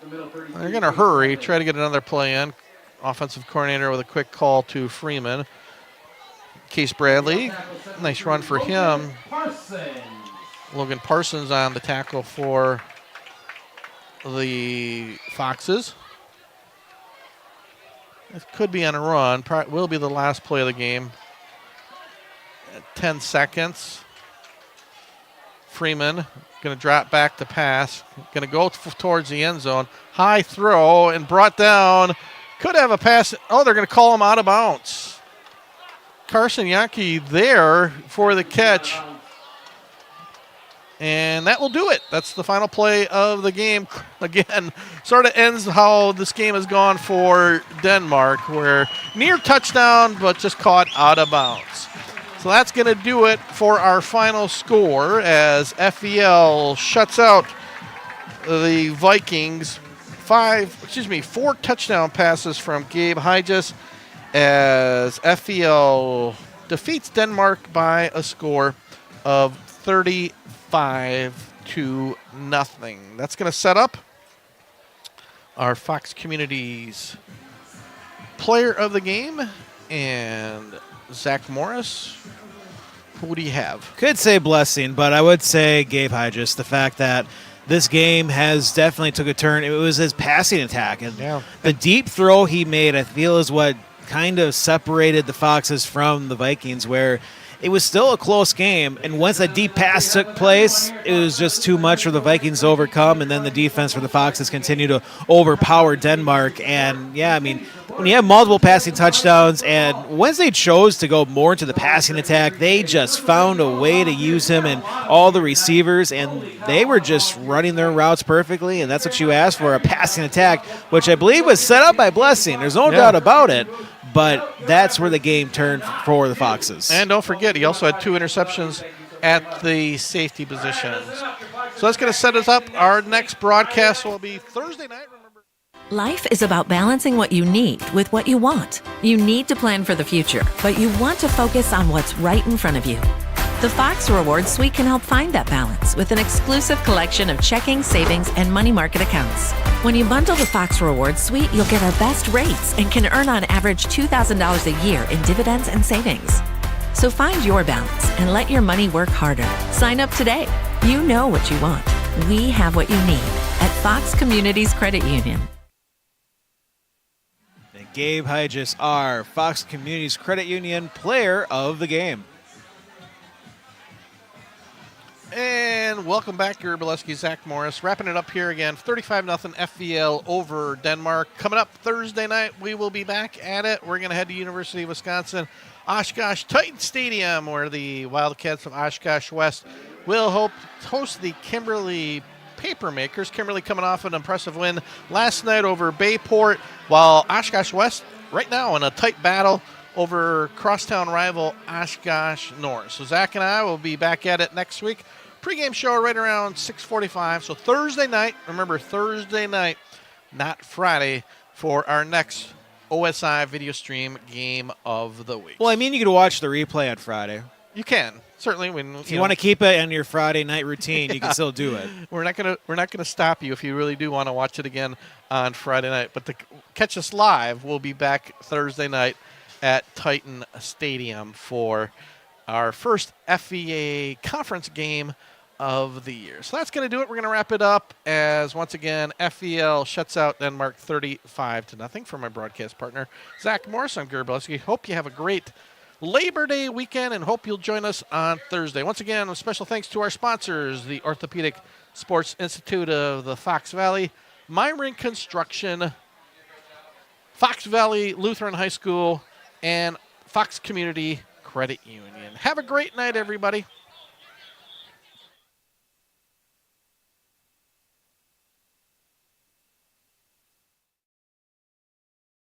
They're going to hurry, try to get another play in. Offensive coordinator with a quick call to Freeman. Case Bradley, nice run for him. Logan Parsons on the tackle for the Foxes. It could be on a run. Will be the last play of the game. 10 seconds. Freeman going to drop back to pass. Going to go towards the end zone. High throw and brought down. Could have a pass. Oh, they're going to call him out of bounds. Carson Yankee there for the catch. And that will do it. That's the final play of the game. Again, sort of ends how this game has gone for Denmark, where near touchdown, but just caught out of bounds. So that's going to do it for our final score as FEL shuts out the Vikings. 4 touchdown passes from Gabe Hyges as FEL defeats Denmark by a score of 35-0. That's going to set up our Fox Communities player of the game. And Zach Morris, who do you have? Could say Blessing, but I would say Gabe Hyges. The fact that this game has definitely took a turn. It was his passing attack. And the deep throw he made, I feel, is what kind of separated the Foxes from the Vikings, where it was still a close game, and once that deep pass took place, it was just too much for the Vikings to overcome, and then the defense for the Foxes continued to overpower Denmark. And, yeah, I mean, when you have multiple passing touchdowns, and once they chose to go more into the passing attack, they just found a way to use him and all the receivers, and they were just running their routes perfectly, and that's what you asked for, a passing attack, which I believe was set up by Blessing. There's no doubt about it. But that's where the game turned for the Foxes. And don't forget, he also had 2 interceptions at the safety positions. So that's going to set us up. Our next broadcast will be Thursday night. Remember, life is about balancing what you need with what you want. You need to plan for the future, but you want to focus on what's right in front of you. The Fox Rewards Suite can help find that balance with an exclusive collection of checking, savings, and money market accounts. When you bundle the Fox Rewards Suite, you'll get our best rates and can earn on average $2,000 a year in dividends and savings. So find your balance and let your money work harder. Sign up today. You know what you want. We have what you need at Fox Communities Credit Union. And Gabe Hyges, our Fox Communities Credit Union player of the game. And welcome back, Gary Bileski, Zach Morris. Wrapping it up here again, 35-0 FVL over Denmark. Coming up Thursday night, we will be back at it. We're going to head to University of Wisconsin, Oshkosh Titan Stadium, where the Wildcats of Oshkosh West will host the Kimberly Papermakers. Kimberly coming off an impressive win last night over Bayport, while Oshkosh West right now in a tight battle over crosstown rival Oshkosh North. So Zach and I will be back at it next week. Pregame show right around 6:45. So Thursday night, remember Thursday night, not Friday, for our next OSI video stream game of the week. Well, I mean, you could watch the replay on Friday. You can certainly when If you want to keep it in your Friday night routine, you can still do it. We're not gonna stop you if you really do want to watch it again on Friday night. But to catch us live, we'll be back Thursday night at Titan Stadium for our first FVA conference game of the year. So that's going to do it. We're going to wrap it up as, once again, FEL shuts out Denmark 35-0 for my broadcast partner, Zach Morris. I'm Gary Bileski. Hope you have a great Labor Day weekend and hope you'll join us on Thursday. Once again, a special thanks to our sponsors, the Orthopedic Sports Institute of the Fox Valley, Myron Construction, Fox Valley Lutheran High School, and Fox Community Credit Union. Have a great night, everybody.